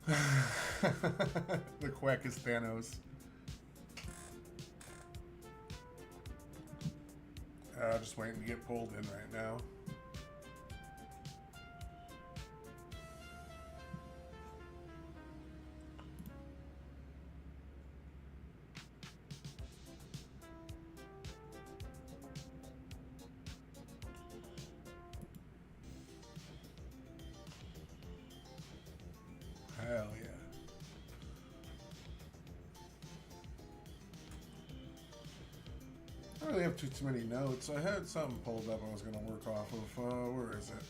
The quack is Thanos. Just waiting to get pulled in right now. Hell yeah. I don't really have too many notes. I had something pulled up I was going to work off of. Where is it?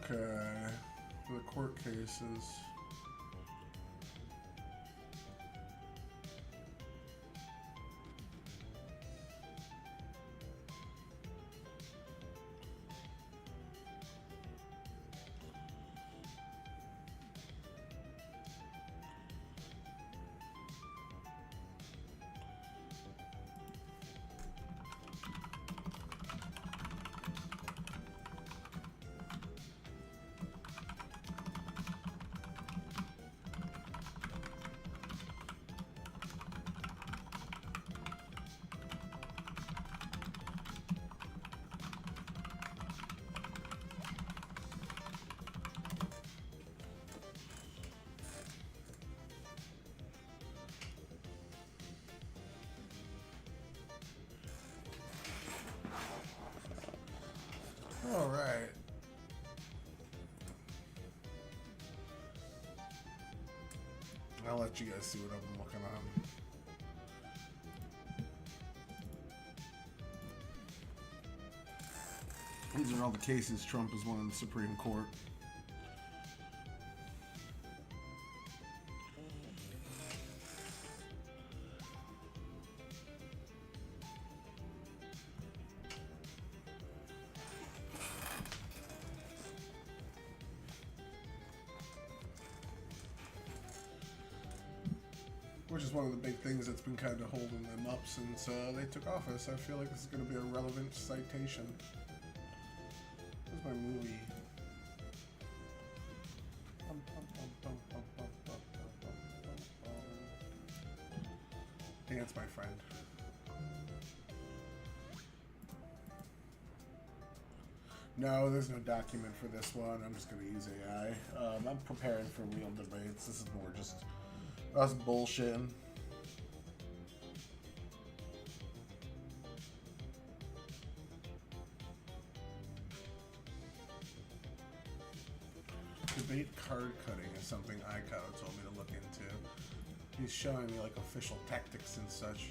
Okay. The court cases. All right. I'll let you guys see what I'm looking on. These are all the cases Trump has won in the Supreme Court. Which is one of the big things that's been kind of holding them up since they took office. I feel like this is going to be a relevant citation. Where's my movie? Dance, my friend. No, there's no document for this one. I'm just going to use AI. I'm preparing for real debates. This is more just us bullshitting. Debate card cutting is something iCloud told me to look into. He's showing me like official tactics and such.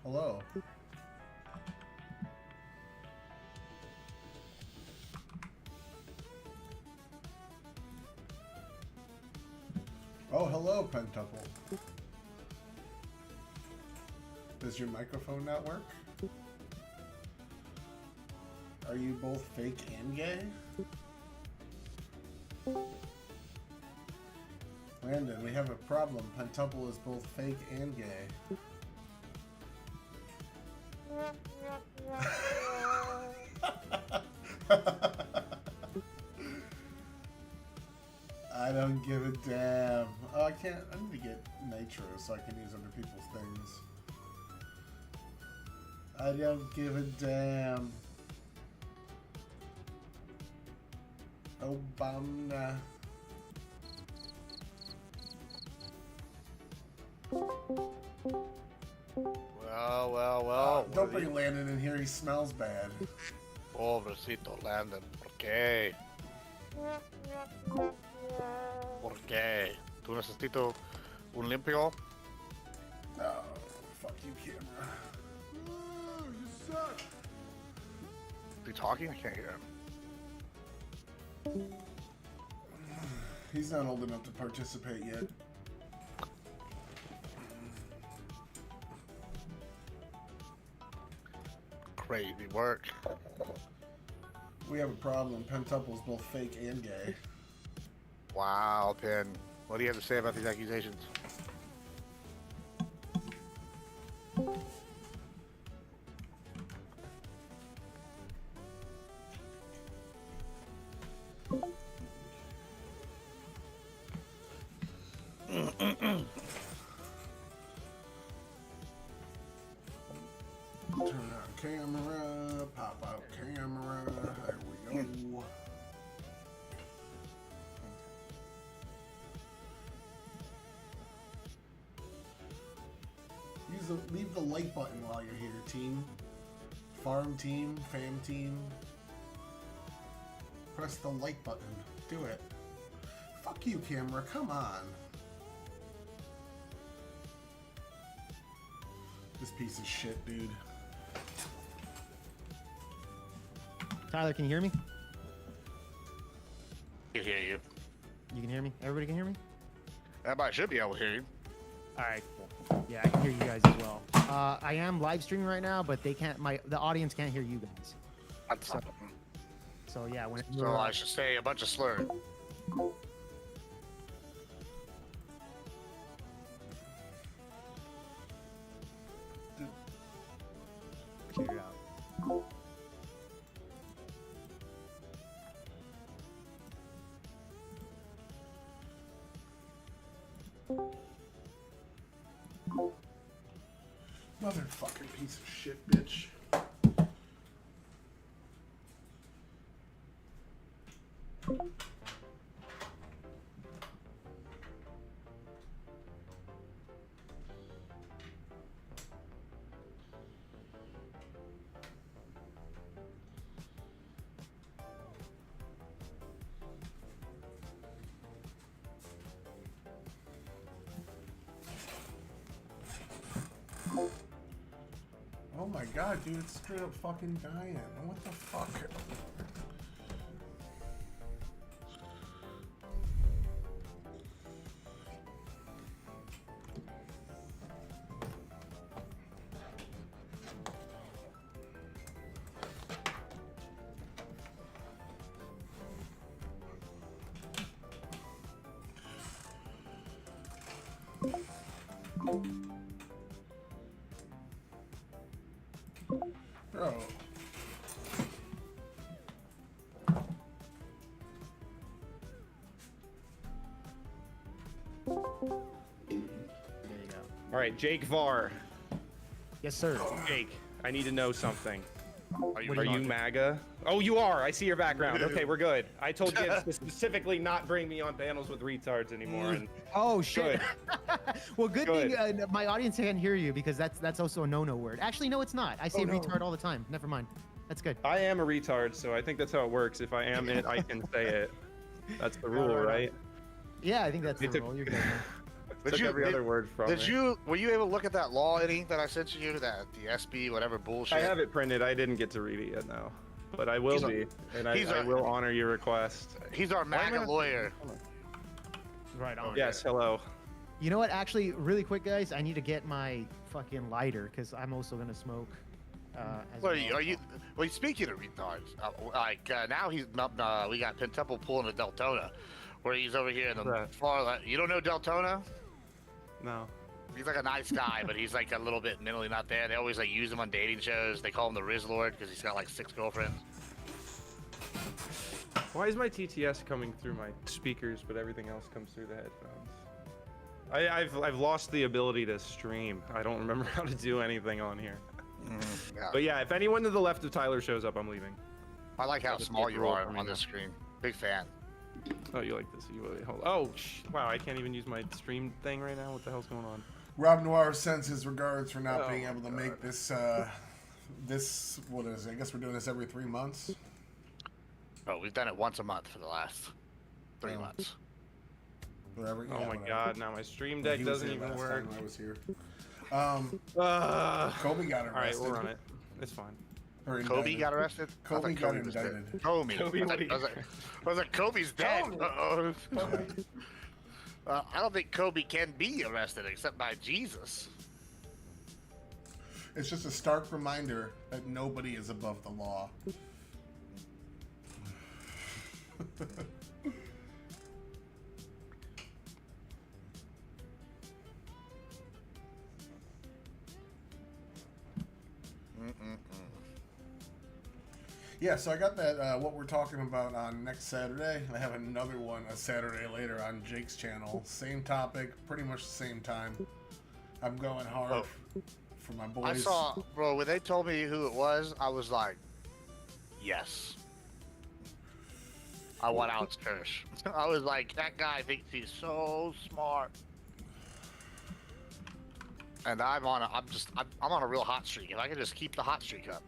Hello. Oh, hello, Pentuple. Does your microphone not work? Are you both fake and gay? Landon, we have a problem. Pentuple is both fake and gay. I don't give a damn. Oh, I can't. I need to get nitro so I can use other people's things. I don't give a damn. Obama. Well. Don't bring Landon in here. He smells bad. Pobrecito Landon. ¿Por qué? ¿Por qué? ¿Tú necesito un limpio? Oh, fuck you, camera. Oh, you suck. Is he talking? I can't hear him. He's not old enough to participate yet. Crazy work. We have a problem. Pentuple's both fake and gay. Wow, Penn. What do you have to say about these accusations? Turn on camera, pop out camera, there we go. Leave the like button while you're here, team. Farm team, fam team. Press the like button. Do it. Fuck you, camera, come on. This piece of shit, dude. Tyler, can you hear me? I can hear you. You can hear me? Everybody can hear me? Everybody should be able to hear you. All right, cool. Yeah, I can hear you guys as well. I am live streaming right now, but they can't. The audience can't hear you guys. That's So yeah, when so I should say a bunch of slurs. figure it out. Motherfucking piece of shit, bitch. Oh my god, dude, it's straight up fucking dying. What the fuck? Bro. There you go. All right, Jake Var. Yes, sir. Jake, I need to know something. Are Are you MAGA? Oh, you are. I see your background. Okay, we're good. I told Gibbs to specifically not bring me on panels with retards anymore. And Oh shit. Well, good Good. thing my audience can't hear you because that's also a no-no word. Actually, no, it's not. I say Oh, no. retard all the time. Never mind. That's good. I am a retard, so I think that's how it works. If I am it, I can say it. That's the rule, right? Yeah, I think that's the They took- rule. You're good. Man. Took every other word from Did me. you? Were you able to look at that law, Eddie, that I sent you? That the SB, whatever bullshit. I have it printed. I didn't get to read it yet, no. But I will He's a- be, and I he's a- will honor your request. He's our Why am I MAGA not- lawyer. Right on. Yes, hello. You know what? Actually, really quick, guys, I need to get my fucking lighter because I'm also gonna smoke. As What well. are you? Well, speaking of retards, now he's we got Pentuple pulling a Deltona, where he's over here in the What's that? far left. You don't know Deltona? No. He's like a nice guy, but he's like a little bit mentally not there. They always like use him on dating shows. They call him the Riz Lord because he's got like 6 girlfriends. Why is my TTS coming through my speakers, but everything else comes through the headphones? I've lost the ability to stream. I don't remember how to do anything on here. Yeah. But yeah, if anyone to the left of Tyler shows up, I'm leaving. I like how Just small keep you rolling are for me on now. this screen. Big fan. Oh, you like this? You hold. Oh, wow! I can't even use my stream thing right now. What the hell's going on? Rob Noir sends his regards for not Oh being my able to God. make this, what is it? I guess we're doing this every 3 months. Oh, we've done it once a month for the last 3 Oh. months. Whatever. Oh yeah, my whatever. God! Now my stream But deck he was doesn't here even last work. time I was here. Uh, Kobe got arrested. all right, we'll run it. It's fine. Or Kobe indicted. got arrested? I thought Kobe got was dead. indicted. Kobe. Kobe, what do you- I was like, Kobe's dead. Uh-oh. I don't think Kobe can be arrested except by Jesus. It's just a stark reminder that nobody is above the law. Yeah, so I got that, what we're talking about on next Saturday. I have another one a Saturday later on Jake's channel. Same topic, pretty much the same time. I'm going hard for my boys. I saw, bro, when they told me who it was, I was like, yes. I want Alex Kirsch. I was like, that guy thinks he's so smart. And I'm on a real hot streak. If I can just keep the hot streak up.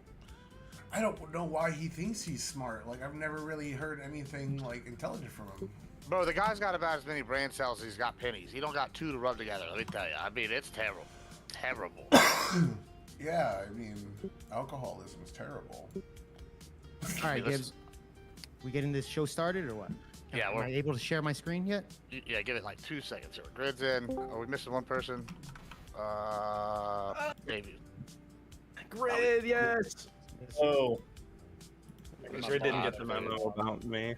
I don't know why he thinks he's smart. Like, I've never really heard anything, like, intelligent from him. Bro, the guy's got about as many brain cells as he's got pennies. He don't got two to rub together, let me tell you. I mean, it's terrible. Terrible. Yeah, I mean, alcoholism is terrible. All right, Listen. Gibbs. We getting this show started or what? Yeah, Am I able to share my screen yet? Yeah, give it like 2 seconds here. Grid's in. Are we missing one person? Maybe. Grid, yes. Oh. Grid didn't get the memo about me.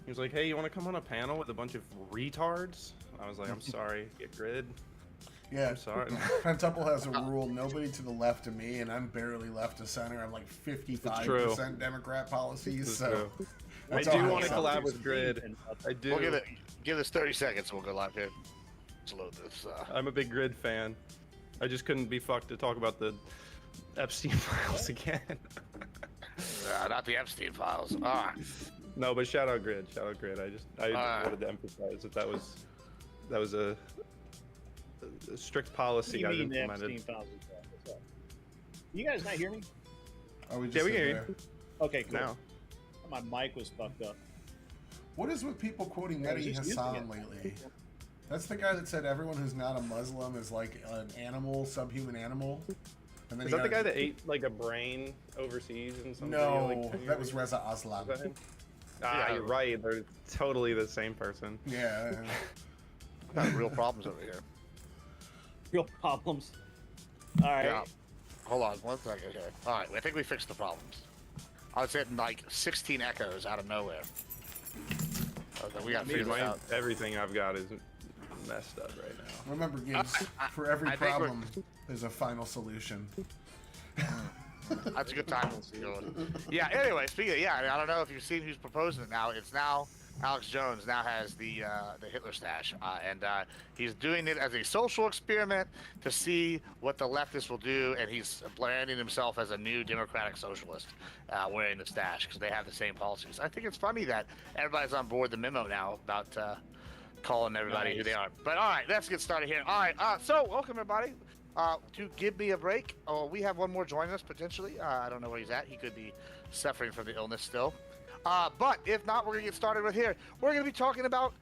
He was like, hey, you want to come on a panel with a bunch of retards? I was like, I'm sorry, get Grid. Yeah, I'm sorry. Pentuple has a rule, nobody to the left of me, and I'm barely left of center. I'm like 55% Democrat policies, This is so... true. I that's do all want to have. collab with Grid. I do. We'll give this 30 seconds and we'll go live here. Let's load this. I'm a big Grid fan. I just couldn't be fucked to talk about the Epstein files again. Not the Epstein files. All right. No, but shout out Grid. Shout out Grid. I wanted to emphasize that was a strict policy I've implemented. You guys not hear me? Oh, we just Yeah, we sit hear you. there. Okay, cool. Now. My mic was fucked up. What is with people quoting I was Mehdi just using Hassan it. lately? That's the guy that said everyone who's not a Muslim is like an animal, subhuman animal. And then Is he that the got- guy that ate like a brain overseas in some No, video, like, 10 that years was ago? Reza Aslan. Was that him? Ah, Yeah. you're right. They're totally the same person. Yeah. Got real problems over here. Real problems. All right. Yeah. Hold on 1 second here. All right, I think we fixed the problems. I was hitting like 16 echoes out of nowhere. We got to figure Dude, this out. everything I've got is messed up right now. Remember, Gibbs, for every I think we're- problem, there's a final solution. That's a good time. Yeah, anyway, speaking of, I don't know if you've seen who's proposing it now. It's now Alex Jones now has the Hitler stash, and he's doing it as a social experiment to see what the leftists will do, and he's branding himself as a new democratic socialist wearing the stash because they have the same policies. I think it's funny that everybody's on board the memo now about calling everybody who they are. But all right, let's get started here. All right, so welcome everybody. To give me a break. Oh, we have one more joining us potentially. I don't know where he's at. He could be suffering from the illness still. But if not, we're gonna get started with here. We're gonna be talking about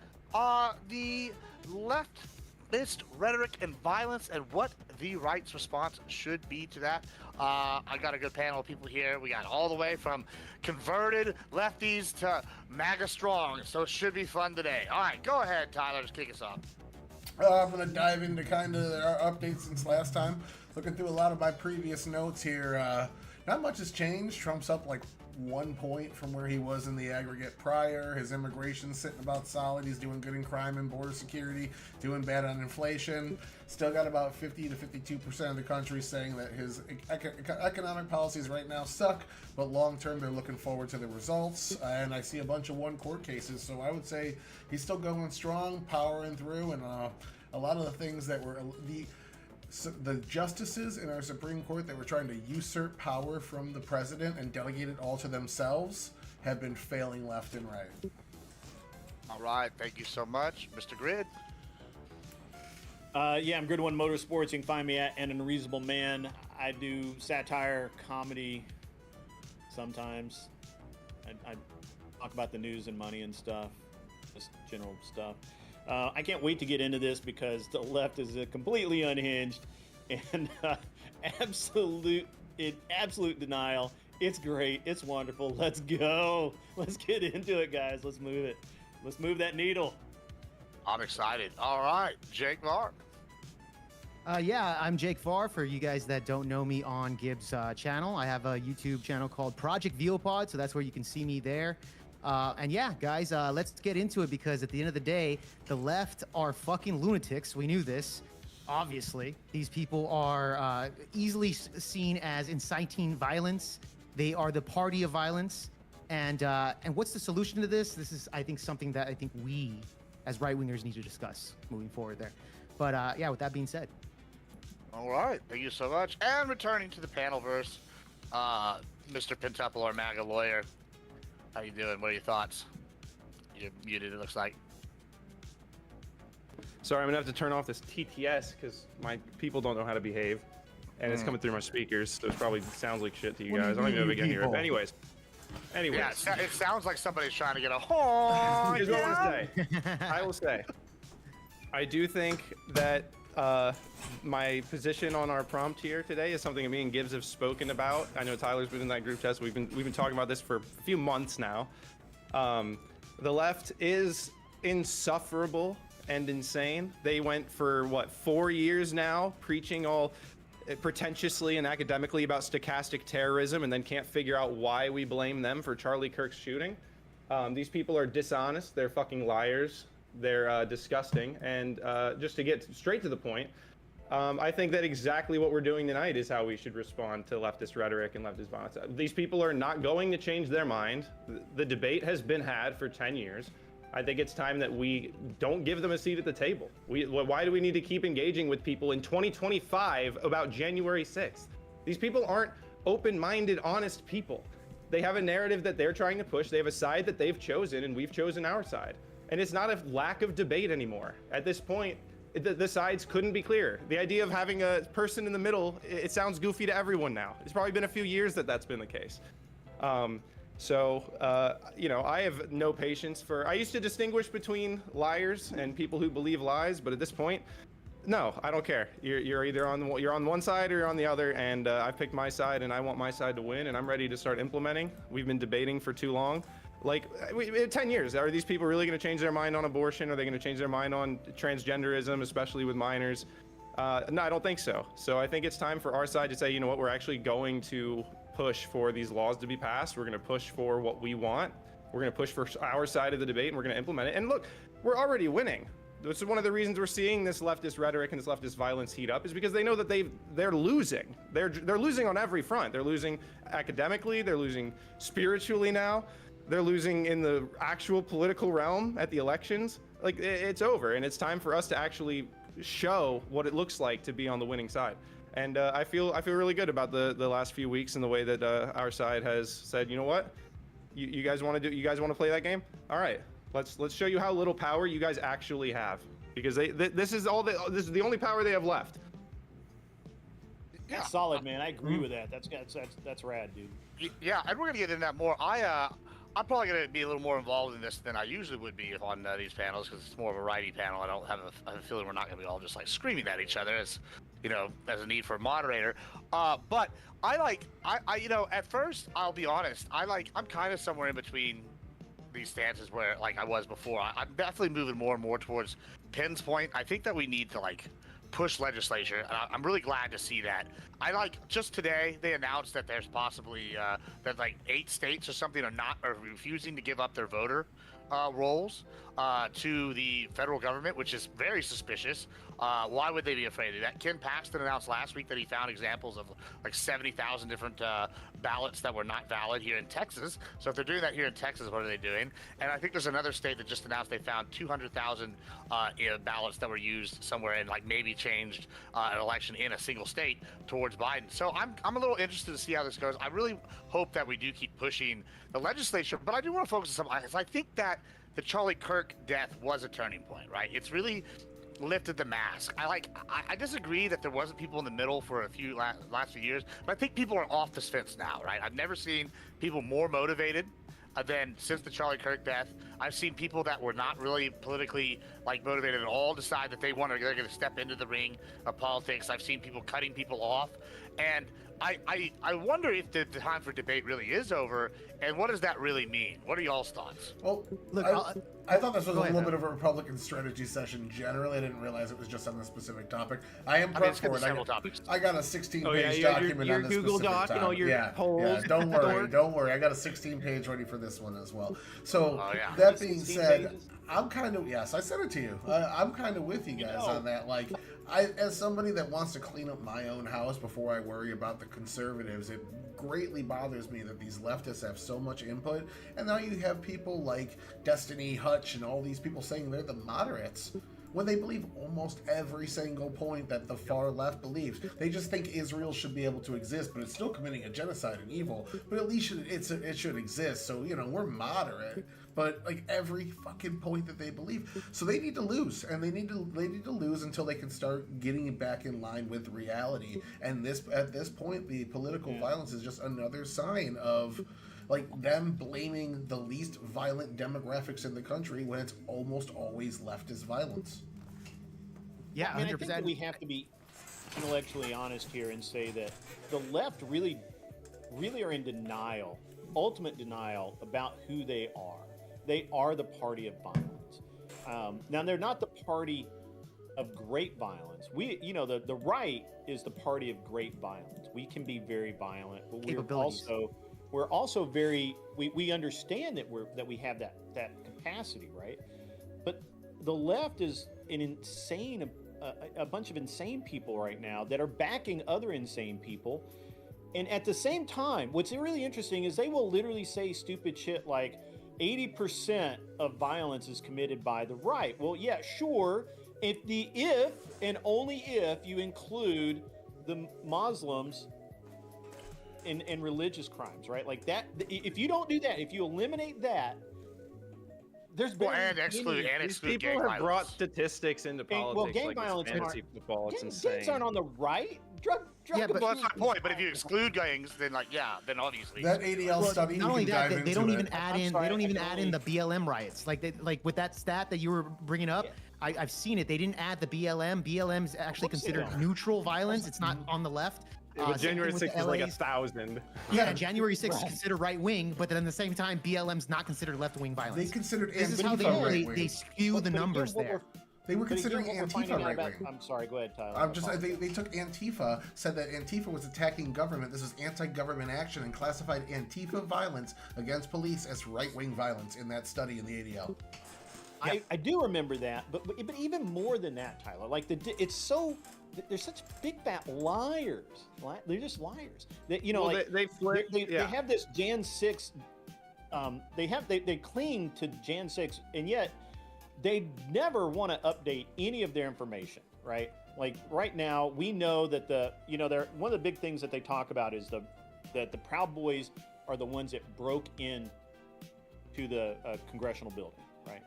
the leftist rhetoric and violence and what the right's response should be to that. I got a good panel of people here. We got all the way from converted lefties to MAGA strong, so it should be fun today. All right, go ahead, Tyler. Just kick us off. I'm going to dive into kind of our updates since last time. Looking through a lot of my previous notes here, not much has changed. Trump's up like 1 point from where he was in the aggregate prior. His immigration's sitting about solid. He's doing good in crime and border security, doing bad on inflation. Still got about 50 to 52% of the country saying that his economic policies right now suck, but long term they're looking forward to the results. And I see a bunch of one court cases, so I would say he's still going strong, powering through, and a lot of the things that were the justices in our Supreme Court that were trying to usurp power from the president and delegate it all to themselves have been failing left and right. All right, thank you so much, Mr. Grid. Yeah, I'm Grid One Motorsports. You can find me at An Unreasonable Man. I do satire, comedy, sometimes. I talk about the news and money and stuff, just general stuff. I can't wait to get into this because the left is completely unhinged and absolute in absolute denial. It's great. It's wonderful. Let's go. Let's get into it, guys. Let's move it. Let's move that needle. I'm excited. All right, Jake Mark. Yeah, I'm Jake Farr. For you guys that don't know me on Gibbs' channel, I have a YouTube channel called Project Veopod, so that's where you can see me there. And yeah, guys, let's get into it because at the end of the day, the left are fucking lunatics. We knew this. Obviously, these people are easily seen as inciting violence. They are the party of violence. And what's the solution to this? This is, I think, something that I think we, as right-wingers, need to discuss moving forward there. But yeah, with that being said. All right, thank you so much. And returning to the panelverse, Mr. Pentuple, our MAGA lawyer. How you doing? What are your thoughts? You're muted, it looks like. Sorry, I'm gonna have to turn off this TTS because my people don't know how to behave, and it's coming through my speakers, so it probably sounds like shit to you guys. I don't even know if we can hear it. But anyways. Yeah, it sounds like somebody's trying to get a horn. Here's what I want to say. I will say, I do think that my position on our prompt here today is something that me and Gibbs have spoken about. I know Tyler's been in that group test. We've been talking about this for a few months now. The left is insufferable and insane. They went for what, 4 years now preaching all pretentiously and academically about stochastic terrorism and then can't figure out why we blame them for Charlie Kirk's shooting. These people are dishonest. They're fucking liars. They're disgusting. And just to get straight to the point, I think that exactly what we're doing tonight is how we should respond to leftist rhetoric and leftist violence. These people are not going to change their mind. The debate has been had for 10 years. I think it's time that we don't give them a seat at the table. Why do we need to keep engaging with people in 2025 about January 6th? These people aren't open-minded, honest people. They have a narrative that they're trying to push. They have a side that they've chosen, and we've chosen our side. And it's not a lack of debate anymore. At this point, the sides couldn't be clearer. The idea of having a person in the middle, it sounds goofy to everyone now. It's probably been a few years that that's been the case. You know, I have no patience for. I used to distinguish between liars and people who believe lies, but at this point, no, I don't care. You're either on one side or you're on the other, and I've picked my side, and I want my side to win, and I'm ready to start implementing. We've been debating for too long. Like, 10 years. Are these people really going to change their mind on abortion? Are they going to change their mind on transgenderism, especially with minors? No, I don't think so. So I think it's time for our side to say, you know what, we're actually going to push for these laws to be passed. We're going to push for what we want. We're going to push for our side of the debate, and we're going to implement it. And look, we're already winning. This is one of the reasons we're seeing this leftist rhetoric and this leftist violence heat up, is because they know that they're losing. They're losing on every front. They're losing academically. They're losing spiritually now. They're losing in the actual political realm at the elections. Like, it's over, and it's time for us to actually show what it looks like to be on the winning side. And I feel really good about the last few weeks and the way that our side has said, you know what, you guys want to play that game? All right, let's show you how little power you guys actually have, because this is the only power they have left. Yeah, Solid, man. I agree with that. That's rad, dude. Yeah, and we're gonna get into that more. I'm probably going to be a little more involved in this than I usually would be on these panels, because it's more of a righty panel. I don't have a feeling we're not going to be all just like screaming at each other as, you know, as a need for a moderator. But I you know, at first, I'll be honest, I'm kind of somewhere in between these stances where like I was before. I'm definitely moving more and more towards Penn's point. I think that we need to like push legislature, and I'm really glad to see that. Just today they announced that there's possibly that like 8 states or something are refusing to give up their voter rolls to the federal government, which is very suspicious. Why would they be afraid of that? Ken Paxton announced last week that he found examples of like 70,000 different ballots that were not valid here in Texas. So if they're doing that here in Texas, what are they doing? And I think there's another state that just announced they found 200,000 ballots that were used somewhere and like maybe changed an election in a single state towards Biden. So I'm a little interested to see how this goes. I really hope that we do keep pushing the legislature, but I do want to focus on something. I think that the Charlie Kirk death was a turning point, right? It's really lifted the mask. I disagree that there wasn't people in the middle for a few last few years, but I think people are off this fence now, right? I've never seen people more motivated than since the Charlie Kirk death. I've seen people that were not really politically like motivated at all decide that they're going to step into the ring of politics. I've seen people cutting people off, and I wonder if the time for debate really is over, and what does that really mean? What are y'all's thoughts? Well, Look, I thought this was a go ahead, little Al. bit of a Republican strategy session. Generally, I didn't realize it was just on this specific topic. I am I mean, prepped it's gonna for be it. several topics. I got a 16-page Oh, yeah, you got document your on this Google specific Doc and all topic. your yeah, polls. don't worry, don't worry. I got a 16-page ready for this one as well. So Oh, yeah. that being 16 said, pages? I'm kind of I sent it to you. I'm kind of with you guys on that. Like, as somebody that wants to clean up my own house before I worry about the conservatives, it greatly bothers me that these leftists have so much input, and now you have people like Destiny Hutch and all these people saying they're the moderates when they believe almost every single point that the far left believes. They just think Israel should be able to exist, but it's still committing a genocide and evil. But at least it should exist. So we're moderate. But like every fucking point that they believe, so they need to lose, and they need to lose until they can start getting it back in line with reality. And at this point, the political violence is just another sign of like them blaming the least violent demographics in the country when it's almost always leftist violence. Yeah, I mean, I 100%. think that we have to be intellectually honest here and say that the left really are in denial, ultimate denial about who they are. They are the party of violence. Now, they're not the party of great violence. The right is the party of great violence. We can be very violent, but we're also very. We understand that we have that capacity, right? But the left is an insane, a bunch of insane people right now that are backing other insane people. And at the same time, what's really interesting is they will literally say stupid shit like 80% of violence is committed by the right. Well, yeah, sure. If and only if you include the Muslims in religious crimes, right? Like that. If you don't do that, if you eliminate that, there's And exclude These gang people have brought violence. statistics into politics. gang like violence it's fantasy football. It's insane. gangs aren't on the right. Drug Yeah, but- Well, that's my point. But if you exclude gangs, then then obviously That ADL study, Not you only can that, dive they into don't it. even add I'm in. sorry, They don't I even can add in the BLM riots. Like with that stat that you were bringing up. Yeah. I've seen it. They didn't add the BLM. BLM is actually Of course they considered don't. neutral violence. It's not on the left. But Same January thing with 6th the is like LAs. 1,000. Yeah, January 6th is considered right wing, but then at the same time, BLM's not considered left wing They violence. considered This is how Antifa they right wing. they skew the numbers there. They were But again, considering what we're Antifa finding out right about, wing. I'm sorry, go ahead, Tyler. I'm just they took Antifa, said that Antifa was attacking government. This was anti-government action, and classified Antifa violence against police as right-wing violence in that study in the ADL. I do remember that, but even more than that, Tyler. Like it's so they're such big fat liars. They're just liars. They flip. They have this Jan 6. They cling to Jan 6, and yet they never want to update any of their information. Right? Like right now, we know that they're one of the big things that they talk about is that the Proud Boys are the ones that broke in to the congressional building. Right?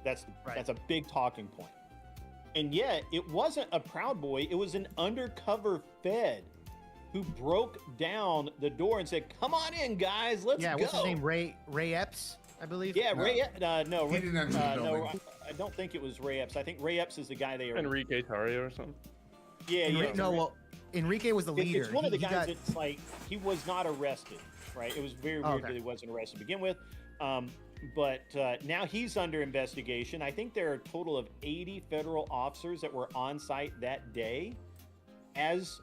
That's a big talking point. And yet, it wasn't a Proud Boy. It was an undercover Fed who broke down the door and said, "Come on in, guys. Let's go." Yeah, what's his name? Ray Epps, I believe. Yeah, No. Ray. He didn't enter the no, building. I don't think it was Ray Epps. I think Ray Epps is the guy they are. Enrique Tarrio or something. Yeah. No, well, Enrique was the leader. It's one of the He guys got- that's like he was not arrested, right? It was very weird Okay. that he wasn't arrested to begin with. But now he's under investigation. I think there are a total of 80 federal officers that were on site that day, as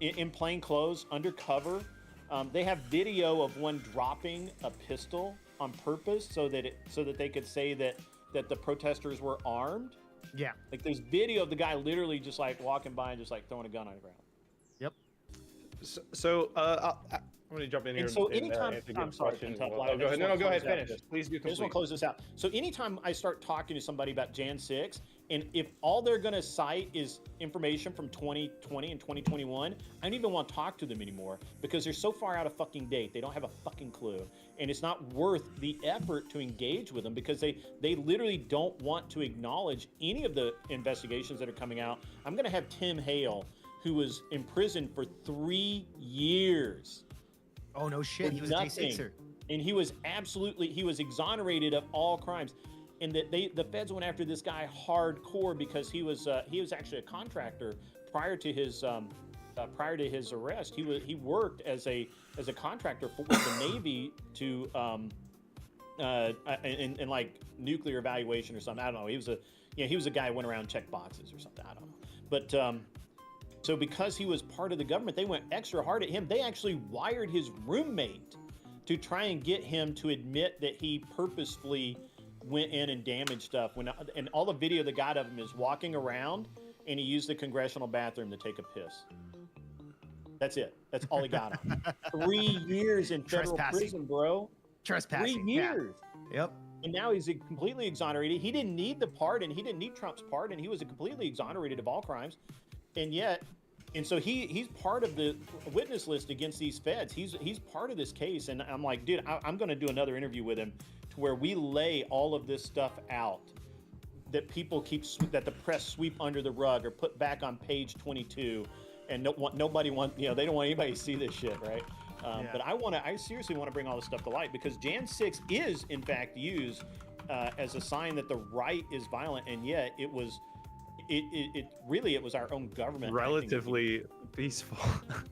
in plain clothes, undercover. They have video of one dropping a pistol on purpose so that they could say that the protesters were armed. Yeah. Like there's video of the guy literally just like walking by and just like throwing a gun on the ground. Yep. I'm going to jump in here. And so and anytime, answer I'm Gibbs' sorry, question. Kentucky, Well, I go ahead. just No, wanna go ahead. close out Finish. this. Please do I just want complete. to close this out. So anytime I start talking to somebody about Jan 6, and if all they're going to cite is information from 2020 and 2021, I don't even want to talk to them anymore because they're so far out of fucking date. They don't have a fucking clue. And it's not worth the effort to engage with them because they literally don't want to acknowledge any of the investigations that are coming out. I'm going to have Tim Hale, who was in prison for 3 years. Oh no shit. He was a Nothing. J6er. And he was exonerated of all crimes. And that the feds went after this guy hardcore because he was actually a contractor prior to his prior to his arrest, he worked as a contractor with the Navy to in like nuclear evaluation or something. I don't know. He was a guy who went around and checked boxes or something. I don't know. But so because he was part of the government, they went extra hard at him. They actually wired his roommate to try and get him to admit that he purposefully went in and damaged stuff. And all the video they got of him is walking around, and he used the congressional bathroom to take a piss. That's it. That's all he got on. 3 years in federal prison, bro. Trespassing. 3 years. Yeah. Yep. And now he's completely exonerated. He didn't need the pardon. He didn't need Trump's pardon. He was completely exonerated of all crimes. And so he's part of the witness list against these feds. He's part of this case. And I'm like, dude, I'm going to do another interview with him to where we lay all of this stuff out that that the press sweep under the rug or put back on page 22. And nobody they don't want anybody to see this shit, right? But I seriously want to bring all this stuff to light, because Jan 6 is in fact used as a sign that the right is violent, and yet it was our own government relatively peaceful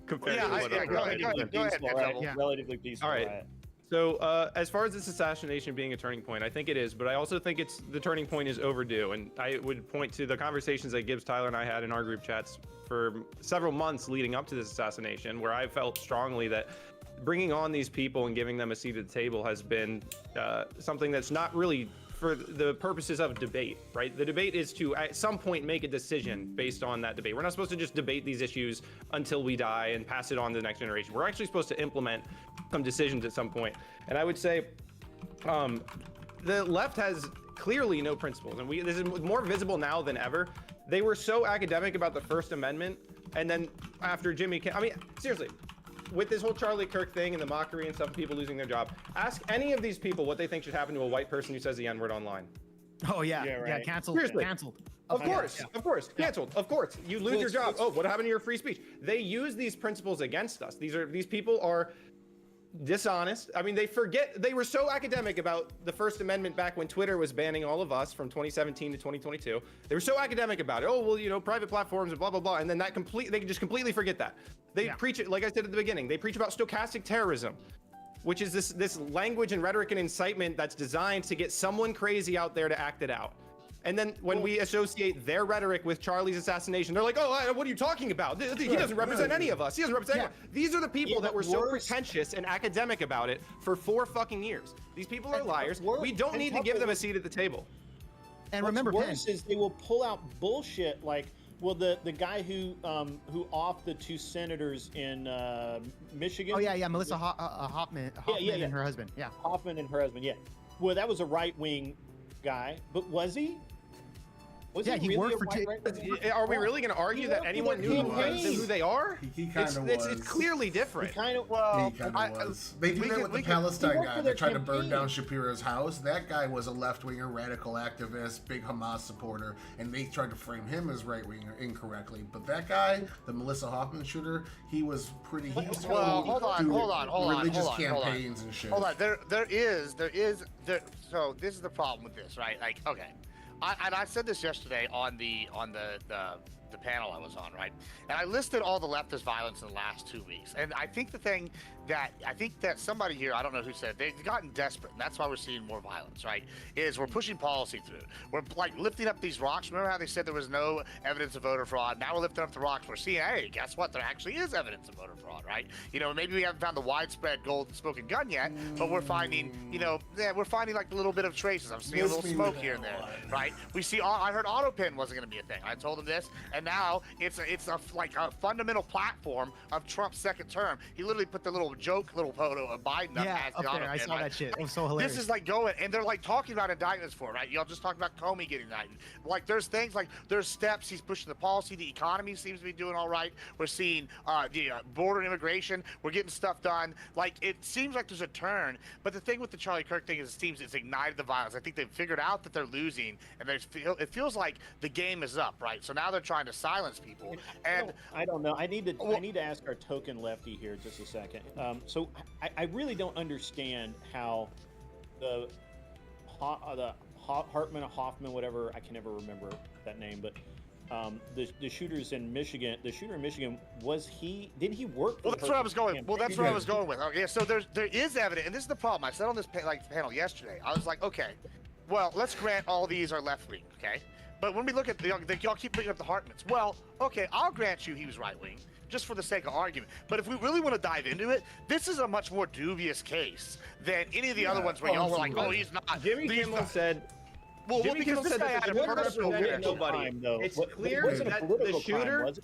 compared to what go ahead, right? Relatively peaceful. All right. Riot. So as far as this assassination being a turning point, I think it is, but I also think the turning point is overdue. And I would point to the conversations that Gibbs, Tyler, and I had in our group chats for several months leading up to this assassination, where I felt strongly that bringing on these people and giving them a seat at the table has been something that's not really for the purposes of debate, right? The debate is to, at some point, make a decision based on that debate. We're not supposed to just debate these issues until we die and pass it on to the next generation. We're actually supposed to implement some decisions at some point. And I would say the left has clearly no principles. And this is more visible now than ever. They were so academic about the First Amendment. And then after Jimmy, I mean, seriously, with this whole Charlie Kirk thing and the mockery and stuff, people losing their job, ask any of these people what they think should happen to a white person who says the N-word online. Oh yeah, right. yeah, canceled. Seriously. Canceled. Of course, canceled. Of course, you lose your job. Oh, what happened to your free speech? They use these principles against us. These people are dishonest. I mean, they were so academic about the First Amendment back when Twitter was banning all of us from 2017 to 2022. They were so academic about it. Oh, well, private platforms and blah, blah, blah. And then they just completely forget that. They preach it, like I said at the beginning, they preach about stochastic terrorism, which is this language and rhetoric and incitement that's designed to get someone crazy out there to act it out. And then when we associate their rhetoric with Charlie's assassination, they're like, oh, what are you talking about? He doesn't represent any of us. He doesn't represent anyone. These are the people that were so pretentious and academic about it for 4 fucking years. These people are liars. We don't need to give them a seat at the table. And remember, what's worse is they will pull out bullshit like, well, the guy who offed the 2 senators in Michigan. Oh yeah, Melissa Hoffman and her husband. Yeah, Hoffman and her husband. Yeah. Well, that was a right-wing guy, but was he? Was he really worked for. Are we really going to argue that anyone knew who they are? He kind of was. It's clearly different. He kind of was. They do that with the Palestine guy. They tried to burn down Shapiro's house. That guy was a left-winger, radical activist, big Hamas supporter, and they tried to frame him as right-winger incorrectly. But that guy, the Melissa Hoffman shooter, he was pretty. He was hold on, religious campaigns and shit. Hold on, there is. So this is the problem with this, right? Like, okay. I said this yesterday on the panel I was on, right? And I listed all the leftist violence in the last 2 weeks. And I think that somebody here, I don't know who said, they've gotten desperate, and that's why we're seeing more violence, right? Is we're pushing policy through. We're like lifting up these rocks. Remember how they said there was no evidence of voter fraud? Now we're lifting up the rocks. We're seeing, hey, guess what? There actually is evidence of voter fraud, right? Maybe we haven't found the widespread golden smoking gun yet, but we're finding, we're finding like a little bit of traces. I'm seeing a little smoke here and there, right? We see, I heard AutoPin wasn't going to be a thing. I told him this, and now it's a fundamental platform of Trump's second term. He literally put the little photo of Biden up as the AutoPin. I saw that shit. It was so hilarious. This is like going, and they're like talking about indictments for it, right? Y'all just talked about Comey getting indicted. Like there's things like there's steps he's pushing the policy. The economy seems to be doing all right. We're seeing the border immigration. We're getting stuff done. Like it seems like there's a turn. But the thing with the Charlie Kirk thing is it seems it's ignited the violence. I think they've figured out that they're losing, and it feels like the game is up, right? So now they're trying to silence people. And I don't know. I need to ask our token lefty here just a second. So I really don't understand how the Hartman, Hoffman, whatever, I can never remember that name, but the shooters in Michigan. The shooter in Michigan didn't he work? Well, that's where I was going. Well, that's where I was going with. Okay, so there is evidence, and this is the problem. I said on this panel yesterday. I was like, okay, well, let's grant all these are left wing, okay? But when we look at y'all keep bringing up the Hartmans. Well, okay, I'll grant you he was right wing, just for the sake of argument. But if we really want to dive into it, this is a much more dubious case than any of the other ones where y'all were like, oh, he's not. Jimmy Kimmel said. Well, Jimmy because Kimmel this said guy that had the a shooter personal represented connection. nobody. It's clear that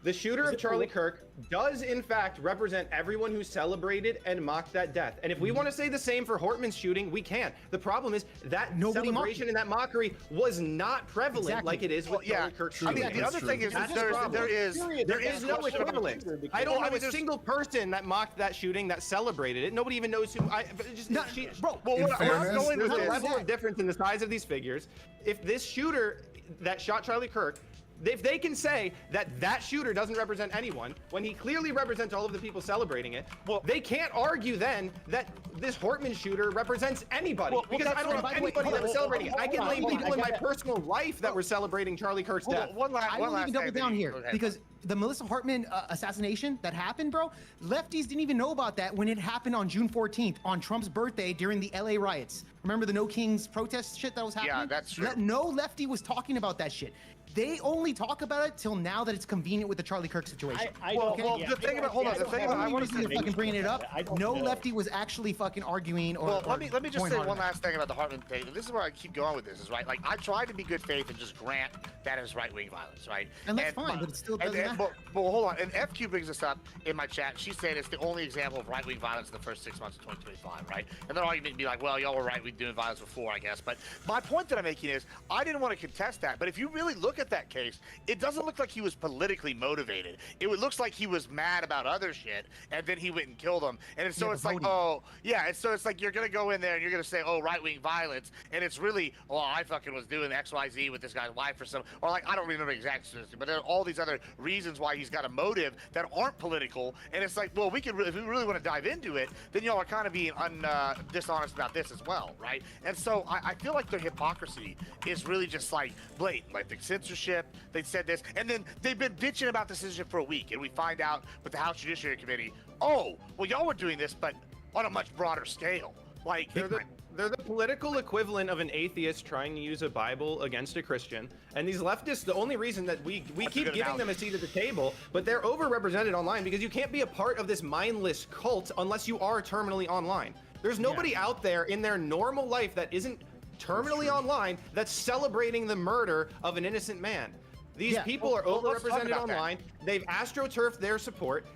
the shooter of Charlie Kirk does in fact represent everyone who celebrated and mocked that death. And if we want to say the same for Hortman's shooting, we can. The problem is that celebration and that mockery was not prevalent like it is with Charlie Kirk's shooting. I mean, the other thing is there is no equivalent. I don't know a single person that mocked that shooting that celebrated it. Nobody even knows who. Bro, well, what I was going with there's a this. level of difference in the size of these figures. If this shooter that shot Charlie Kirk, if they can say that that shooter doesn't represent anyone, when he clearly represents all of the people celebrating it, well, they can't argue then that this Hortman shooter represents anybody. Because I don't know anybody that was celebrating it. I can name people in my personal life that were celebrating Charlie Kirk's death. I will even double down here because the Melissa Hartman assassination that happened, bro, lefties didn't even know about that when it happened on June 14th, on Trump's birthday during the LA riots. Remember the No Kings protest shit that was happening? Yeah, that's true. No lefty was talking about that shit. They only talk about it till now that it's convenient with the Charlie Kirk situation. The thing about I want to fucking bringing it up. No lefty was actually fucking arguing or. Well, let me just say one last thing about the Hartman thing. This is where I keep going with this. Is right. Like I try to be good faith and just grant that is right wing violence, right? And that's fine, but it still doesn't matter. But hold on. And FQ brings this up in my chat. She said it's the only example of right wing violence in the first 6 months of 2025, right? And their argument would be like, well, y'all were right wing doing violence before, I guess. But my point that I'm making is, I didn't want to contest that. But if you really look at that case, it doesn't look like he was politically motivated. It looks like he was mad about other shit, and then he went and killed him. And so it's like, oh, yeah. And so it's like you're gonna go in there and you're gonna say, oh, right-wing violence, and it's really, well, I fucking was doing XYZ with this guy's wife or something, or like I don't remember exactly, but there are all these other reasons why he's got a motive that aren't political. And it's like, well, if we really want to dive into it, then y'all are kind of being dishonest about this as well, right? And so I feel like their hypocrisy is really just like blatant, like the censorship. They said this, and then they've been bitching about the censorship for a week, and we find out with the House Judiciary Committee, oh, well, y'all were doing this, but on a much broader scale. Like they're the political equivalent of an atheist trying to use a Bible against a Christian. And these leftists, the only reason that we keep giving them a seat at the table, but they're overrepresented online because you can't be a part of this mindless cult unless you are terminally online. There's nobody out there in their normal life that isn't terminally online that's celebrating the murder of an innocent man. These people are overrepresented online. They've astroturfed their support.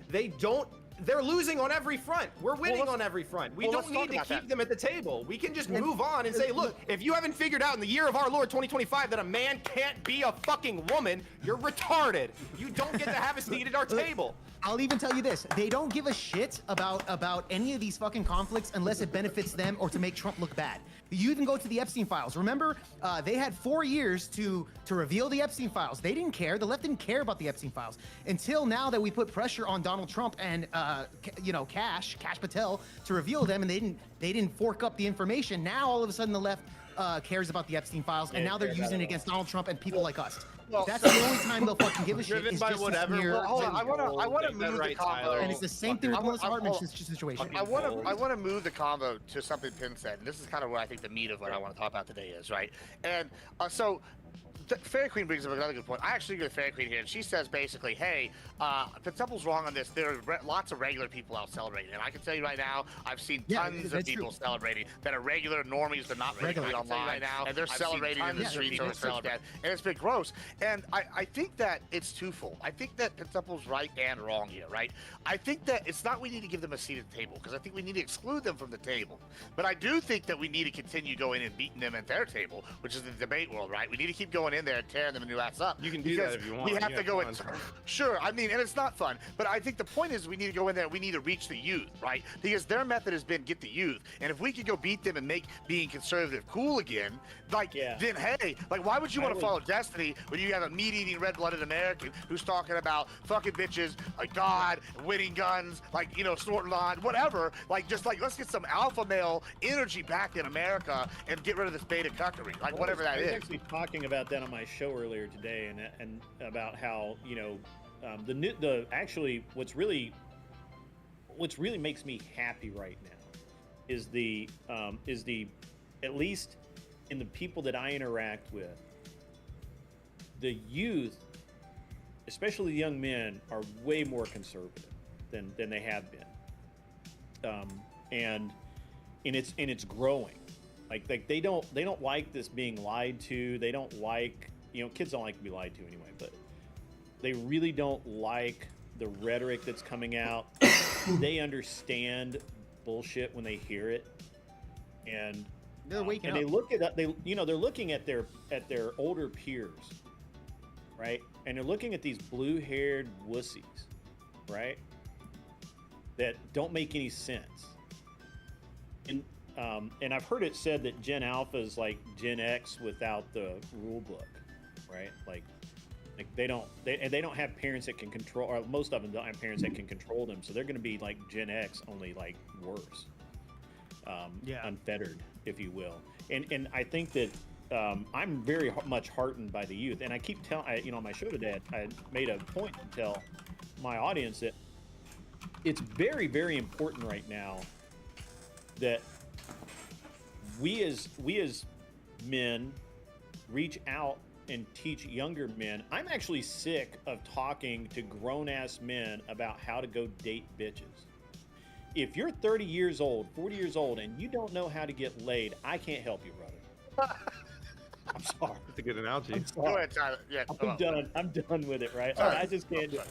They're losing on every front. We're winning on every front. We don't need to keep them at the table. We can just move on and say, look, if you haven't figured out in the year of our Lord 2025 that a man can't be a fucking woman, you're retarded. You don't get to have a seat at our table. I'll even tell you this. They don't give a shit about any of these fucking conflicts unless it benefits them or to make Trump look bad. You even go to the Epstein files. Remember, they had 4 years to reveal the Epstein files. They didn't care. The left didn't care about the Epstein files until now that we put pressure on Donald Trump and Kash Patel to reveal them, and they didn't fork up the information. Now all of a sudden the left cares about the Epstein files, and now they're using it against Donald Trump and people like us. Well, that's the only time they'll fucking give a shit. Driven by whatever. Well, hold on. I want to move the convo. And it's the same thing with Melissa Hartman's situation. I want to move the convo to something Penn said, and this is kind of what I think the meat of what I want to talk about today is, right? And so Fairy Queen brings up another good point. I actually agree with Fairy Queen here, and she says basically, hey, Pentemple's wrong on this. There are lots of regular people out celebrating, and I can tell you right now, I've seen tons of people celebrating that are regular normies. They're not regularly online right now, and they're celebrating in the streets over Kirk's death, and it's been gross. And I think that it's twofold. I think that Pentemple's right and wrong here, right? I think that it's not we need to give them a seat at the table, because I think we need to exclude them from the table. But I do think that we need to continue going and beating them at their table, which is the debate world, right? We need to keep going in there and tearing them a new ass up. You can do that if you want. We have to go in. Sure, I mean, and it's not fun, but I think the point is we need to go in there and we need to reach the youth, right? Because their method has been get the youth, and if we could go beat them and make being conservative cool again, then hey, like why would you want to follow Destiny when you have a meat-eating, red-blooded American who's talking about fucking bitches, like God, winning guns, like snorting on whatever, let's get some alpha male energy back in America and get rid of this beta cuckery, like whatever that is. I was actually talking about that on my show earlier today, and about how actually what's really makes me happy right now is the at least in the people that I interact with, the youth, especially the young men, are way more conservative than they have been, and it's growing. Like they don't like this being lied to. They don't like, kids don't like to be lied to anyway, but they really don't like the rhetoric that's coming out. They understand bullshit when they hear it, and They're waking and up. they look at they're looking at their older peers, right? And they're looking at these blue-haired wussies, right? That don't make any sense. And I've heard it said that Gen Alpha is like Gen X without the rule book, right? Like they don't have parents that can control, or most of them don't have parents that can control them, so they're going to be like Gen X, only like worse, unfettered, if you will. And I think that I'm very much heartened by the youth, and I keep telling, on my show today, I made a point to tell my audience that it's very, very important right now that we as men reach out and teach younger men. I'm actually sick of talking to grown-ass men about how to go date bitches. If you're 30 years old, 40 years old, and you don't know how to get laid, I can't help you, brother. I'm sorry. That's a good analogy. I'm sorry. Go ahead, Tyler. Yeah, I'm done. I'm done with it, right? All right. I just can't do it.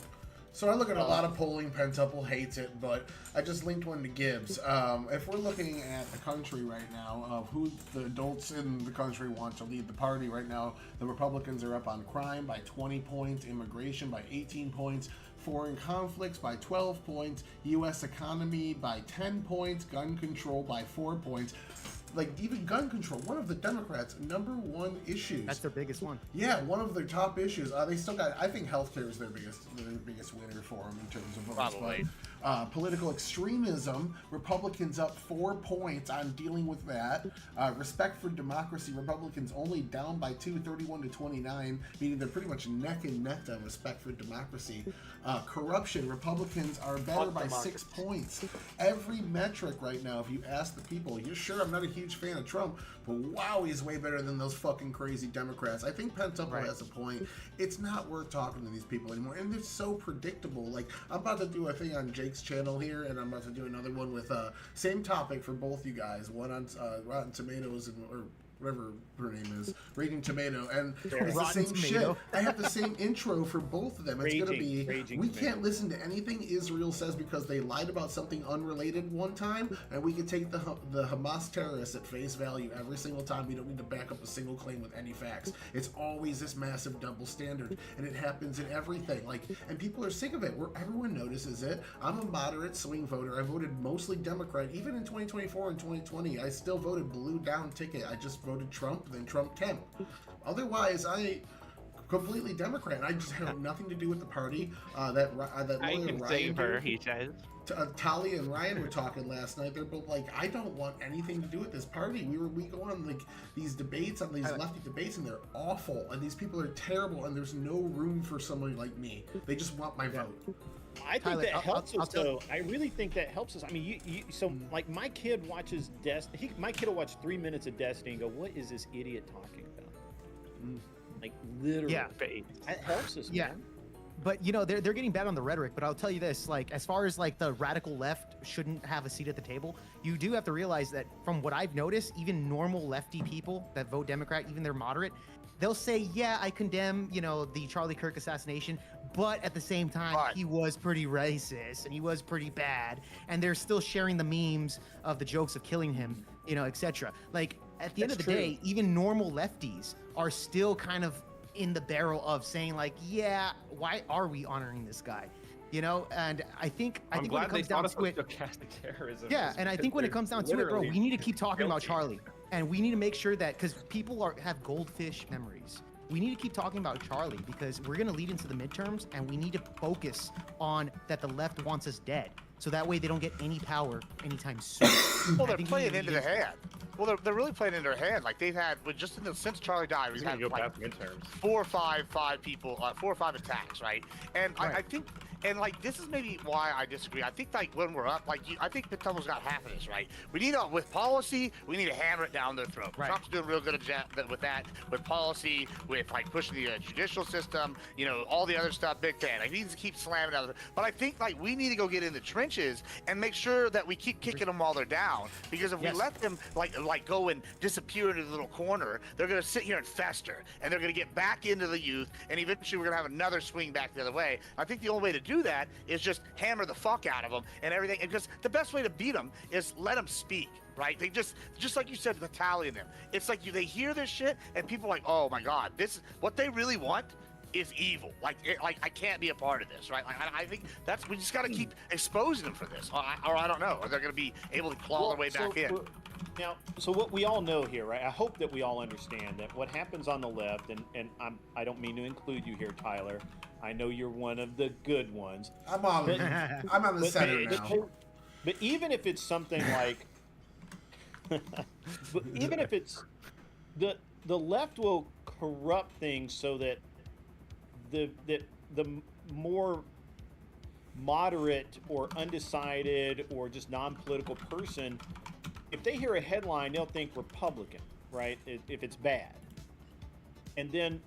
So I look at a lot of polling. Pentupple hates it, but I just linked one to Gibbs. If we're looking at the country right now of who the adults in the country want to lead the party right now, the Republicans are up on crime by 20 points, immigration by 18 points, foreign conflicts by 12 points, U.S. economy by 10 points, gun control by 4 points. Like, even gun control, one of the Democrats' #1 issues. That's their biggest one. Yeah, one of their top issues. They still got. I think healthcare is their biggest winner for them in terms of votes. Probably. But political extremism, Republicans up 4 points on dealing with that. Respect for democracy, Republicans only down by 2, 31 to 29, meaning they're pretty much neck and neck on respect for democracy. Corruption, Republicans are better by 6 points. Every metric right now, if you ask the people, you're sure I'm not a huge fan of Trump, but wow, he's way better than those fucking crazy Democrats. I think Pentupple has a point. It's not worth talking to these people anymore, and they're so predictable. Like, I'm about to do a thing on Jake's channel here, and I'm about to do another one with same topic for both you guys. One on Rotten Tomatoes or whatever her name is, Raging Tomato, and it's the Rotten same Tomato. shit. I have the same intro for both of them. It's gonna be, Raging we Tomato. can't listen to anything Israel says because they lied about something unrelated one time, and we can take the Hamas terrorists at face value every single time. We don't need to back up a single claim with any facts. It's always this massive double standard, and it happens in everything. Like, and people are sick of it. Everyone notices it. I'm a moderate swing voter. I voted mostly Democrat. Even in 2024 and 2020, I still voted blue down ticket. I just voted Trump, then Trump Kemp. Otherwise, I completely Democrat. I just have nothing to do with the party. That lawyer I can Ryan save her, dude, he says. Talia and Ryan were talking last night. They're both like, I don't want anything to do with this party. We go on like these debates, on these lefty debates, and they're awful. And these people are terrible. And there's no room for somebody like me. They just want my vote. I think Tyler, that I'll helps us, tell- though. I really think that helps us. I mean, like my kid watches Destiny. My kid will watch 3 minutes of Destiny and go, "What is this idiot talking about?" Like literally, Yeah. that helps us. Yeah. Man. But they're getting bad on the rhetoric. But I'll tell you this: like, as far as like the radical left shouldn't have a seat at the table, you do have to realize that from what I've noticed, even normal lefty people that vote Democrat, even they're moderate, they'll say, "Yeah, I condemn the Charlie Kirk assassination," but at the same time, Right. he was pretty racist and he was pretty bad, and they're still sharing the memes of the jokes of killing him, etc. Like at the end of the That's true. day, even normal lefties are still kind of in the barrel of saying like, yeah, why are we honoring this guy? And I think I'm when glad it they comes down thought us to with it, stochastic terrorism. yeah, and I think when it comes down to it, bro, we need to keep talking about guilty. Charlie, and we need to make sure that because people have goldfish memories, we need to keep talking about Charlie because we're going to lead into the midterms and we need to focus on that the left wants us dead. So that way they don't get any power anytime soon. Well, I they're think we playing need to into lead the hand. Well, they're really playing into their hand. Like they've had, since Charlie died, we've He's gonna had go like past midterms. 4 or 5 people, 4 or 5 attacks, right? And Right. I think, and like this is maybe why I disagree. I think like when we're up, I think Patel's got half of this, right? We need with policy, we need to hammer it down their throat. Right. Trump's doing real good with that, with policy, with like pushing the judicial system, all the other stuff. Big fan. Like, he needs to keep slamming out. But I think like we need to go get in the trenches and make sure that we keep kicking them while they're down. Because if we let them like go and disappear into the little corner, they're gonna sit here and fester, and they're gonna get back into the youth, and eventually we're gonna have another swing back the other way. I think the only way to do that is just hammer the fuck out of them and everything. And because the best way to beat them is let them speak. Right? They just like you said, battalion them. It's like they hear this shit and people are like, oh my God, this what they really want is evil. Like I can't be a part of this, right? Like I think we just got to keep exposing them for this, or I don't know, or they're going to be able to claw their way back in. Now, so what we all know here, right? I hope that we all understand that what happens on the left, and I don't mean to include you here, Tyler. I know you're one of the good ones. I'm on the center now. But even if it's something like, but even if it's the left will corrupt things so that the more moderate or undecided or just non-political person, if they hear a headline, they'll think Republican, right? If it's bad. And then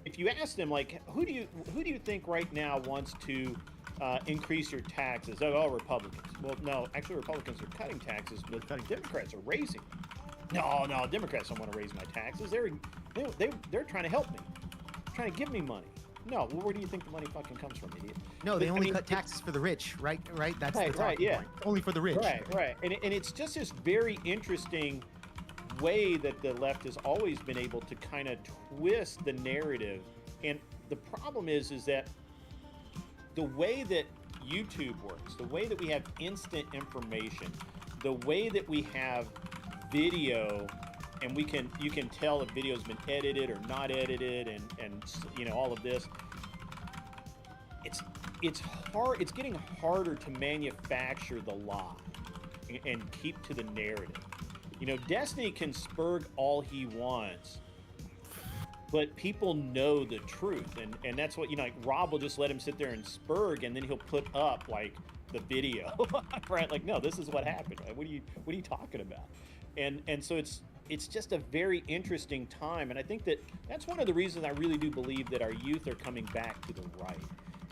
if you ask them, like, who do you think right now wants to increase your taxes? Oh, Republicans. Well, no, actually Republicans are cutting taxes, but Democrats are raising them. No, Democrats don't want to raise my taxes. They're trying to help me, trying to give me money. No, well, where do you think the money fucking comes from, idiot? No, they only cut taxes for the rich, right? That's the talking point. Only for the rich. Right. And it's just this very interesting way that the left has always been able to kind of twist the narrative. And the problem is that the way that YouTube works, the way that we have instant information, the way that we have video, and you can tell if video's been edited or not edited, and all of this. It's hard. It's getting harder to manufacture the lie and keep to the narrative. Destiny can spurg all he wants, but people know the truth, and that's what like Rob will just let him sit there and spurg, and then he'll put up like the video, right? Like, no, this is what happened. Right? What are you talking about? And so it's just a very interesting time, and I think that's one of the reasons I really do believe that our youth are coming back to the right,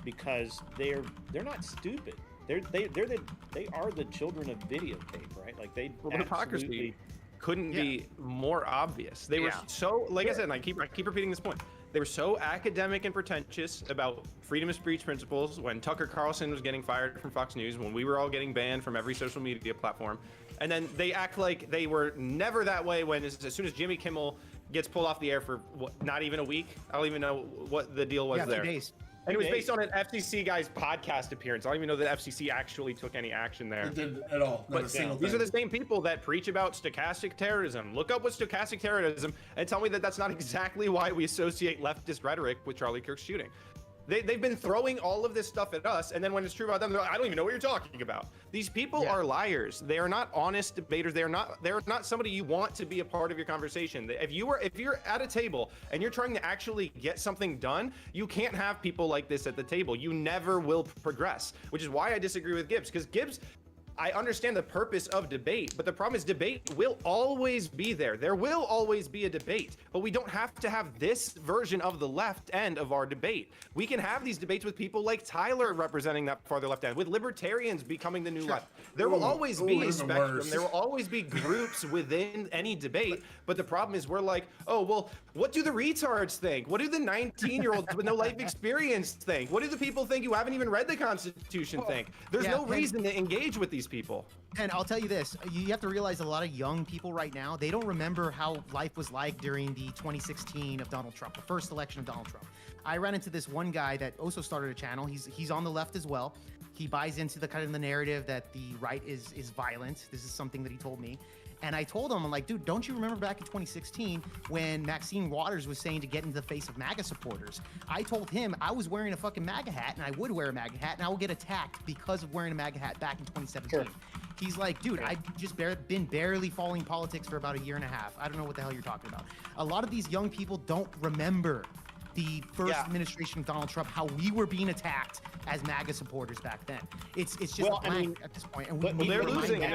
because they're not stupid. They are the children of videotape, right? Like they hypocrisy couldn't be more obvious. They were so, like I said, and I keep repeating this point. They were so academic and pretentious about freedom of speech principles when Tucker Carlson was getting fired from Fox News, when we were all getting banned from every social media platform. And then they act like they were never that way when as soon as Jimmy Kimmel gets pulled off the air for not even a week. I don't even know what the deal was there. 2 days. And it was based on an FCC guy's podcast appearance. I don't even know that FCC actually took any action there. It didn't at all. Not a single These thing. are the same people that preach about stochastic terrorism. Look up what stochastic terrorism and tell me that that's not exactly why we associate leftist rhetoric with Charlie Kirk's shooting. They've been throwing all of this stuff at us, and then when it's true about them, they're like, I don't even know what you're talking about. These people are liars. They are not honest debaters. They're not somebody you want to be a part of your conversation. If you're at a table and you're trying to actually get something done, you can't have people like this at the table. You never will progress, which is why I disagree with Gibbs, because Gibbs, I understand the purpose of debate, but the problem is debate will always be there. There will always be a debate, but we don't have to have this version of the left end of our debate. We can have these debates with people like Tyler representing that farther left end, with libertarians becoming the new left. There will always be a spectrum. There will always be groups within any debate, but the problem is we're like, oh, well, what do the retards think? What do the 19-year-olds with no life experience think? What do the people think who haven't even read the Constitution think? There's no reason to engage with these people. And I'll tell you this, you have to realize a lot of young people right now, they don't remember how life was like during the 2016 of Donald Trump, the first election of Donald Trump. I ran into this one guy that also started a channel. He's on the left as well. He buys into the kind of the narrative that the right is violent. This is something that he told me. And I told him, I'm like, dude, don't you remember back in 2016 when Maxine Waters was saying to get into the face of MAGA supporters? I told him I was wearing a fucking MAGA hat, and I would wear a MAGA hat, and I will get attacked because of wearing a MAGA hat back in 2017. Sure. He's like, dude, I've just been barely following politics for about a year and a half. I don't know what the hell you're talking about. A lot of these young people don't remember the first administration of Donald Trump, how we were being attacked as MAGA supporters back then. It's just blank at this point, and they're losing. And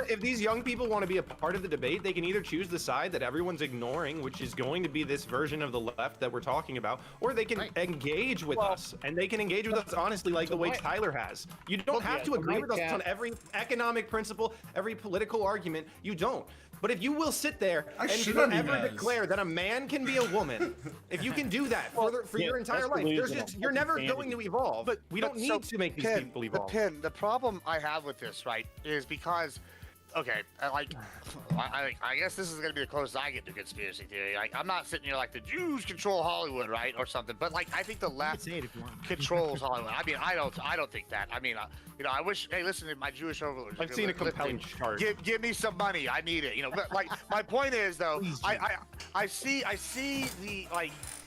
if these young people want to be a part of the debate, they can either choose the side that everyone's ignoring, which is going to be this version of the left that we're talking about, or they can engage with us, and they can engage with us honestly, like the way Tyler has. You don't have to agree with us on every economic principle, every political argument. You don't. But if you will sit there and forever declare that a man can be a woman, if you can do that for your entire life, you're never going to evolve. But we don't need to make these people evolve. The problem I have with this, right, is because, okay, like, I guess this is going to be the closest I get to conspiracy theory. Like, I'm not sitting here like the Jews control Hollywood, right, or something. But like, I think the left controls Hollywood. I mean, I don't think that. I mean, you know, I wish. Hey, listen, my Jewish overlords. I've seen a compelling chart. Give me some money. I need it. You know, but like, my point is though, I see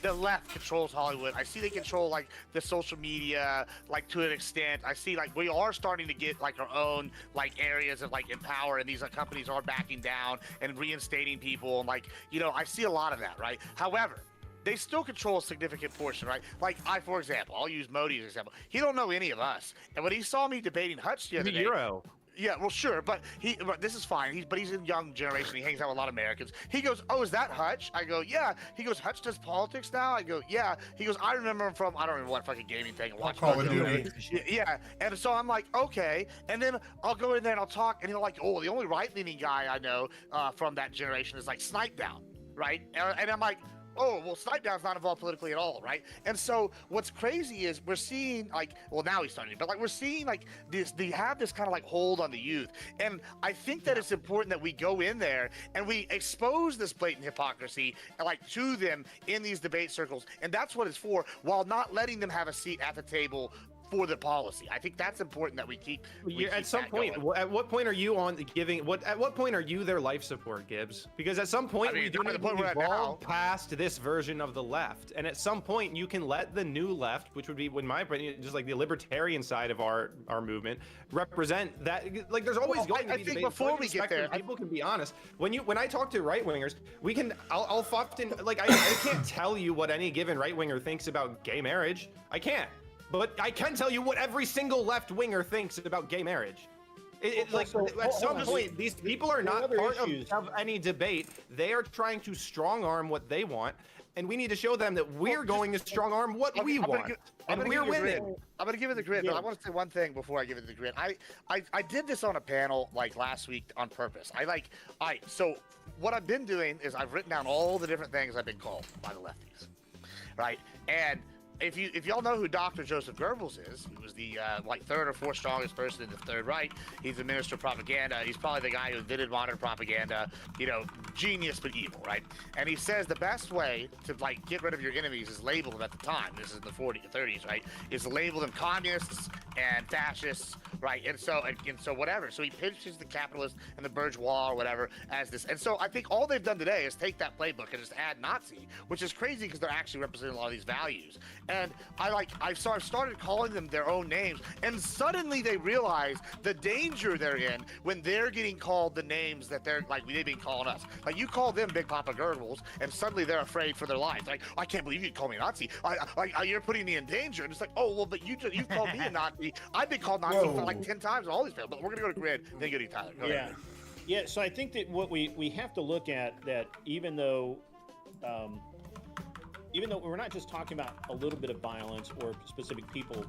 the left controls Hollywood. I see they control like the social media, like to an extent. I see like we are starting to get like our own like areas of like empower, and these companies are backing down and reinstating people, and like, you know, I see a lot of that, right? However, they still control a significant portion, right? Like for example, I'll use Modi as an example. He don't know any of us, and when he saw me debating Hutch the other day, yeah, well, sure, but this is fine. He's a young generation. He hangs out with a lot of Americans. He goes, "Oh, is that Hutch?" I go, "Yeah." He goes, "Hutch does politics now?" I go, "Yeah." He goes, "I remember him from I don't remember what fucking gaming thing. Call of Duty. Yeah, and so I'm like, okay, and then I'll go in there and I'll talk, and he'll like, "Oh, the only right-leaning guy I know from that generation is like Snipe Down, right?" And I'm like, oh, well, Snipe Down's not involved politically at all, right? And so what's crazy is we're seeing like, well, now he's starting, but like we're seeing like this, they have this kind of like hold on the youth. And I think that it's important that we go in there and we expose this blatant hypocrisy like to them in these debate circles. And that's what it's for, while not letting them have a seat at the table for the policy. I think that's important that we keep at some point going. At what point are you on giving at what point are you their life support, Gibbs? Because at some point we do need to evolve past this version of the left, and at some point you can let the new left, which would be, in my opinion, just like the libertarian side of our movement, represent that. Like, there's always going to be debate. Before we get there, people can be honest. When I talk to right wingers, we can I'll often like I can't tell you what any given right winger thinks about gay marriage. I can't. But I can tell you what every single left winger thinks about gay marriage. At some point, these people are not part of any debate. They are trying to strong arm what they want, and we need to show them that we're going to strong arm what we want. And we're winning. I'm going to give it the grid, but I want to say one thing before I give it the grid. I did this on a panel like last week on purpose. So what I've been doing is I've written down all the different things I've been called by the lefties, right? And if y'all know who Dr. Joseph Goebbels is, he was the like third or fourth strongest person in the Third Reich. He's the minister of propaganda. He's probably the guy who invented modern propaganda. You know, genius but evil, right? And he says the best way to like get rid of your enemies is label them at the time. This is in the 40s, 30s, right? Is to label them communists and fascists, right? And so whatever. So he pitches the capitalists and the bourgeois or whatever as this. And so I think all they've done today is take that playbook and just add Nazi, which is crazy because they're actually representing a lot of these values. And I started calling them their own names, and suddenly they realize the danger they're in when they're getting called the names that they've been calling us. Like, you call them Big Papa Goebbels, and suddenly they're afraid for their life. Like, I can't believe you'd call me a Nazi. You're putting me in danger. And it's like, oh, well, but you called me a Nazi. I've been called Nazi for like 10 times in all these films. But we're going to go to Grid, then go to Tyler. Go ahead. Yeah, so I think that what we have to look at, that even though we're not just talking about a little bit of violence or specific people,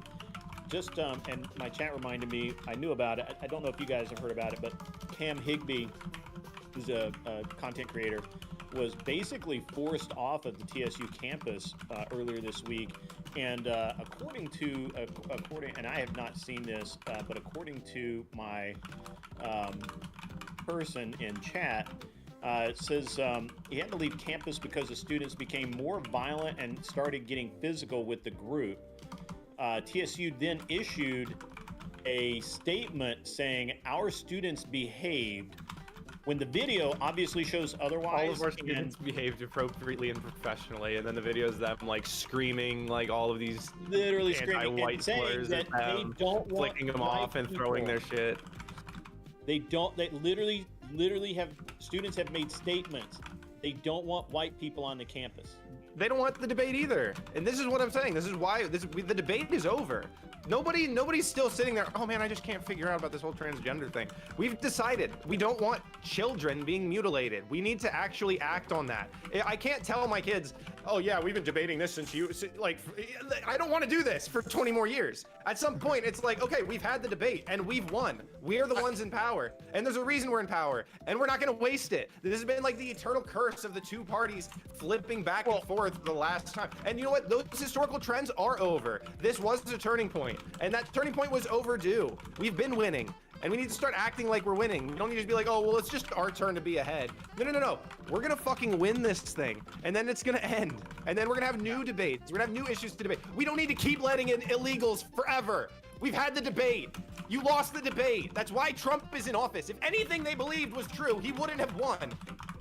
just and my chat reminded me, I knew about it. I don't know if you guys have heard about it, but Cam Higbee, who's a content creator, was basically forced off of the TSU campus earlier this week. And according, and I have not seen this, but according to my person in chat, it says he had to leave campus because the students became more violent and started getting physical with the group. TSU then issued a statement saying, "Our students behaved. When the video obviously shows otherwise, All of our students behaved appropriately and professionally, and then the videos of them like screaming like all of these literally screaming anti-white and saying slurs that at they them, don't want flicking them white off and throwing people. their shit. They literally have students have made statements. They don't want white people on the campus. They don't want the debate either, and this is what I'm saying. This is why the debate is over. Nobody's still sitting there. Oh man, I just can't figure out about this whole transgender thing. We've decided we don't want children being mutilated. We need to actually act on that. I can't tell my kids, oh yeah, we've been debating this since you, like, I don't want to do this for 20 more years. At some point, it's like, okay, we've had the debate and we've won. We're the ones in power, and there's a reason we're in power, and we're not going to waste it. This has been like the eternal curse of the two parties flipping back and forth the last time. And you know what? Those historical trends are over. This was a turning point, and that turning point was overdue. We've been winning. And we need to start acting like we're winning. We don't need to be like, oh, well, it's just our turn to be ahead. No. We're gonna fucking win this thing, and then it's gonna end. And then we're gonna have new debates. We're gonna have new issues to debate. We don't need to keep letting in illegals forever. We've had the debate. You lost the debate. That's why Trump is in office. If anything they believed was true, he wouldn't have won.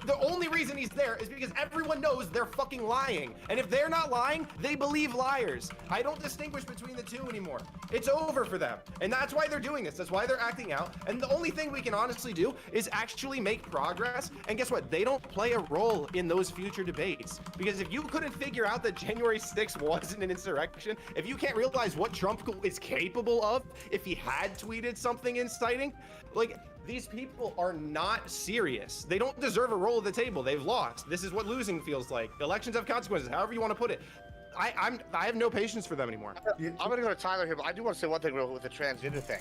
The only reason he's there is because everyone knows they're fucking lying. And if they're not lying, they believe liars. I don't distinguish between the two anymore. It's over for them. And that's why they're doing this. That's why they're acting out. And the only thing we can honestly do is actually make progress. And guess what? They don't play a role in those future debates. Because if you couldn't figure out that January 6th wasn't an insurrection, if you can't realize what Trump is capable of, if he had tweeted something inciting, like, these people are not serious. They don't deserve a role at the table. They've lost. This is what losing feels like. Elections have consequences, however you want to put it. I have no patience for them anymore. I'm gonna go to Tyler here, but I do want to say one thing real with the transgender thing.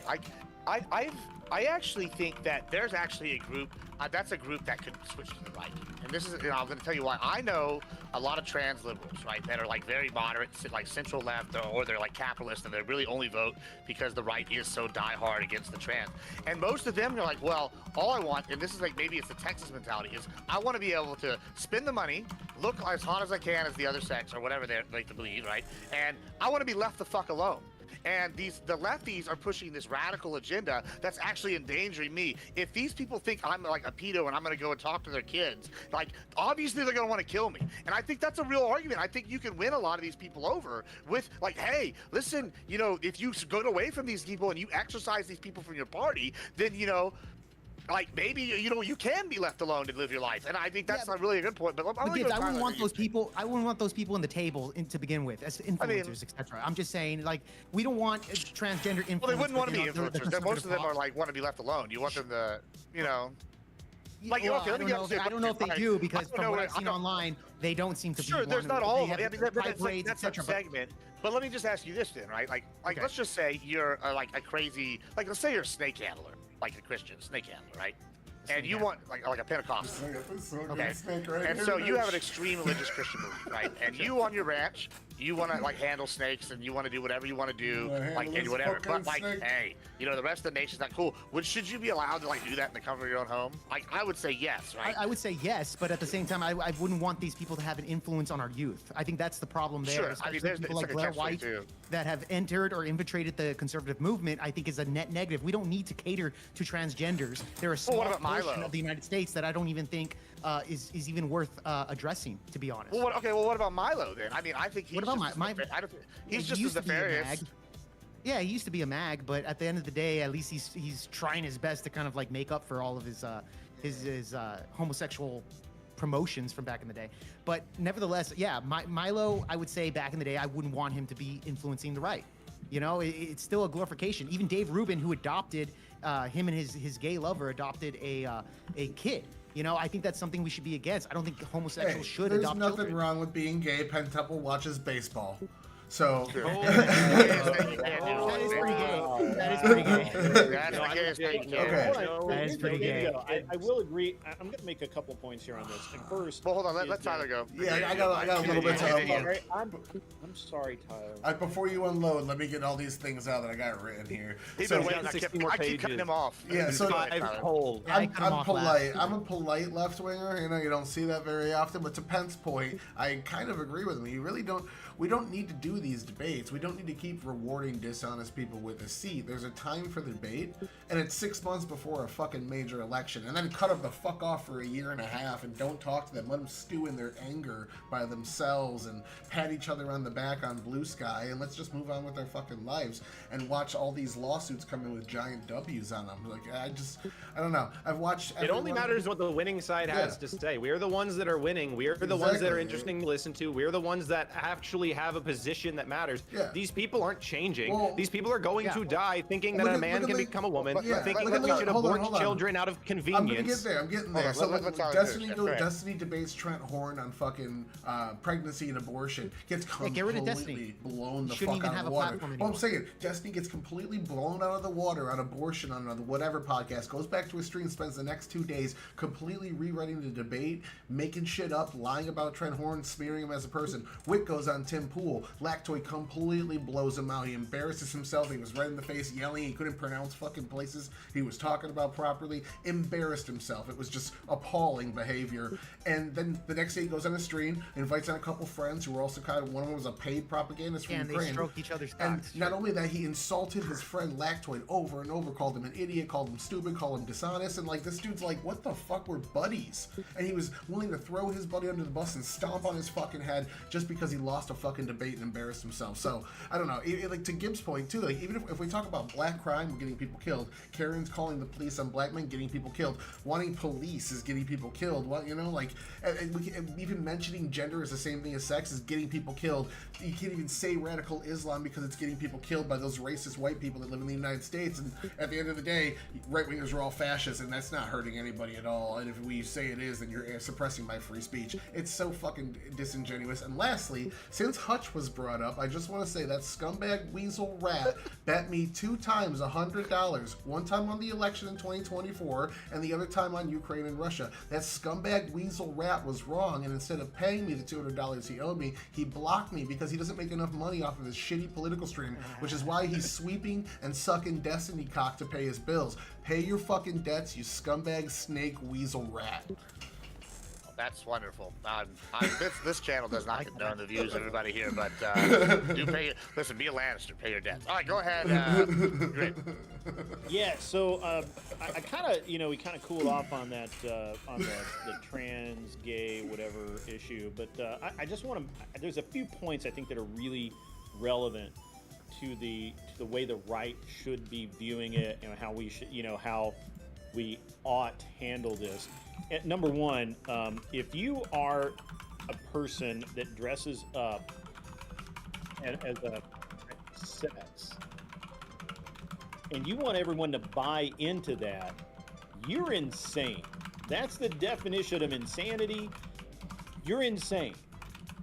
I actually think that there's actually a group that's a group that could switch to the right. And this is, I'm going to tell you why. I know a lot of trans liberals, right, that are like very moderate, like central left, or they're like capitalist, and they really only vote because the right is so diehard against the trans. And most of them are like, well, all I want, and this is like maybe it's the Texas mentality, is I want to be able to spend the money, look as hot as I can as the other sex or whatever they like to believe, right? And I want to be left the fuck alone. And the lefties are pushing this radical agenda that's actually endangering me. If these people think I'm like a pedo and I'm going to go and talk to their kids, like, obviously they're going to want to kill me. And I think that's a real argument. I think you can win a lot of these people over with, like, hey, listen, you know, if you go away from these people and you exercise these people from your party, then, you know, like, maybe, you know, you can be left alone to live your life. And I think that's not really a good point. But Gibbs, I wouldn't want those people. I wouldn't want those people in the table to begin with as influencers, etc. I'm just saying, like, we don't want transgender influencers. Well, they wouldn't want to be influencers. Most of them are like want to be left alone. You want them to, you know. Like, well, okay, I don't know if they do, because from what I've seen online, they don't seem to be. Sure, there's not all. That's a segment. But let me just ask you this then, right? Like, okay. Let's just say you're like a crazy, like, let's say you're a snake handler, like a Christian snake handler, right? And you want like a Pentecostal, okay? And so you have an extreme religious Christian belief, right? And you on your ranch, you want to like handle snakes, and you want to do whatever you want to do, like, and whatever. But like, hey, you know, the rest of the nation's not cool. Should you be allowed to like do that in the comfort of your own home? Like, I would say yes, right? I would say yes, but at the same time, I wouldn't want these people to have an influence on our youth. I think that's the problem there. Sure, I mean, there's people like Blair White that have entered or infiltrated the conservative movement, I think, is a net negative. We don't need to cater to transgenders. They're a small portion of the United States that I don't even think is even worth addressing, to be honest. Well, what about Milo then? I mean, I think he's what about he's just as nefarious. Yeah, he used to be a mag, but at the end of the day, at least he's trying his best to kind of like make up for all of his homosexual promotions from back in the day. But nevertheless, yeah, Milo, I would say back in the day, I wouldn't want him to be influencing the right. You know, it's still a glorification. Even Dave Rubin, who adopted him and his gay lover, adopted a kid. You know, I think that's something we should be against. I don't think homosexuals should adopt children. There's nothing wrong with being gay. Pentuple watches baseball. So that is pretty gay. That is pretty gay. That is pretty gay. I will agree. I'm going to make a couple points here on this. And first, well, hold on. Let Tyler go. Yeah, I got a little bit to unload. I'm sorry, Tyler. Before you unload, let me get all these things out that I got written here. I keep cutting him off. Yeah, so I'm polite. I'm a polite left winger. You know, you don't see that very often. But to Pence's point, I kind of agree with him. You really don't. We don't need to do these debates. We don't need to keep rewarding dishonest people with a seat. There's a time for the debate and it's 6 months before a fucking major election, and then cut them the fuck off for a year and a half and don't talk to them. Let them stew in their anger by themselves and pat each other on the back on Blue Sky, and let's just move on with our fucking lives and watch all these lawsuits come in with giant W's on them. Like, I don't know. I've watched. It only matters what the winning side has to say. We're the ones that are winning. We're the ones that are interesting to listen to. We're the ones that actually have a position that matters. Yeah. These people aren't changing. Well, These people are going to die thinking that a man can become a woman, thinking that we should abort children out of convenience. I'm getting there. Hold on, So let's Destiny debates Trent Horn on fucking pregnancy and abortion. Gets get rid of Destiny. blown the Shouldn't fuck even out of have the a water. platform Well, I'm anymore. saying Destiny gets completely blown out of the water on abortion on whatever podcast. Goes back to his stream, spends the next 2 days completely rewriting the debate, making shit up, lying about Trent Horn, smearing him as a person. Wick goes on Tim Pool. Lactoid completely blows him out. He embarrasses himself. He was right in the face, yelling. He couldn't pronounce fucking places he was talking about properly. Embarrassed himself. It was just appalling behavior. And then the next day he goes on a stream, invites on a couple friends who were also kind of, one of them was a paid propagandist from And they Ukraine. stroked each other's And cocks. not only that, he insulted his friend Lactoid over and over, called him an idiot, called him stupid, called him dishonest, and like, this dude's like, what the fuck, we're buddies? And he was willing to throw his buddy under the bus and stomp on his fucking head just because he lost a fucking debate and embarrassed himself. So, I don't know, like, to Gibbs' point too, like, even if we talk about black crime getting people killed, Karen's calling the police on black men getting people killed, wanting police is getting people killed, what, you know, like, and even mentioning gender is the same thing as sex is getting people killed. You can't even say radical Islam because it's getting people killed by those racist white people that live in the United States, and at the end of the day, right-wingers are all fascists, and that's not hurting anybody at all, and if we say it is, then you're suppressing my free speech. It's so fucking disingenuous. And lastly, since Hutch was brought up, I just want to say that scumbag weasel rat bet me 2 times $100, one time on the election in 2024, and the other time on Ukraine and Russia. That scumbag weasel rat was wrong, and instead of paying me the $200 he owed me, he blocked me because he doesn't make enough money off of his shitty political stream, which is why he's sweeping and sucking Destiny cock to pay his bills. Pay your fucking debts, you scumbag snake weasel rat. That's wonderful. This channel does not condone the views of everybody here, but do pay. Listen, be a Lannister. Pay your debts. All right, go ahead. Great. Yeah, so I kind of, we kind of cooled off on that, on the trans, gay, whatever issue, but I just want to. There's a few points I think that are really relevant to the way the right should be viewing it, and how we should, how we ought handle this. Number one, if you are a person that dresses up as a sex, and you want everyone to buy into that, you're insane. That's the definition of insanity. You're insane,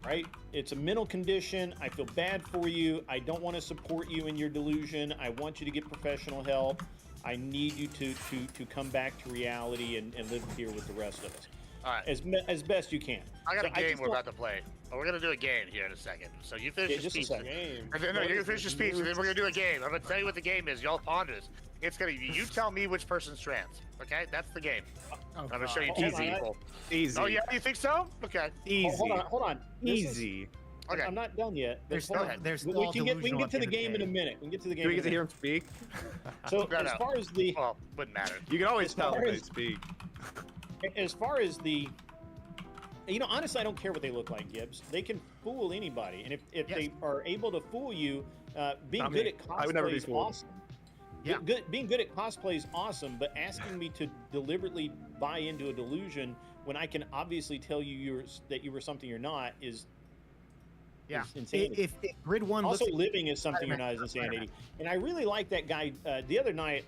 right? It's a mental condition. I feel bad for you. I don't want to support you in your delusion. I want you to get professional help. I need you to come back to reality and live here with the rest of us. All right. As best you can. I got a game we're about to play. We're going to do a game here in a second. So you finish your just a speech. second. No, you're going to finish your speech, and then we're going to do a game. I'm going to tell you what the game is. Y'all ponder this. It's going to be, you tell me which person's trans. Okay? That's the game. I'm going to show you 2 people. Easy. Oh, yeah? You think so? Okay. Easy. Hold on. Easy. Okay. I'm not done yet. There's Hold still, on. there's We still can get to the game in a minute. We can get to the game. Do we in get a to hear minute. him speak? So No, as no. far as the Well, wouldn't matter. You can always As tell far if they as- speak. honestly, I don't care what they look like, Gibbs. They can fool anybody, and if they are able to fool you, being Not good me. at I would never cosplay be is fooled. awesome. Yeah. Being good at cosplay is awesome, but asking me to deliberately buy into a delusion when I can obviously tell you that you were something you're not is insanity. If Grid 1 Also, looks living is something you're not is insanity. And I really like that guy. The other night,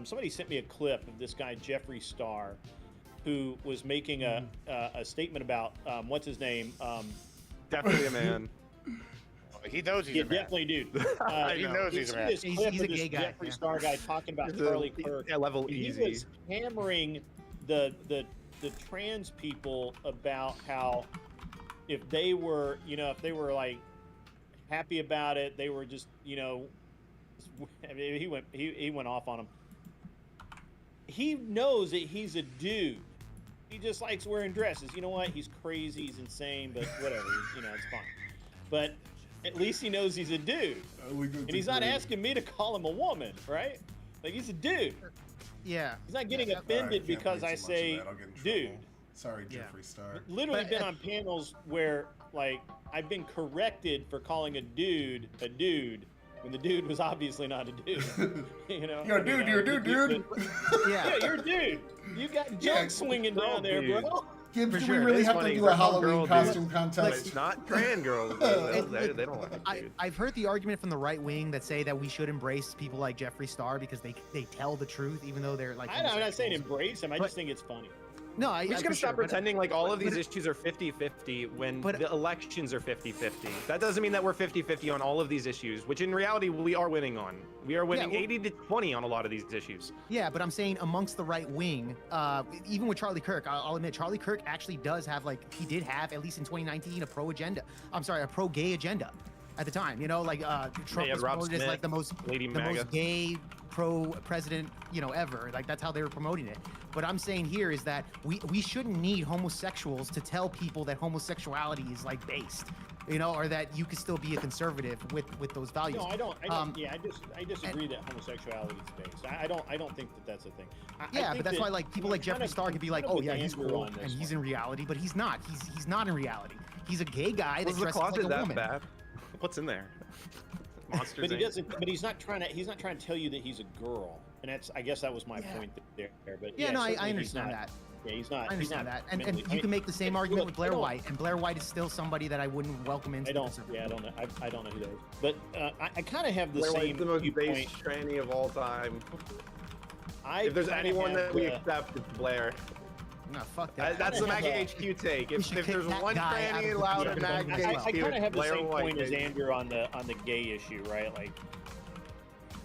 somebody sent me a clip of this guy Jeffree Star, who was making a statement about what's his name. Definitely a man. He knows he's Yeah, a man. definitely, dude. He knows he's a man. This He's clip a of this gay guy, Jeffree yeah. Star guy talking about He's Charlie Kirk. Yeah, level And easy. He was hammering the trans people about how if they were, if they were like happy about it, they were just, I mean, he went off on him. He knows that he's a dude. He just likes wearing dresses. You know what? He's crazy. He's insane. But whatever. It's fine. But at least he knows he's a dude. And he's not asking me to call him a woman, right? Like, he's a dude. Yeah. He's not getting Yeah, All right, offended can't because read I too much of say, that, I'll get in dude. trouble. Sorry, Yeah. Jeffree Star. Literally But- been on panels where like I've been corrected for calling a dude when the dude was obviously not a dude. You know, You're a dude, you're a dude, dude. Yeah, you're a dude. You got junk swinging down there, bro. Gibbs, For do sure. we really It's have funny, to do they're a called Halloween girl costume dudes. contest? It's not trans girls. They don't like it, dude. I've heard the argument from the right wing that say that we should embrace people like Jeffree Star because they tell the truth even though they're like. I'm not saying homosexuals. embrace him. I But- just think it's funny. No, I We just for gotta stop sure, but- pretending like all of these but- issues are 50-50 when but- the elections are 50-50. That doesn't mean that we're 50-50 on all of these issues, which in reality we are winning on. We are winning well- 80-20 on a lot of these issues. Yeah, but I'm saying amongst the right wing, even with Charlie Kirk, I'll admit Charlie Kirk actually does have he did have at least in 2019 a pro-gay agenda at the time. You know, like Trump Yeah, was Rob promoted as Smith, like the most MAGA. gay pro-president ever. Like that's how they were promoting it. What I'm saying here is that we shouldn't need homosexuals to tell people that homosexuality is like based. Or that you could still be a conservative with those values. No, I don't. Yeah, I disagree that homosexuality is based. I don't think that that's a thing. I Yeah, think but that's that why like people like kind Jeffree of- Star could be like, kind of oh with yeah, he's Andrew cool on and this he's one. in reality, but he's not. He's not in reality. He's a gay guy that Was the dresses like closet a that woman. bad? What's in there? Monsters. But he Inc. doesn't. But he's not trying to tell you that he's a girl. And I guess that was my point there. But Yeah, no, I certainly he's understand not- that. Yeah, he's not. I understand he's that, not and mentally- you can make the same argument with I Blair don't- White, and Blair White is still somebody that I wouldn't welcome into. I the don't. conservative Yeah, I don't group. know. I don't know who that is. But I kind of have the Blair same White's the most viewpoint. base tranny of all time. I If there's kinda anyone have that we the- accept, it's Blair. No, fuck that. That's the have MAGA a- HQ take. We If should kick there's that one guy out of tranny the allowed in conservative MAGA vote. I HQ, kind of have the Blair same White, point as baby. Andrew on the gay issue, right? Like,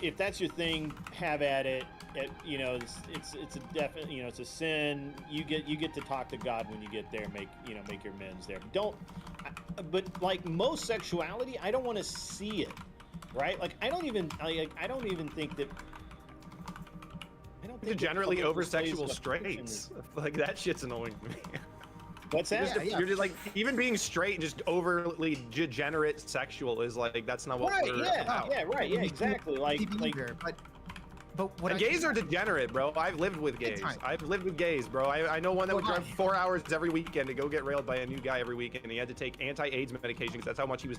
if that's your thing, have at it. It's a definite, it's a sin. You get to talk to God when you get there, make your amends there. But like most sexuality, I don't want to see it, right? Like I don't even think that. I don't think Degenerately that public over displays sexual of affection straights. Like that shit's annoying to me. What's that? Yeah. You're just like even being straight, just overly degenerate sexual is like that's not what Right? we're Yeah. about. Yeah. Right. Yeah. Exactly. Like. But what And gays are degenerate, bro. I've lived with Big gays. time. I've lived with gays, bro. I know one that would Oh, drive hi. 4 hours every weekend to go get railed by a new guy every weekend, and he had to take anti-AIDS medication because that's how much he was.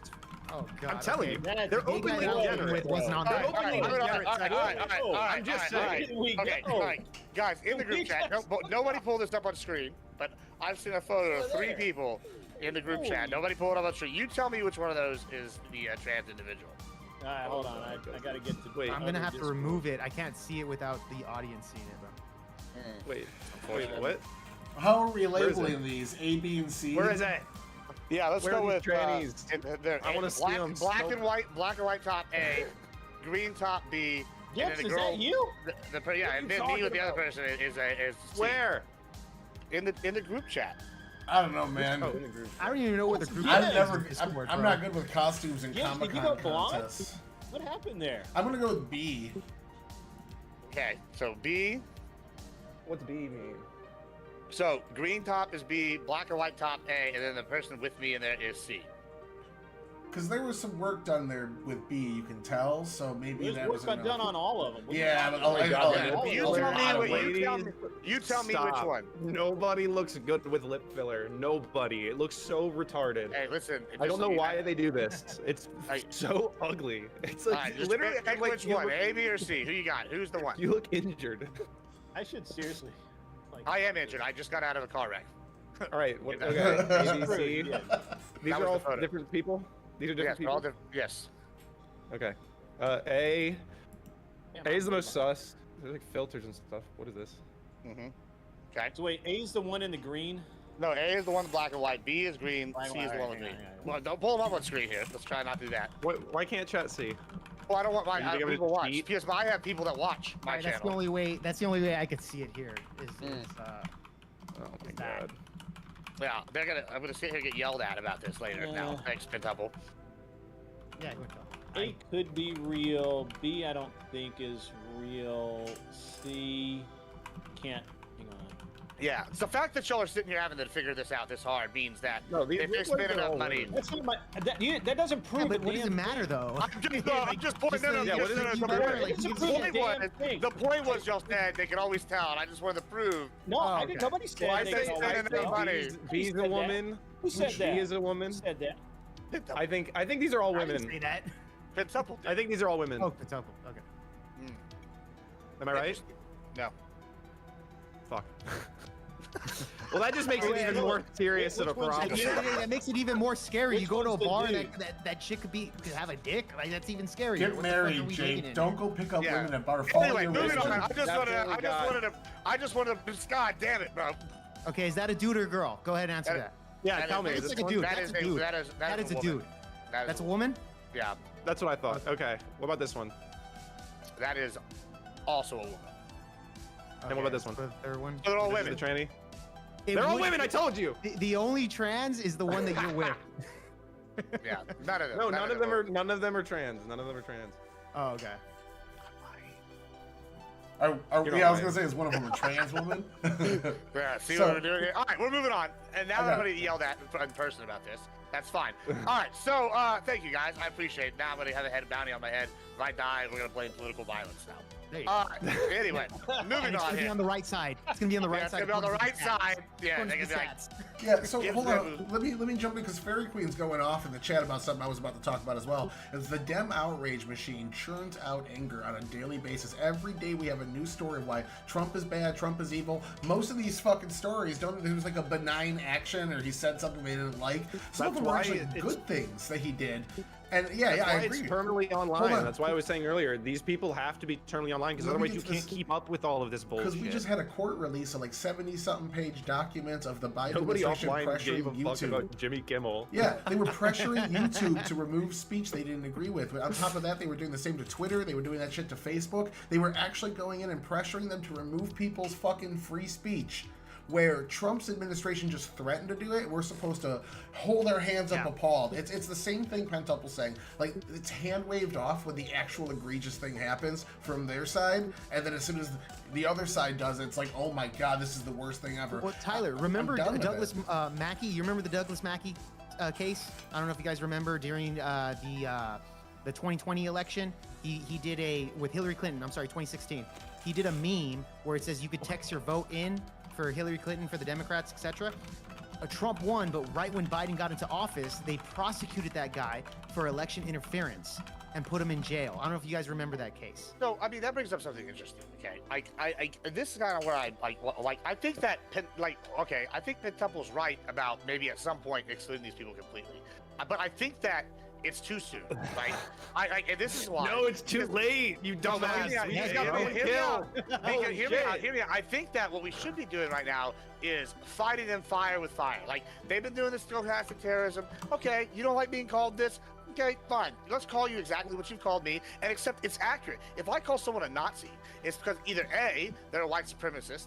Oh god. I'm telling okay. you, That's they're the gay openly guy I was degenerate. with wasn't on They're that. openly degenerate sexual. I'm just saying. All right, guys, in the group chat, nobody pull this up on screen, but I've seen a photo of 3 people in the group chat. Nobody pull it up on screen. You tell me which one of those is the trans individual. All right, hold on. I gotta get to. Wait, I'm gonna have to remove it. I can't see it without the audience seeing it, bro. Wait, what? How are we Where is it? labeling these? A, B, and C? Where is it? Yeah, let's Where go are with these trannies? I wanna see black, 'em black so- and white, black and white top A, green top B. Yes, and then is the girl, that you? Yeah, and then me with the other person is C. Where? in the group chat. I don't know, man. Oh, in the group. I don't even know what the group I've is never. in Discord, I'm bro. not good with costumes and Yes, did you Comic go Con blonde? contests. What happened there? I'm gonna go with B. Okay, so B. What's B mean? So green top is B, black or white top A, and then the person with me in there is C. Because there was some work done there with B, you can tell. So maybe There's that work was been done on all of them. Yeah, but You tell me you tell me which one. Nobody looks good with lip filler. Nobody. It looks so retarded. Hey, listen. I don't know why they do this. It's Hey. so ugly. It's All like right, just literally pick like which you one, look, A, B, or C. Who you got? Who's the one? you look injured. I should seriously. Like, I am injured. I just got out of a car wreck. All right. What, Yeah. okay. A, B, C. Yeah. These That are was all the photo. different people. These are Yes, different they're all people. yes. Okay. A. Damn, A is the most sus. There's like filters and stuff. What is this? Mm-hmm. Okay. So wait, A's the one in the green. No, A is the one with black and white. B is green. Black and C is the white, one with right, green. right, right. Well, don't pull them up on screen here. Let's try not to do that. Why can't chat see? Well, I don't want my You think I'm people gonna watch. cheat? Because I have people that watch my Alright, that's the channel. only way. That's the only way I could see it here. Is Oh my that? god. Yeah, I'm gonna sit here and get yelled at about this later. Now, thanks, Pentuple. yeah. Go ahead. A could be real. B I don't think is real. C can't. Hang on. Yeah, it's the fact that y'all are sitting here having to figure this out this hard means that No, if they spend enough money. That's not that doesn't prove But a what does it damn matter thing. though? I'm just pointing. No, Yeah, no, what no, does no, it the matter? point- Like, It's you a just prove the a point damn thing. the point was y'all said they could always tell, and I just wanted to prove. No, I okay. didn't. Nobody said Well, I they think, can I always think tell. money. B's Who a said woman. Who said She that? is a Who woman. said that? I think these are all I didn't women. say that. Quintuple. I think these are all women. Oh, it's helpful. Okay. Am I right? No. Fuck. Well, that just makes it even more serious of a Which one's problem. the That makes it even more scary. Which You go to a one's the bar dude? that chick could have a dick. Like that's even scarier. Get What the fuck are married, we digging Jake. in Don't here? go pick up Yeah. women at bar. Follow Anyway, your moving on. wisdom. I just wanted to. God damn it, bro. Okay, is that a dude or a girl? Go ahead and answer that. Yeah, That tell is- me. It's Is like this a one? dude. That That's is a dude. that is a woman. dude. That's a woman? Yeah, That's what I thought. Okay. What about this one? that is also a woman. And what about this one? The third one. They're all This is women. the tranny. It They're all would- women. I told you. The only trans is the one that you're with. Yeah, none of them. No, none of them are. None of them are trans. None of them are trans. Oh, okay. Are, You're yeah, not I was lying. gonna say, is one of them a trans woman? Yeah, see So- what we're doing here? All right, we're moving on. And now Okay. everybody yelled at in person about this. That's fine. All right, so thank you guys. I appreciate it. Now I'm going to have a head bounty on my head. If I die, we're going to blame political violence now. There you go. All right, anyway, And moving it's on gonna be here. on the right side. It's gonna be on the right Yeah, it's side. going to be on the right according to side. Yeah, According they're to going the to be like, stats. Yeah, so Gibbs hold Panel. on. Let me jump in because Fairy Queen's going off in the chat about something I was about to talk about as well. Is the Dem outrage machine churns out anger on a daily basis. Every day we have a new story of why Trump is bad, Trump is evil. Most of these fucking stories don't. There was like a benign action or he said something they didn't like. Some of That's them were why actually it's- good things that he did. And yeah, That's I why agree. it's permanently Hold online. on. That's why I was saying earlier, these people have to be terminally online because Let me otherwise you get can't this- keep up with all of this bullshit. Because we just had a court release of like 70-something page documents of the Biden Nobody administration offline gave pressuring a fuck YouTube. about Jimmy Kimmel. Yeah, they were pressuring YouTube to remove speech they didn't agree with. On top of that, they were doing the same to Twitter. They were doing that shit to Facebook. They were actually going in and pressuring them to remove people's fucking free speech. Where Trump's administration just threatened to do it, we're supposed to hold our hands up appalled. It's the same thing Pentuple's saying. Like, it's hand waved off when the actual egregious thing happens from their side, and then as soon as the other side does it, it's like, oh my god, this is the worst thing ever. Well, Tyler, remember I'm done with Douglas it. Mackey? You remember the Douglas Mackey case? I don't know if you guys remember during the 2020 election. He did with Hillary Clinton. I'm sorry, 2016. He did a meme where it says you could text your vote in for Hillary Clinton for the Democrats, etc. Trump won, but right when Biden got into office, they prosecuted that guy for election interference and put him in jail. I don't know if you guys remember that case. no, I mean, that brings up something interesting. Okay, I this is kind of where I like. I think that I think Pentuple's right about maybe at some point excluding these people completely, but I think that it's too soon. Right? And this is why. No, it's too late. You No, dumbass. hear me out, hear me out, hear me out. I think that what we should be doing right now is fighting them fire with fire. Like, they've been doing this stochastic terrorism. Okay, you don't like being called this? Okay, fine. Let's call you exactly what you've called me, and accept it's accurate. If I call someone a Nazi, it's because either A, they're a white supremacist,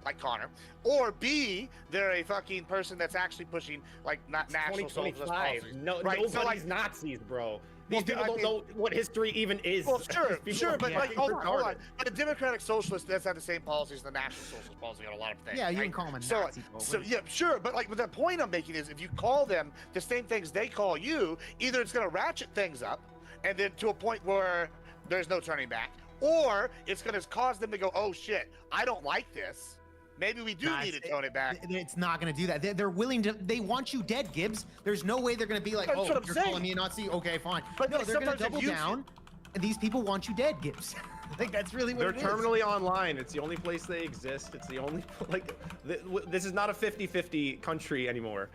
like Connor, or B, they're a fucking person that's actually pushing, like, not national socialist 2025. policies. No, right? nobody's So, like, Nazis, bro. These Well, people I don't mean- know what history even is. well, sure, These people sure, are but fucking hold on. retarded. But a democratic socialist does have the same policies as the national socialist policy on a lot of things. Yeah, you right? can call him a so, Nazi, but So what- yeah, sure, but the point I'm making is, if you call them the same things they call you, either it's going to ratchet things up, and then to a point where there's no turning back, or it's going to cause them to go, oh shit, I don't like this. Maybe we do need to tone it back. It's not going to do that. They're willing to. They want you dead, Gibbs. There's no way they're going to be like, That's oh, what I'm you're saying. calling me a Nazi? Okay, fine. But No, they're going to sometimes double if you- down. And these people want you dead, Gibbs. Like, that's really what They're it is. terminally online. It's the only place they exist. It's the only, this is not a 50-50 country anymore.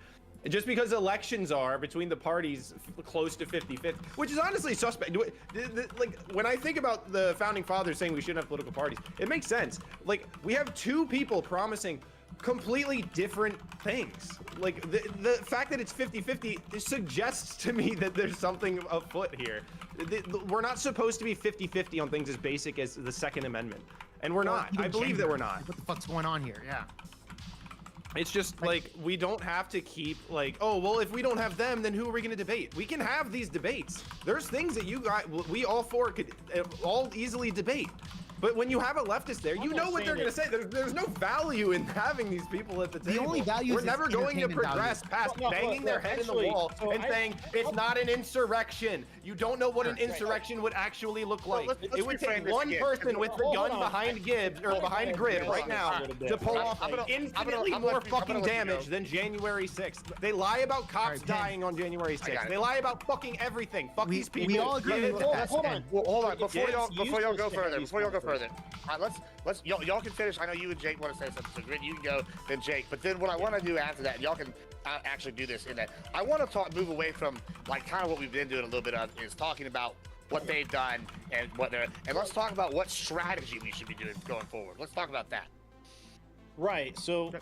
Just because elections are between the parties close to 50-50, which is honestly suspect. Like, when I think about the founding fathers saying we shouldn't have political parties, it makes sense. Like, we have two people promising completely different things. Like, the fact that it's 50-50 suggests to me that there's something afoot here. We're not supposed to be 50-50 on things as basic as the Second Amendment. And we're not. Even I believe that gender. we're not. What the fuck's going on here? Yeah. It's just like, we don't have to keep like, oh, well, if we don't have them, then who are we going to debate? We can have these debates. There's things that you guys, we all four could all easily debate. But when you have a leftist there, you I'm know not what they're saying going to say. There's no value in having these people at the table. only value We're is never going to entertainment progress value. past No, banging their head in the wall and saying it's not an insurrection. You don't know what an insurrection would actually look like. let's It would reframe take this one again. person with the Hold gun on. behind Gibbs or behind Grid right now to pull off infinitely more fucking damage than January 6th. They lie about cops Alright, Ken. dying on January got 6th. it. They lie about fucking everything. Fuck We- these people. we all agree with that. Hold on. Well, hold on. It's Before y'all useless go to have further. these Before y'all go further. conversations. All right, let's y'all can finish. I know you and Jake want to say something. So Grid, you can go, then Jake. But then what I want to do after that, y'all can actually do this in that. I want to move away from like kind of what we've been doing a little bit of is talking about what they've done and what they're, and let's talk about what strategy we should be doing going forward. Let's talk about that. Right. So,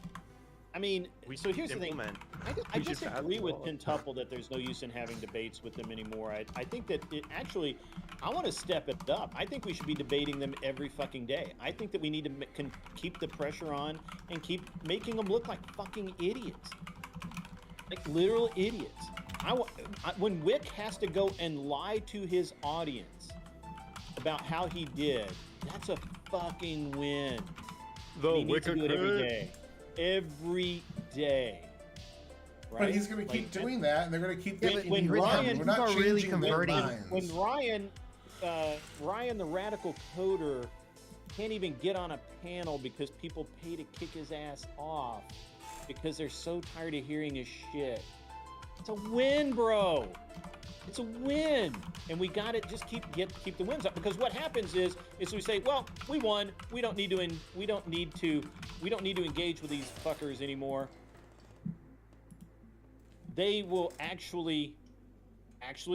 I mean, so here's the thing. implement. I We should disagree pass with laws. Quintuple that there's no use in having debates with them anymore. I think that it actually, I want to step it up. I think we should be debating them every fucking day. I think that we need to keep the pressure on and keep making them look like fucking idiots. Like literal idiots. When Wick has to go and lie to his audience about how he did, that's a fucking win. The He needs to do it every Wicked. day. Every day. Right? But he's going to keep doing that, and they're going to keep When- getting when rid of him. Ryan- We're not people are really changing their converting. minds. When Ryan the radical coder can't even get on a panel because people pay to kick his ass off because they're so tired of hearing his shit. It's a win, bro. It's a win, and we got to just keep the wins up, because what happens is we say, well, we won. We don't need to engage with these fuckers anymore. They will actually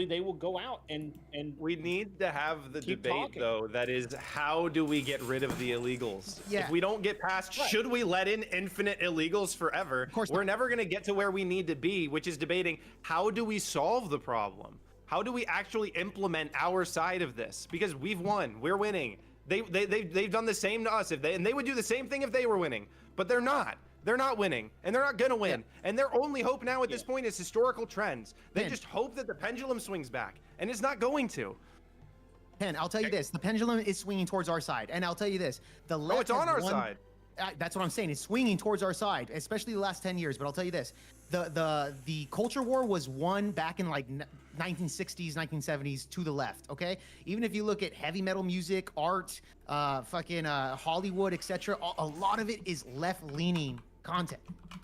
they will go out and We need to have the Keep debate, talking. though, that is, how do we get rid of the illegals? Yeah. If we don't get past, Right. should we let in infinite illegals forever? course We're not. never going to get to where we need to be, which is debating, how do we solve the problem? How do we actually implement our side of this? Because we've won. We're winning. They've done the same to us, and they would do the same thing if they were winning, but they're not. They're not winning, and they're not gonna win. And their only hope now at this point is historical trends. They Man. just hope that the pendulum swings back, and it's not going to. Ken, I'll tell you this: the pendulum is swinging towards our side, and I'll tell you this: the left. Oh, it's on has our won- side. That's what I'm saying. It's swinging towards our side, especially the last 10 years. But I'll tell you this: the culture war was won back in like 1960s, 1970s to the left. Okay, even if you look at heavy metal music, art, Hollywood, etc., a lot of it is left-leaning content.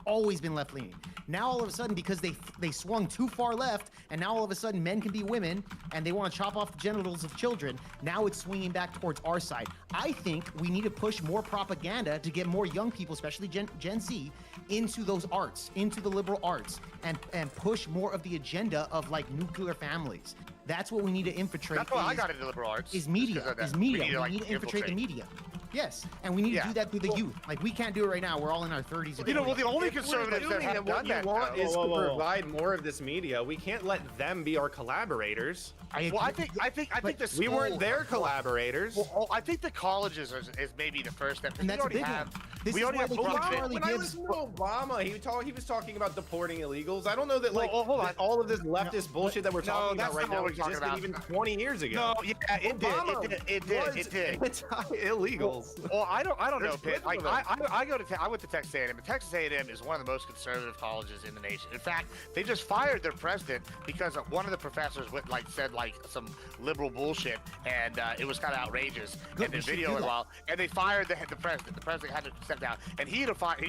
Always been left-leaning. Now all of a sudden, because they swung too far left, and now all of a sudden men can be women, and they want to chop off the genitals of children. Now it's swinging back towards our side. I think we need to push more propaganda to get more young people, especially Gen Z, into those arts, into the liberal arts, and push more of the agenda of like nuclear families. That's what we need to infiltrate. That's why I got into liberal arts. Is media. because of that. Is media. We We need to infiltrate the media. Yes, and we need Yeah. to do that through the youth. Like we can't do it right now. We're all in our 30s. and You know, well, 40s. the only If we're conservatives that assuming have what done you that, want though- is Whoa, to whoa, whoa. provide more of this media. We can't let them be our collaborators. I Well, I agree. think the We school- weren't their collaborators. Well, I think the colleges is maybe the first step. 'cause And we that's a already big one. have. This we is already why have they public call debate. Charlie When I Gibbs- listen to Obama, he was talking about deporting illegals. I don't know that like Well, hold on. that all of this leftist bullshit that we're talking that's about right not now what we're talking existed about. even 20 years ago. No, yeah, it Obama did. It did. was anti-illegals. Well, I don't know, There's Pitt. plenty Like, of them. I went to Texas A&M, and Texas A&M is one of the most conservative colleges in the nation. In fact, they just fired their president because one of the professors said some liberal bullshit, and it was kind of outrageous. Good, And the we should video do was that. wild, and they fired the president. The president had to step down, and he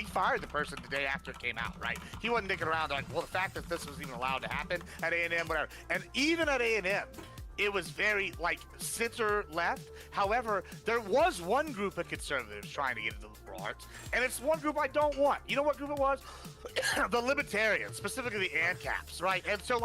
fired the person the day after it came out. Right? He wasn't dicking around. Like, well, the fact that this was even allowed to happen at A&M, whatever, and even at A&M. It was very center left. However, there was one group of conservatives trying to get into liberal arts, and it's one group I don't want. You know what group it was? The libertarians, specifically the ANCAPs, right? And so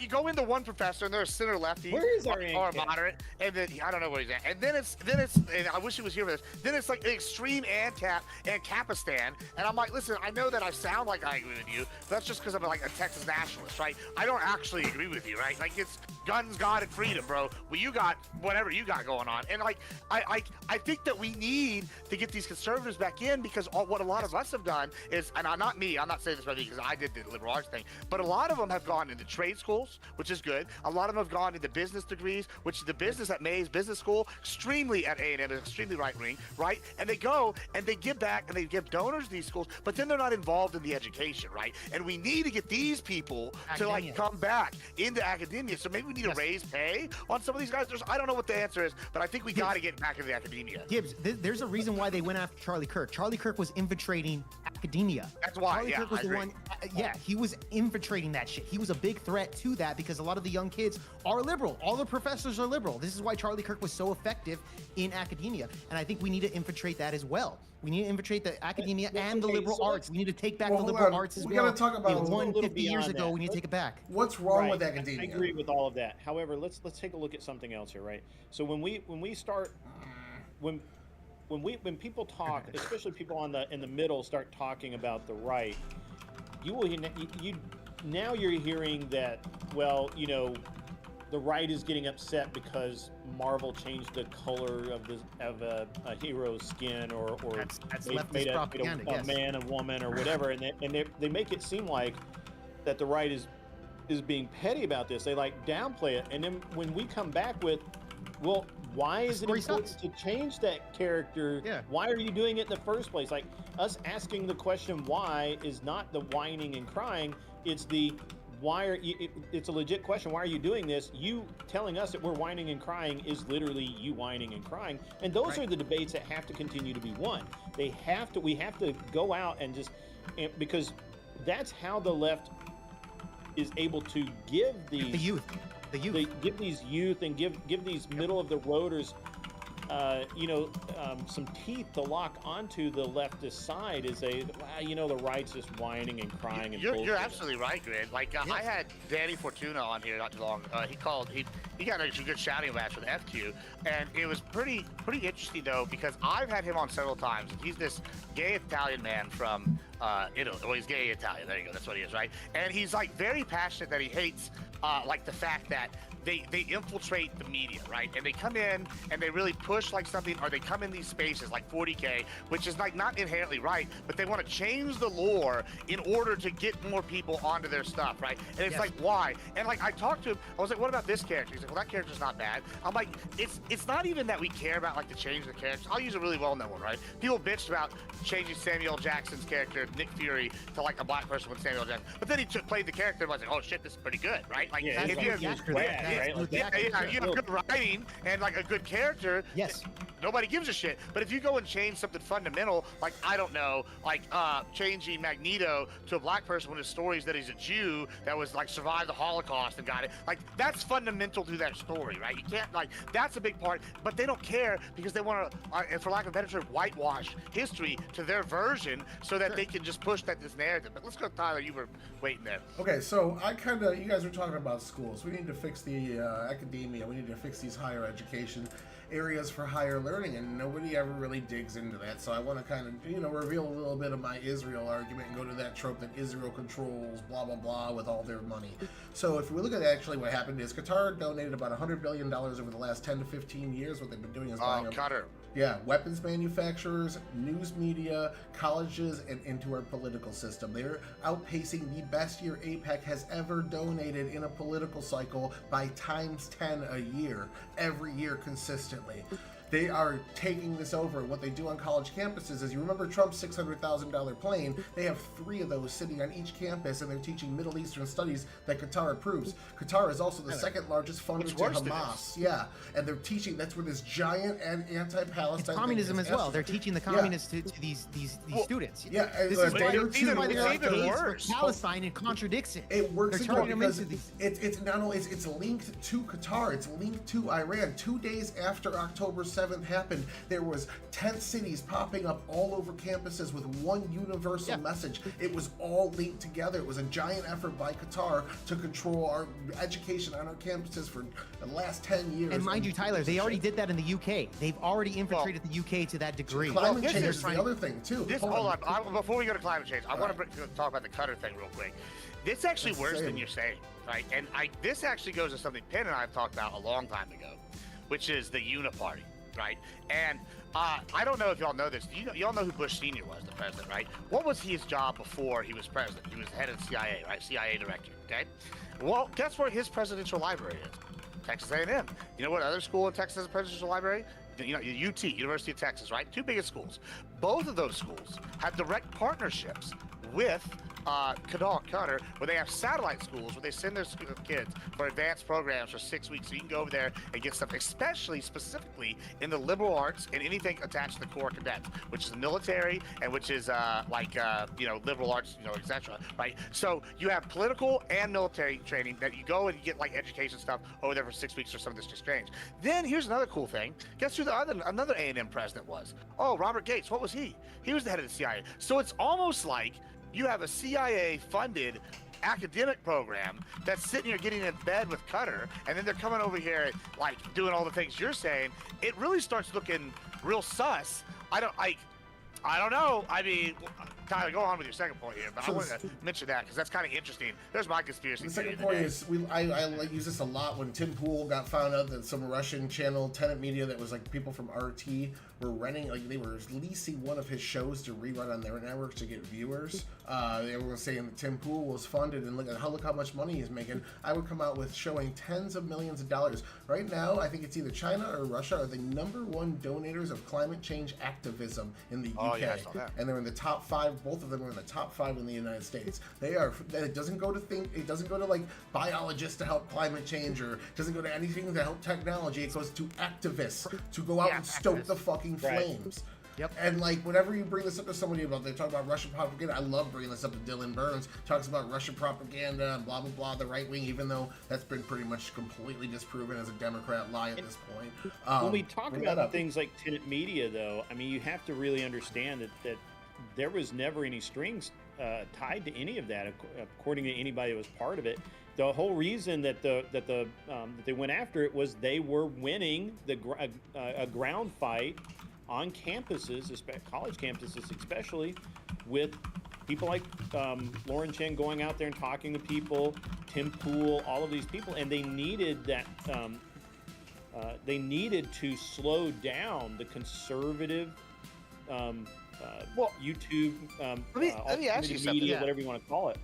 you go into one professor, and they're a center lefty Where is our or a ANCAP? moderate, and then I don't know where he's at. And then it's and I wish he was here for this. Then it's like the extreme ANCAP and Capistan, and I'm like, listen, I know that I sound like I agree with you, but that's just because I'm like a Texas nationalist, right? I don't actually agree with you, right? Like guns, God, and freedom, bro. Well, you got whatever you got going on. And like, I think that we need to get these conservatives back in, because what a lot of us have done is, and not me, I'm not saying this about me because I did the liberal arts thing, but a lot of them have gone into trade schools, which is good. A lot of them have gone into business degrees, which the business at Mays Business School, extremely at A&M, is extremely right-wing, right? And they go and they give back and they give donors to these schools, but then they're not involved in the education, right? And we need to get these people to like come back into academia. So maybe we need to raise pay on some of these guys. I don't know what the answer is, but I think we got to get back into academia. Gibbs, there's a reason why they went after Charlie Kirk. Charlie Kirk was infiltrating academia. That's why. Charlie Kirk was I the agree. one. He was infiltrating that shit. He was a big threat to that because a lot of the young kids are liberal. All the professors are liberal. This is why Charlie Kirk was so effective in academia, and I think we need to infiltrate that as well. We need to infiltrate the academia and the liberal arts. We need to take back the liberal arts as well. We gotta talk about it won 50 years beyond ago. that. We need to take it back. What's wrong Right. with academia? I agree with all of that. However, let's take a look at something else here, right? So when people talk, especially people in the middle start talking about the right, now you're hearing that, well, you know, the right is getting upset because Marvel changed the color of a hero's skin, or That's made leftist propaganda, a yes. man, a woman, or whatever, and they make it seem like that the right is being petty about this. They like downplay it, and then when we come back with, well, why is it story important sucks. to change that character? Yeah. Why are you doing it in the first place? Like, us asking the question why is not the whining and crying. It's the why are you, it's a legit question. Why are you doing this? You telling us that we're whining and crying is literally you whining and crying. And those are the debates that have to continue to be won. We have to go out and because that's how the left is able to give these The youth. they give these youth and give these middle of the roaders some teeth to lock onto the leftist side. Is the right's just whining and crying and You're bullshit. absolutely right, Grid. Like I had Danny Fortuna on here not too long. He got a good shouting match with FQ, and it was pretty interesting though, because I've had him on several times. He's this gay Italian man from Italy. Well, he's gay Italian. There you go. That's what he is, right? And he's like very passionate that he hates like the fact that they infiltrate the media, right? And they come in and they really push like something, or they come in these spaces like 40K, which is like not inherently right, but they want to change the lore in order to get more people onto their stuff, right? And it's like, why? And like I talked to him, I was like, what about this character? He's like, well, that character's not bad. I'm like, it's not even that we care about like to change the characters. I'll use a really well-known one, right? People bitched about changing Samuel Jackson's character, Nick Fury, to like a black person with Samuel Jackson. But then he played the character and was like, oh shit, this is pretty good, right? Like, Yeah, if you have, right? Like, you have good writing and like a good character. Yes. Nobody gives a shit. But if you go and change something fundamental, like I don't know, like changing Magneto to a black person when his story is that he's a Jew that was like survived the Holocaust and got it, like that's fundamental to that story, right? You can't that's a big part. But they don't care because they want to, and for lack of a better term, whitewash history to their version so that they can just push this narrative. But let's go, Tyler. You were waiting there. Okay, so you guys were talking about schools. We need to fix the academia. We need to fix these higher education areas for higher learning, and nobody ever really digs into that. So I want to kind of, reveal a little bit of my Israel argument and go to that trope that Israel controls blah, blah, blah with all their money. So if we look at actually what happened is Qatar donated about $100 billion over the last 10 to 15 years. What they've been doing is buying Qatar. Yeah, weapons manufacturers, news media, colleges, and into our political system. They're outpacing the best year APEC has ever donated in a political cycle by times 10 a year, every year consistently. They are taking this over. What they do on college campuses is, you remember Trump's $600,000 plane? They have 3 of those sitting on each campus, and they're teaching Middle Eastern studies that Qatar approves. Qatar is also the second largest funder to Hamas. Yeah, and they're teaching. That's where this giant and anti-Palestine It's communism thing as well. They're teaching the communists to these students. Yeah, This is they why are this is why they're even like worse. for Palestine and contradicts it. It works They're again turning them because into these. it's not only it's linked to Qatar, it's linked to Iran. 2 days after October 7th, 7th happened, there was tent cities popping up all over campuses with one universal message. It was all linked together. It was a giant effort by Qatar to control our education on our campuses for the last 10 years. And mind you, Tyler, they already did that in the UK. They've already infiltrated the UK to that degree. Climate change is the other thing, too. Hold on. Before we go to climate change, I want to talk about the Qatar thing real quick. This actually worse than you're saying, right? And this actually goes to something Penn and I have talked about a long time ago, which is the Uniparty, right? And I don't know if y'all know this. Y'all know who Bush Sr. was, the president, right? What was his job before he was president? He was head of the CIA, right? CIA director, okay? Well, guess where his presidential library is? Texas A&M. You know what other school in Texas has a presidential library? You know, UT, University of Texas, right? Two biggest schools. Both of those schools have direct partnerships with Qatar, where they have satellite schools where they send their kids for advanced programs for 6 weeks, so you can go over there and get stuff, especially specifically in the liberal arts and anything attached to the core cadets, which is the military and which is liberal arts, etc. Right? So you have political and military training that you go and you get like education stuff over there for 6 weeks or something that's just strange. Then here's another cool thing. Guess who another A&M president was? Oh, Robert Gates. What was he? He was the head of the CIA. So it's almost like you have a CIA-funded academic program that's sitting here getting in bed with Qatar, and then they're coming over here like doing all the things you're saying. It really starts looking real sus. I don't know. I mean, Tyler, go on with your second point here, but I wanted to mention that because that's kind of interesting. There's my conspiracy The theory. second point is, I use this a lot when Tim Pool got found out that some Russian channel, Tenet Media, that was like people from RT were renting, like they were leasing one of his shows to rerun on their network to get viewers. They were saying that Tim Pool was funded, and look how much money he's making. I would come out with showing tens of millions of dollars. Right now, I think it's either China or Russia are the #1 donators of climate change activism in the UK. Yeah, I saw that. And they're in the top 5. Both of them are in the top 5 in the United States. They are. It doesn't go to like biologists to help climate change, or it doesn't go to anything to help technology. It goes to activists to go out and stoke the fucking flames. Yep. And like whenever you bring this up to somebody about, they talk about Russian propaganda. I love bringing this up to Dylan Burns. Talks about Russian propaganda and blah blah blah. The right wing, even though that's been pretty much completely disproven as a Democrat lie at this point. When we talk about things like Tenet Media, though, I mean, you have to really understand that there was never any strings tied to any of that, according to anybody that was part of it. The whole reason that they went after it was they were winning a ground fight on campuses, college campuses especially, with people like Lauren Chen going out there and talking to people, Tim Pool, all of these people, and they needed that. They needed to slow down the conservative YouTube, let me ask you something. media, whatever you want to call it.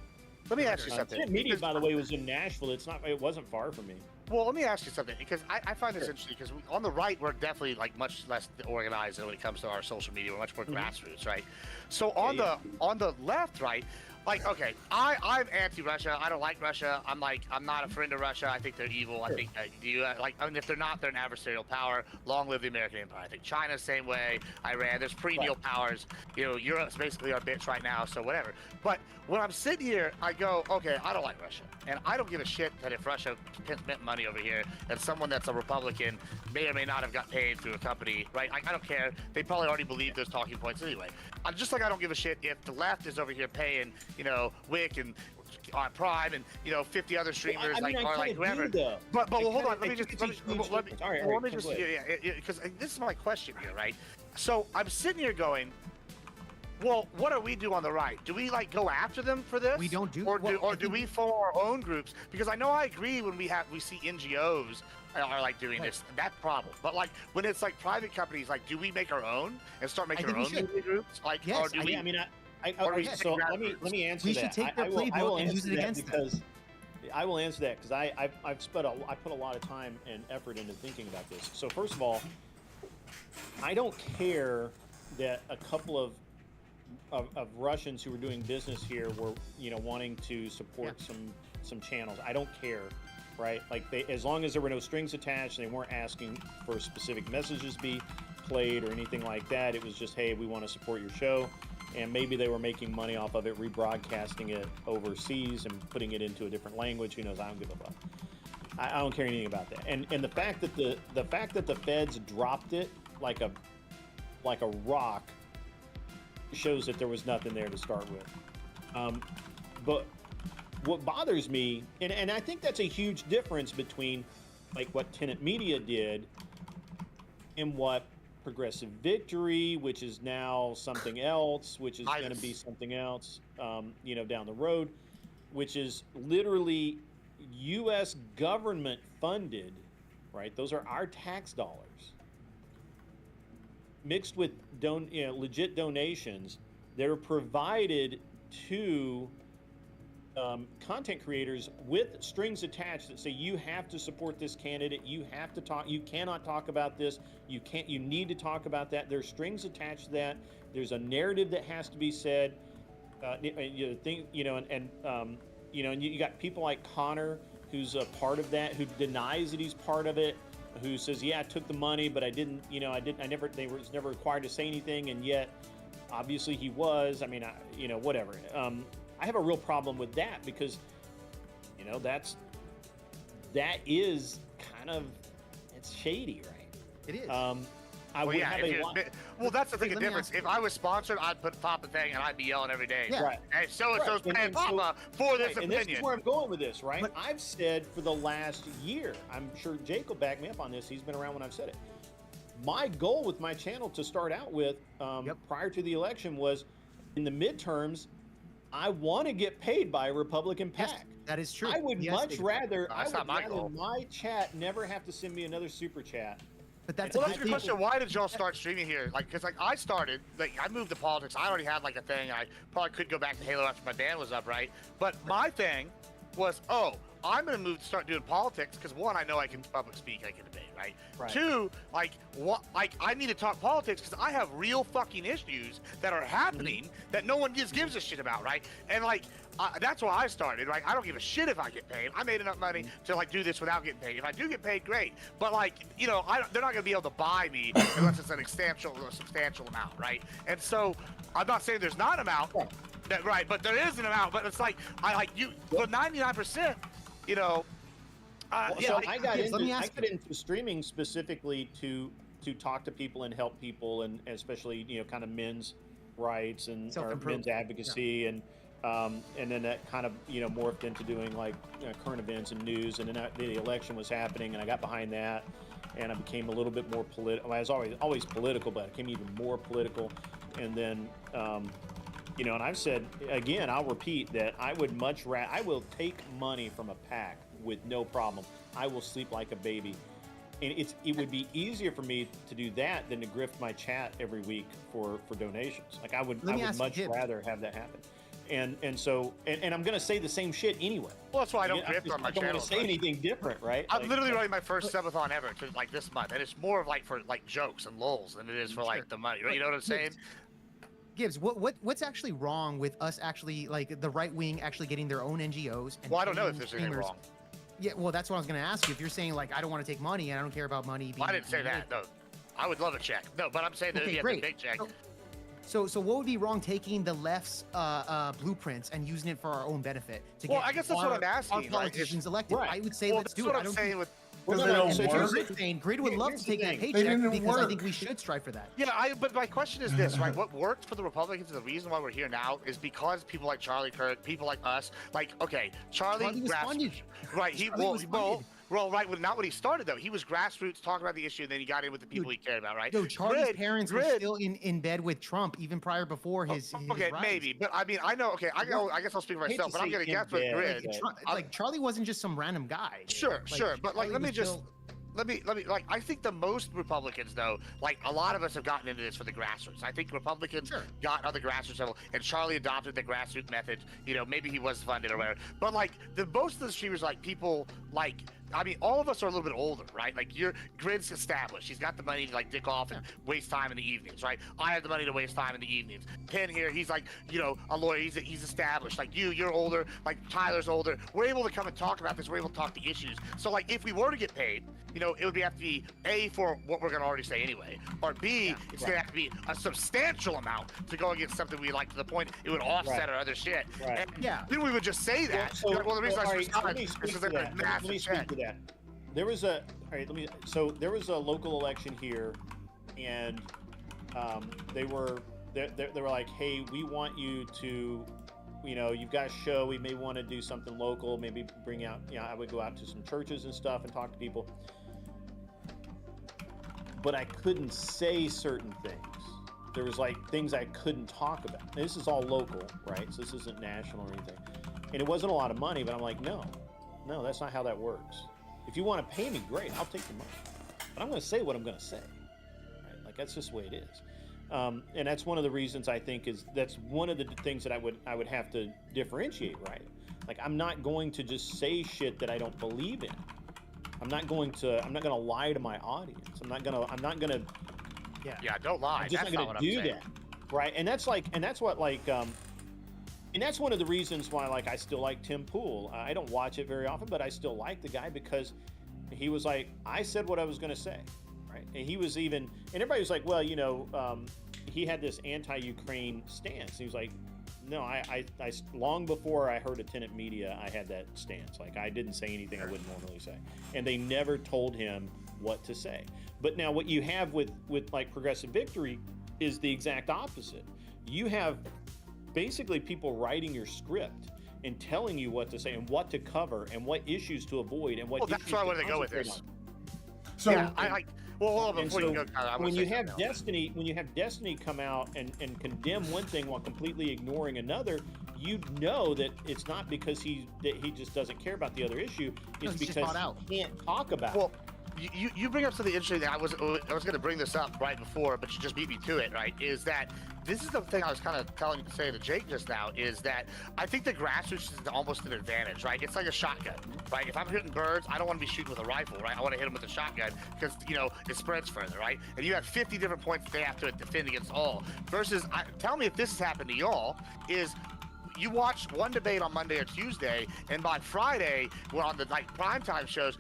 Let me ask you something. Tenet Media, by the way, was in Nashville. It wasn't far from me. Well, let me ask you something, because I find this interesting, because on the right, we're definitely like much less organized when it comes to our social media. We're much more grassroots, right? So on the left, right, like, okay, I'm anti-Russia. I don't like Russia. I'm not a friend of Russia. I think they're evil. I think if they're not, they're an adversarial power. Long live the American Empire. I think China's same way. Iran. There's pre-deal powers. Europe's basically our bitch right now. So whatever. But when I'm sitting here, I go, okay, I don't like Russia, and I don't give a shit that if Russia spent money over here, and someone that's a Republican may or may not have got paid through a company, right? I don't care. They probably already believe those talking points anyway. Just like I don't give a shit if the left is over here paying, Wick and Prime and 50 other streamers whoever. But hold on, let me just because this is my question here, right? So I'm sitting here going, well, what do we do on the right? Do we go after them for this? We don't do, or do we form our own groups? Because I know I agree when we see NGOs are doing this, that problem. But when it's private companies, do we make our own and start making our own media groups? Yes, or do we? So let me answer that. We should take their playbook and use it against them. I will answer that because I put a lot of time and effort into thinking about this. So first of all, I don't care that a couple of Russians who were doing business here were wanting to support some channels. I don't care, right? As long as there were no strings attached, and they weren't asking for specific messages be played or anything like that. It was just, hey, we want to support your show. And maybe they were making money off of it, rebroadcasting it overseas and putting it into a different language. Who knows? I don't give a fuck. I don't care anything about that. And the fact that the feds dropped it like a rock shows that there was nothing there to start with. But what bothers me, and I think that's a huge difference between like what Tenant Media did and what Progressive Victory, which is now something else, which is going to be something else, down the road, which is literally U.S. government funded, right? Those are our tax dollars mixed with legit donations that are provided to content creators with strings attached that say you have to support this candidate, you have to talk, you cannot talk about this, you need to talk about that. There's strings attached to that. There's a narrative that has to be said. And you got people like Connor, who's a part of that, who denies that he's part of it, who says, yeah, I took the money, but I didn't, they was never required to say anything, and yet obviously he was. I mean, whatever. I have a real problem with that because, that is kind of, it's shady, right? It is. That's the thing of difference. If I was sponsored, I'd put Papa thing and I'd be yelling every day. Yeah. Right. Hey, so-and-so's paying Papa for this opinion. And this is where I'm going with this, right? I've said for the last year, I'm sure Jake will back me up on this. He's been around when I've said it. My goal with my channel to start out with prior to the election was in the midterms, I want to get paid by a Republican PAC. Yes, that is true. I would much rather, goal. my chat never have to send me another super chat. But that's Well, that's the question. Why did y'all start streaming here? Because I started, I moved to politics. I already had a thing. I probably could go back to Halo after my band was up, right? But my thing was, I'm going to start doing politics because one, I know I can public speak, I can debate, right? Two, I need to talk politics because I have real fucking issues that are happening that no one gives a shit about, right? And that's why I started, right? I don't give a shit if I get paid. I made enough money to do this without getting paid. If I do get paid, great. But they're not going to be able to buy me unless it's a substantial amount, right? And so I'm not saying there's not an amount, right? But there is an amount. But it's but 99%, I got into streaming specifically to talk to people and help people, and especially kind of men's rights and men's advocacy, and then that kind of morphed into doing current events and news, and then the election was happening, and I got behind that, and I became a little bit more political. I was always political, but I became even more political, and then and I've said again, I'll repeat that I would I will take money from a PAC with no problem. I will sleep like a baby. And it would be easier for me to do that than to grift my chat every week for donations. I would much rather have that happen. And so I'm gonna say the same shit anyway. Well, that's why I don't grift on my channel. I don't want to say anything different, right? I'm literally writing my first subathon ever to this month, and it's more of for jokes and lulz than it is for the money. Right? You know what I'm saying? Gibbs, what's actually wrong with us actually the right wing actually getting their own NGOs? And I don't know if there's anything wrong. Yeah, well, that's what I was going to ask you. If you're saying I don't want to take money and I don't care about money. I didn't say that. No, I would love a check. No, but I'm saying that you have a big check. So what would be wrong taking the left's blueprints and using it for our own benefit to I guess that's what I'm asking. Our politicians elected. I would say let's do it. That's what I'm saying with. Grid would love to take that paycheck because I think we should strive for that. Yeah, but my question is this, right? What worked for the Republicans, and the reason why we're here now, is because people like Charlie Kirk, people like us, Charlie was funded. Right? Not when he started though. He was grassroots talking about the issue, and then he got in with the people he cared about, right? Charlie's parents were still in bed with Trump even before his okay, rise. Maybe, but I mean, I know. Okay, I guess I'll speak for myself, but I'm gonna guess with Grid. Charlie wasn't just some random guy. Sure, but let me I think the most Republicans though, a lot of us have gotten into this for the grassroots. I think Republicans got on the grassroots level, and Charlie adopted the grassroots method. Maybe he was funded or whatever. But most of the streamers, people all of us are a little bit older, right? Your Grid's established. He's got the money to dick off and waste time in the evenings, right? I have the money to waste time in the evenings. Penn here, he's a lawyer. He's established. You're older. Tyler's older. We're able to come and talk about this. We're able to talk the issues. So if we were to get paid, it would have to be A, for what we're going to already say anyway, or B, it's going to have to be a substantial amount to go against something we like to the point it would offset our other shit. Right. And then we would just say that. The reason I started is because there's a massive check. There was a there was a local election here and they were like, hey, we want you to, you've got a show. We may want to do something local. Maybe bring out, I would go out to some churches and stuff and talk to people. But I couldn't say certain things. There was like things I couldn't talk about. And this is all local, right? So this isn't national or anything. And it wasn't a lot of money, but I'm like, no, that's not how that works. If you want to pay me, great, I'll take the money. But I'm going to say what I'm going to say, right? Like that's just the way it is. And that's one of the reasons I think that's one of the things that I would have to differentiate, right? Like I'm not going to just say shit that I don't believe in. I'm not going to lie to my audience. I'm not gonna. Yeah, don't lie. I'm just That's not gonna do that, right? And that's one of the reasons why like I still like Tim Pool. I don't watch it very often, but I still like the guy because he was like, I said what I was gonna say, right? And he was even, and everybody was like, well, he had this anti-Ukraine stance. He was like, no, I long before I heard of Tenant Media, I had that stance. Like I didn't say anything I wouldn't normally say, and they never told him what to say. But now what you have with like Progressive Victory is the exact opposite. You have basically people writing your script and telling you what to say and what to cover and what issues to avoid and what. Well, that's where I wanted to go with this. So yeah, I like. Well, before you go, when you have Destiny come out and condemn one thing while completely ignoring another, you know that it's not because he just doesn't care about the other issue. It's because he can't talk about it. You bring up something interesting that I was going to bring this up right before, but you just beat me to it, right? Is that this is the thing I was kind of saying to Jake just now, is that I think the grassroots is almost an advantage, right? It's like a shotgun, right? If I'm hitting birds, I don't want to be shooting with a rifle, right? I want to hit them with a shotgun because, it spreads further, right? And you have 50 different points they have to defend against all. Versus, tell me if this has happened to y'all, is you watch one debate on Monday or Tuesday, and by Friday, we're on the primetime shows,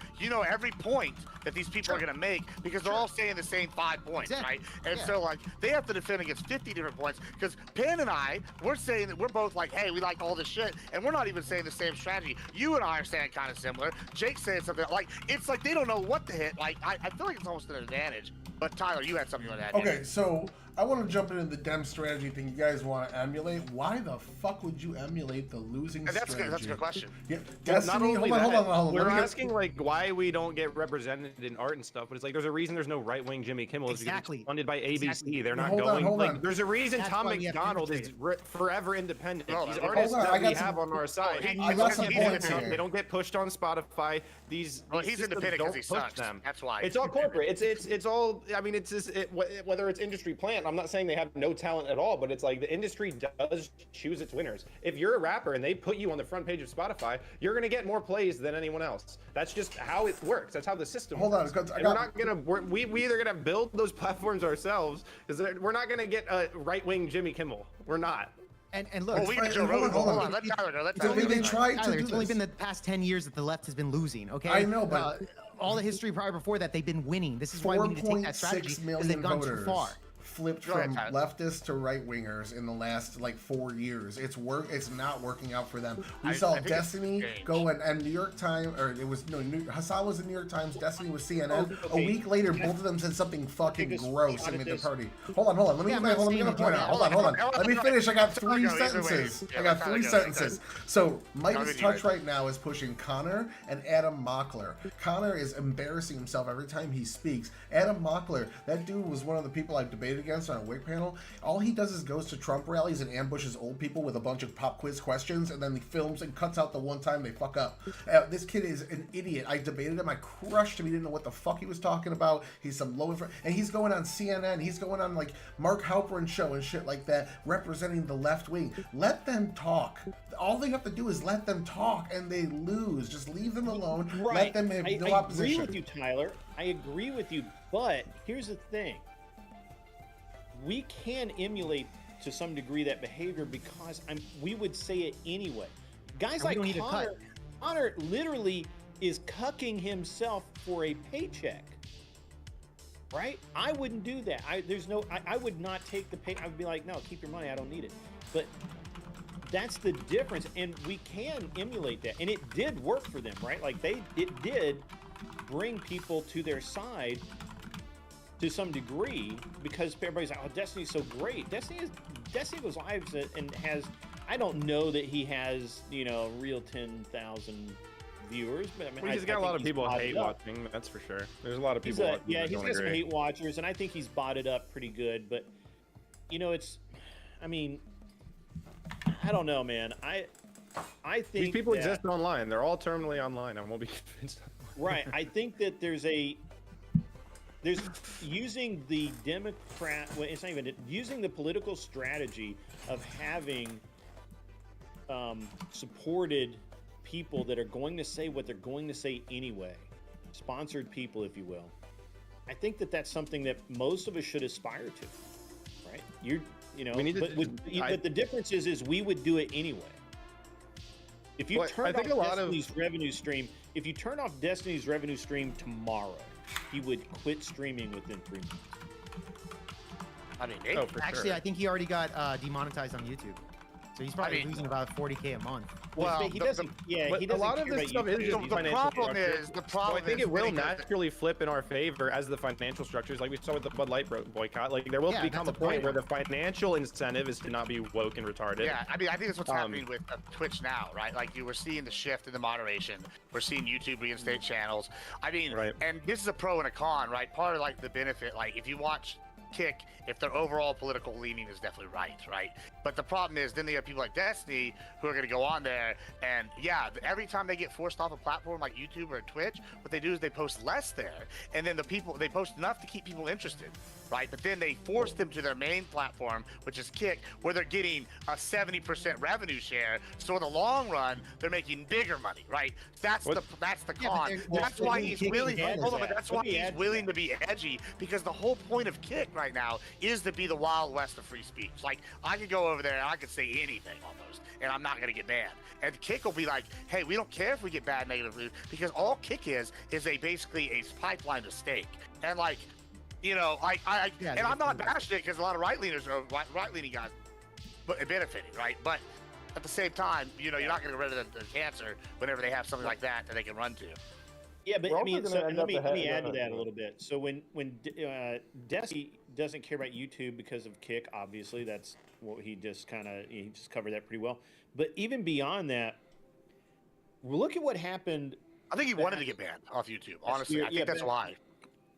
every point that these people are going to make because they're all saying the same 5 points, right? And so, they have to defend against 50 different points because Penn and I, we're saying that we're both like, hey, we like all this shit, and we're not even saying the same strategy. You and I are saying kind of similar. Jake's saying something it's like they don't know what to hit. I feel like it's almost an advantage. But Tyler, you had something on that. Okay, so I want to jump into the Dem strategy thing you guys want to emulate. Why the fuck would you emulate the losing strategy? That's a good question. Yeah, Well, Destiny, hold on. We're asking why we don't get represented in art and stuff, but it's like there's a reason there's no right-wing Jimmy Kimmel. Exactly. It's funded by ABC. Exactly. They're not Hold on. going. There's a reason That's Tom why we have to McDonald is demonstrate forever independent. Oh, These hold artists on, that we have on our side, I got some points here. they don't get pushed on Spotify. These he's independent because he sucks. Them. That's why. It's all corporate. It's all. I mean, it's just whether it's industry plant. I'm not saying they have no talent at all, but it's like the industry does choose its winners. If you're a rapper and they put you on the front page of Spotify, you're gonna get more plays than anyone else. That's just how it works. That's how the system works. We either gonna build those platforms ourselves, because we're not gonna get a right-wing Jimmy Kimmel. We're not. And look, we Joe Rogan. Hold on. Let Tyler go. They tried to Tyler, do it's only this. been the past 10 years that the left has been losing, okay? I know, but all the history prior before that, they've been winning. This is why we need to take that strategy 4.6 because they've million gone too voters far. flipped Go ahead, from Tyler. leftists to right wingers in the last 4 years. It's not working out for them. We I saw think it's Destiny changed. go and New York Times, or it was Hassan was the New York Times, Destiny was CNN. Okay. A week later, both of them said something fucking Take a gross shot and at made the this. party. Hold on. Let me Yeah, I'm get not a saying point it, out. Hold on. Let me finish. I got Tyler, three go, either way. sentences. Yeah, I got Tyler, three go. sentences. So Mike's Tyler, touch you- right now is pushing Connor and Adam Mockler. Connor is embarrassing himself every time he speaks. Adam Mockler, that dude was one of the people I've debated against on a WIC panel. All he does is goes to Trump rallies and ambushes old people with a bunch of pop quiz questions, and then he films and cuts out the one time they fuck up. This kid is an idiot. I debated him. I crushed him. He didn't know what the fuck he was talking about. He's some low info, and he's going on CNN. He's going on Mark Halperin show and shit like that, representing the left wing. Let them talk. All they have to do is let them talk, and they lose. Just leave them alone. Let them have no opposition. I agree with you, Tyler. I agree with you, but here's the thing. We can emulate to some degree that behavior because we would say it anyway. Guys And we like don't need to cut. Connor literally is cucking himself for a paycheck. Right? I wouldn't do that. I would not take the pay. I would be like, no, keep your money. I don't need it. But that's the difference, and we can emulate that, and it did work for them, right? It did bring people to their side to some degree because everybody's like, oh, Destiny's so great. Destiny goes live and has, I don't know that he has, real 10,000 viewers, but I mean, He's got a lot of people hate watching, that's for sure. There's a lot of people watching. Yeah, he's got some hate watchers, and I think he's bought it up pretty good, but, I mean, I don't know, man. I think these people exist online. They're all terminally online. I won't be convinced. Right. I think that there's using the Democrat. Well, it's not even using the political strategy of having supported people that are going to say what they're going to say anyway, sponsored people, if you will. I think that that's something that most of us should aspire to, right? But the difference is we would do it anyway. If you turn off Destiny's revenue stream, if you turn off Destiny's revenue stream tomorrow, he would quit streaming within 3 months. I mean, maybe. Actually, I think he already got demonetized on YouTube. So he's probably losing about $40K a month. Well, he doesn't. Yeah, but he doesn't. A lot of this stuff is just the problem is I think it will naturally flip in our favor as the financial structures, like we saw with the Bud Light boycott. Like there will become a point where the financial incentive is to not be woke and retarded. Yeah, I mean, I think that's what's happening with Twitch now, right? Like you were seeing the shift in the moderation. We're seeing YouTube reinstate channels. I mean, and this is a pro and a con, right? Part of like the benefit, like if you watch Kick, if their overall political leaning is definitely right? But the problem is then they have people like Destiny who are going to go on there and every time they get forced off a platform like YouTube or Twitch, what they do is they post less there, and then they post enough to keep people interested, right? But then they force them to their main platform, which is Kick, where they're getting a 70% revenue share. So in the long run, they're making bigger money, right? That's the con. That's why he's willing. That's why he's willing to be edgy, because the whole point of Kick right now is to be the Wild West of free speech. Like I could go over there and I could say anything almost, and I'm not gonna get banned. And Kick will be like, hey, we don't care if we get bad negative news, because all Kick is basically a pipeline to stake. And like, and I'm not bashing it because a lot of right-leaning guys benefiting, right? But at the same time, you're not going to get rid of the cancer whenever they have something like that they can run to. Yeah, but I mean, let me add to that a little bit. So when Desi doesn't care about YouTube because of Kick, obviously that's what he just covered that pretty well. But even beyond that, look at what happened. I think he wanted to get banned off YouTube. Honestly, I think that's why.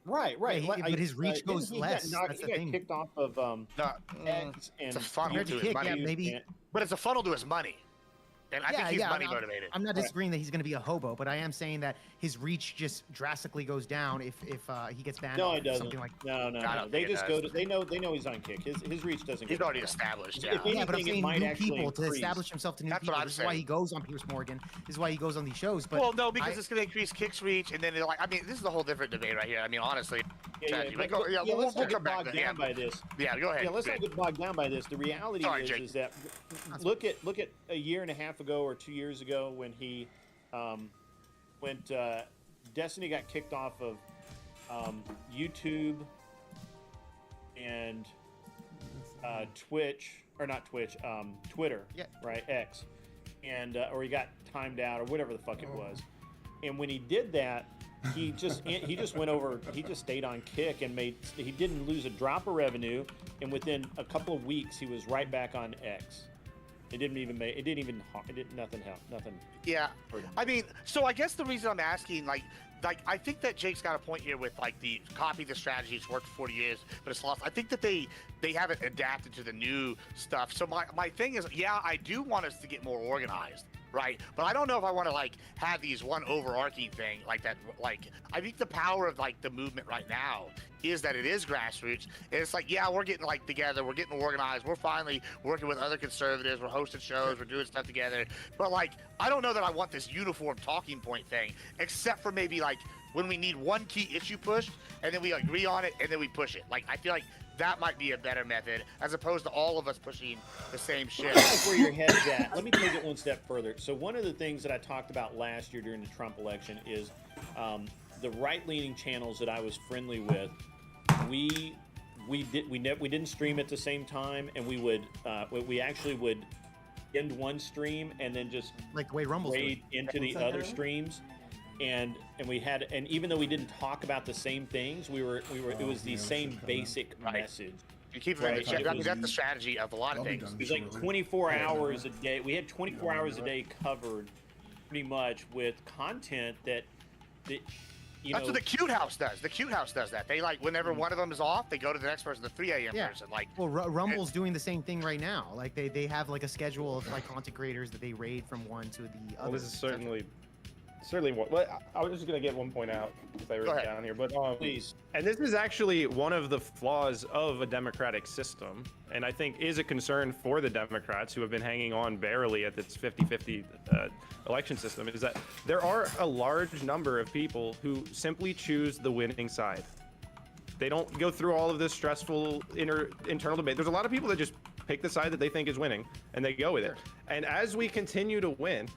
Right. But his reach goes less. He got kicked off of X, and it's a funnel to his money. But it's a funnel to his money. And I think he's money motivated. I'm not disagreeing that he's going to be a hobo, but I am saying that his reach just drastically goes down if he gets banned. No, it doesn't. Something like no. They just go to. They know he's on Kick. His reach doesn't. He's already established. If anything, but I'm saying new people to increase. establish himself to new people. This is why he goes on Piers Morgan. This is why he goes on these shows. But well, no, because it's going to increase Kick's reach, and then this is a whole different debate right here. I mean, honestly. Let's not get bogged down by this. Yeah, go ahead. Yeah, let's not get bogged down by this. The reality is that look at a year and a half ago or 2 years ago when he Destiny got kicked off of YouTube and Twitter, right, X, and or he got timed out or whatever the fuck it was. And when he did that, he just went over. He just stayed on Kick and he didn't lose a drop of revenue. And within a couple of weeks, he was right back on X. Nothing helped. Nothing. Yeah. I mean, so I guess the reason I'm asking, like I think that Jake's got a point here with the copy the strategy. It's worked for 40 years, but it's lost. I think that they haven't adapted to the new stuff. So my thing is, I do want us to get more organized. Right, but I don't know if I want to have these one overarching thing like that. I think the power of the movement right now is that it is grassroots. And it's we're getting together, we're getting organized, we're finally working with other conservatives, we're hosting shows, we're doing stuff together. But I don't know that I want this uniform talking point thing, except for maybe when we need one key issue pushed and then we agree on it and then we push it. I feel like that might be a better method as opposed to all of us pushing the same shit. That's where your head's at. Let me take it one step further. So one of the things that I talked about last year during the Trump election is the right-leaning channels that I was friendly with. We didn't stream at the same time, and we actually would end one stream and then just the way Rumble's raid into the other streams. and even though we didn't talk about the same things, it was the same basic message. You keep Right. it in check. I mean, that's the strategy of a lot of I'll be things. done. It was like 24 hours a day. We had 24 hours a day covered, pretty much, with content that you That's know. what the cute house does. The cute house does that. They like whenever one of them is off, they go to the next person, the 3 a.m. Yeah. person. Like, Well, Rumble's doing the same thing right now. Like they have like a schedule of like content creators that they raid from one to the other. Well, this is certainly one. Well, I was just gonna get one point out if I wrote it down here, but Please. And this is actually one of the flaws of a democratic system, and I think is a concern for the Democrats who have been hanging on barely at this 50-50 election system, is that there are a large number of people who simply choose the winning side. They don't go through all of this stressful internal debate. There's a lot of people that just pick the side that they think is winning, and they go with it. And as we continue to win,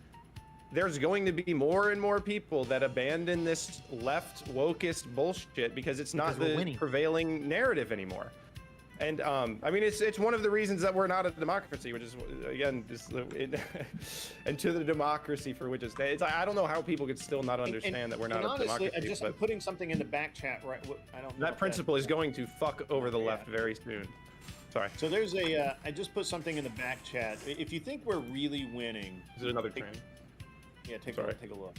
there's going to be more and more people that abandon this left wokist bullshit because it's not the prevailing narrative anymore. And I mean, it's one of the reasons that we're not a democracy, which is again and to the democracy for which it's I don't know how people could still not understand that we're not a democracy. I'm just putting something in the back chat, right? I don't know that principle is going to fuck over the left very soon. Sorry. So there's I just put something in the back chat. If you think we're really winning, is it another train? Yeah, take a look.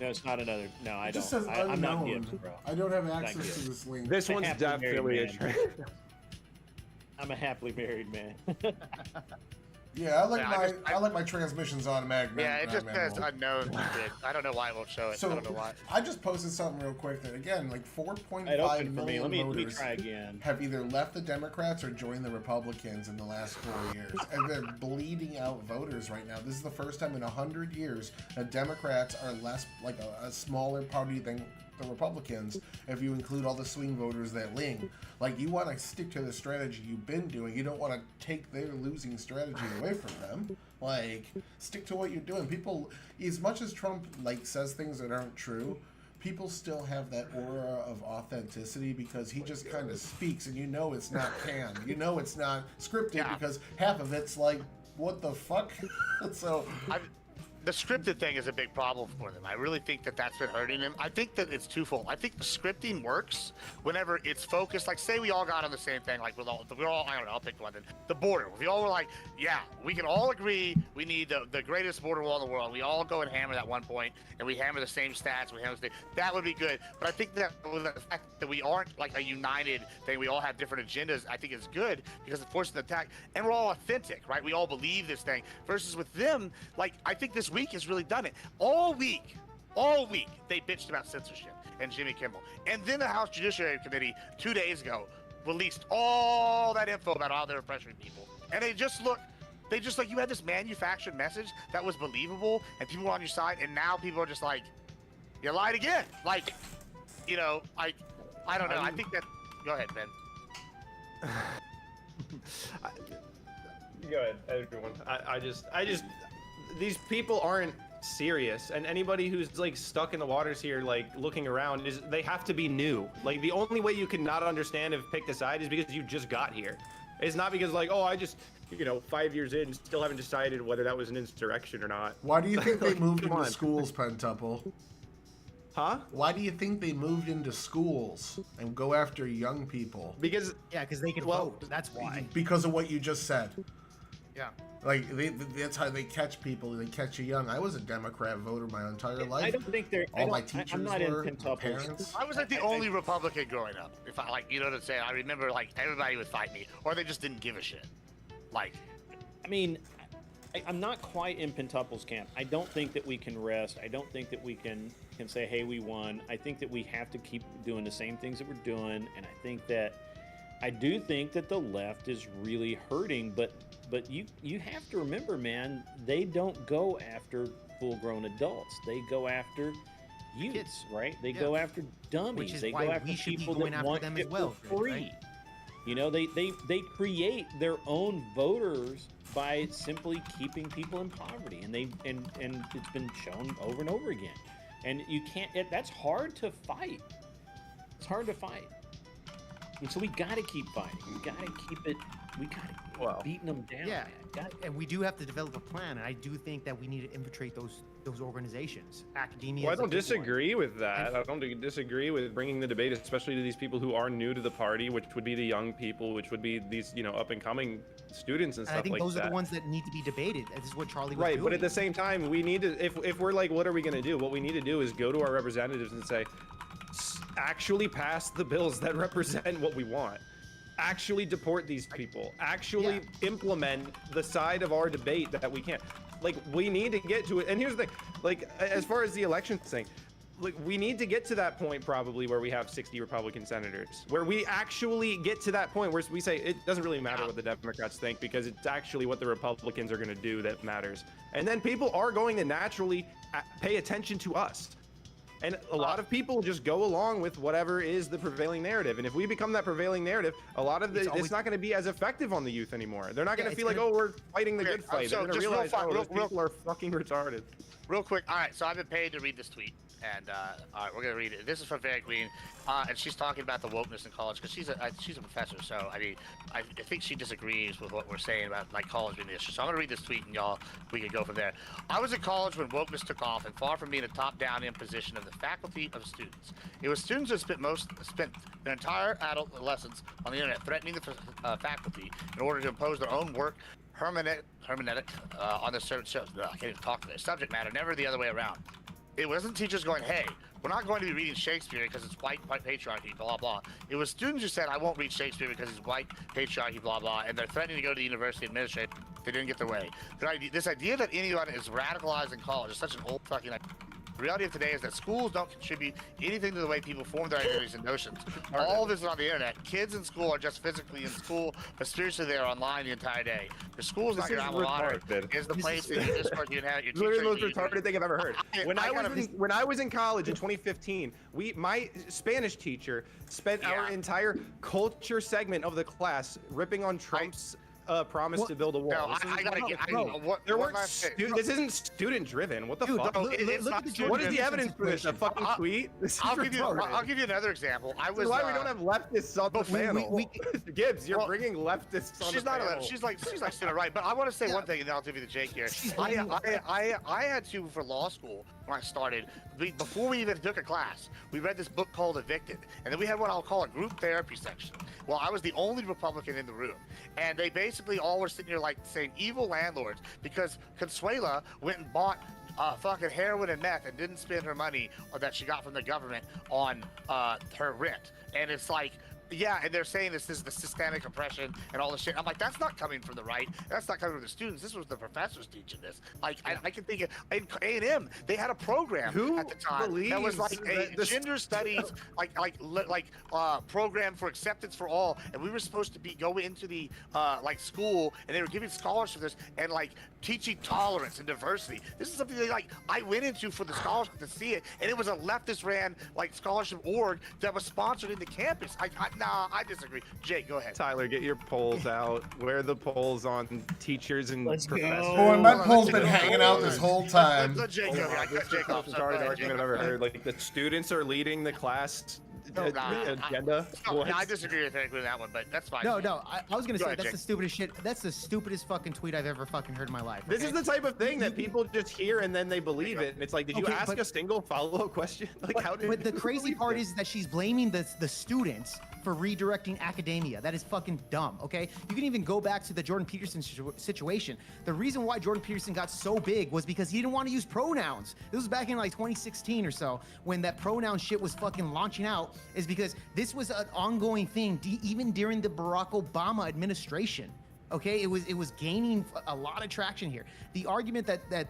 No, it's not another. No, I It don't. just says I'm not unknown. Gibbs, bro. I don't have access to this link. This one's happily definitely a married train. I'm a happily married man. Yeah, I like my transmissions automatic. yeah, it just says manual. unknown. I don't know why it won't show it. So I don't know why. I just posted something real quick that again, like 4.5 It opened for me. million Let me voters try again. have either left the Democrats or joined the Republicans in the last 4 years, and they're bleeding out voters right now. This is the first time in 100 years that Democrats are less like a smaller party than the Republicans, if you include all the swing voters that ling. Like, you want to stick to the strategy you've been doing. You don't want to take their losing strategy away from them. Like, stick to what you're doing. People, as much as Trump like says things that aren't true, people still have that aura of authenticity because he just kind of speaks, and you know it's not canned. You know it's not scripted because half of it's like, what the fuck? So the scripted thing is a big problem for them. I really think that that's been hurting them. I think that it's twofold. I think the scripting works whenever it's focused. Like, say we all got on the same thing. Like, we're all I don't know, I'll pick one. The border. We all were like, yeah, we can all agree we need the greatest border wall in the world. We all go and hammer that one point, and we hammer the same stats. That would be good. But I think that with the fact that we aren't like a united thing, we all have different agendas, I think it's good because it forces an attack. And we're all authentic, right? We all believe this thing. Versus with them, like, I think this week has really done it. All week they bitched about censorship and Jimmy Kimmel, and then the House Judiciary Committee 2 days ago released all that info about how they were pressuring people, and they just like you had this manufactured message that was believable and people were on your side, and now people are just like, you lied again. Like, you know, I don't know. I think that. Go ahead, Ben. Go ahead, everyone. I just these people aren't serious, and anybody who's like stuck in the waters here, like looking around, is they have to be new. Like, the only way you can not understand and pick a side is because you just got here. It's not because like, oh, I just 5 years in still haven't decided whether that was an insurrection or not. why do you think they moved Come into on. schools, Pentuple? Huh? Why do you think they moved into schools and go after young people? Because because they can vote. That's why. Because of what you just said. Yeah. Like, that's how they catch people. They catch you young. I was a Democrat voter my entire life. I don't think they're. All my teachers I'm not were, in my Pentuples. parents. I was like the only Republican growing up. If I like, you know what I'm saying? I remember like everybody would fight me, or they just didn't give a shit. Like, I mean, I'm not quite in Pentuple's camp. I don't think that we can rest. I don't think that we can say, hey, we won. I think that we have to keep doing the same things that we're doing, and I do think that the left is really hurting, but you have to remember, man, they don't go after full-grown adults. They go after youths, Kids. right? They go after dummies. Which is they why go after we should be people going that after want them it as well, for free. right? You know, they create their own voters by simply keeping people in poverty, and it's been shown over and over again. And you can't. That's hard to fight. It's hard to fight. And so we got to keep fighting. We got to keep it. We got to keep beating them down. Yeah, man. and we do have to develop a plan, and I do think that we need to infiltrate those organizations. Academia. Well, I is a don't big one. disagree with that. I don't disagree with bringing the debate, especially to these people who are new to the party, which would be the young people, which would be these, up and coming students and And stuff I think like those that. are the ones that need to be debated. This is what Charlie was Right, doing. but at the same time, we need to, if we're like, what are we going to do? What we need to do is go to our representatives and say, actually pass the bills that represent what we want. Actually deport these people. Actually implement the side of our debate that we can't. Like, we need to get to it. And here's the thing, like, as far as the election thing, like, we need to get to that point probably where we have 60 Republican senators, where we actually get to that point where we say it doesn't really matter what the Democrats think because it's actually what the Republicans are going to do that matters. And then people are going to naturally pay attention to us. And a lot of people just go along with whatever is the prevailing narrative. And if we become that prevailing narrative, a lot of it's not going to be as effective on the youth anymore. They're not going to feel like, oh, we're fighting the good fight. They're going to realize, oh, those people are fucking retarded. Real quick. All right, so I've been paid to read this tweet. And all right, we're gonna read it. This is from Fairy Queen, and she's talking about the wokeness in college because she's a professor. So I mean, I think she disagrees with what we're saying about like college being the issue. So I'm gonna read this tweet, and y'all, we can go from there. I was in college when wokeness took off, and far from being a top-down imposition of the faculty of students, it was students who spent their entire adolescence on the internet threatening the faculty in order to impose their own work hermeneutic on the I can't even talk to this subject matter. Never the other way around. It wasn't teachers going, hey, we're not going to be reading Shakespeare because it's white patriarchy, blah, blah. It was students who said, I won't read Shakespeare because it's white patriarchy, blah, blah, and they're threatening to go to the university administration. They didn't get their way. This idea that anyone is radicalized in college is such an old fucking idea. The reality of today is that schools don't contribute anything to the way people form their identities and notions. All of this is on the internet. Kids in school are just physically in school, but spiritually they're online the entire day. The school is not your alma mater. It's the place that you Discord you have your teacher. Literally the most retarded thing I've ever heard. When I was in college in 2015, my Spanish teacher spent our entire culture segment of the class ripping on Trump's promise to build a wall. No, I gotta get. This isn't student driven. What the fuck? What is the evidence for this? A fucking tweet? I'll give you another example. This is why we don't have leftists on the panel. Gibbs, you're bringing leftists on the panel. She's like sitting right. But I want to say one thing, and then I'll give you the Jake here. I had to for law school when I started. Before we even took a class, we read this book called Evicted, and then we had what I'll call a group therapy section. Well, I was the only Republican in the room, and they basically all were sitting here like saying evil landlords because Consuela went and bought fucking heroin and meth and didn't spend her money that she got from the government on her rent. And it's like, yeah, and they're saying this is the systemic oppression and all this shit. I'm like, that's not coming from the right. That's not coming from the students. This was the professors teaching this. Like, I can think of in A&M, they had a program at the time that was like a gender studies, program for acceptance for all. And we were supposed to go into the school, and they were giving scholarships for this and like teaching tolerance and diversity. This is something that I went into for the scholarship to see it, and it was a leftist ran scholarship org that was sponsored in the campus. I disagree. Jake, go ahead. Tyler, get your polls out. Where are the polls on teachers and professors? Boy, my poll's been hanging out this whole time. Let Jake go here. I cut Jake off. Argument I've ever heard. Like, the students are leading the class agenda. I disagree with Eric with that one, but that's fine. No, I was gonna say that's the stupidest shit. That's the stupidest fucking tweet I've ever fucking heard in my life. This is the type of thing that people just hear and then they believe it. And it's like, did you ask a single follow-up question? Like, how did? But the crazy part is that she's blaming the students for redirecting academia. That is fucking dumb, okay? You can even go back to the Jordan Peterson situation. The reason why Jordan Peterson got so big was because he didn't want to use pronouns. This was back in like 2016 or so when that pronoun shit was fucking launching out, is because this was an ongoing thing even during the Barack Obama administration. Okay, it was gaining a lot of traction here. The argument that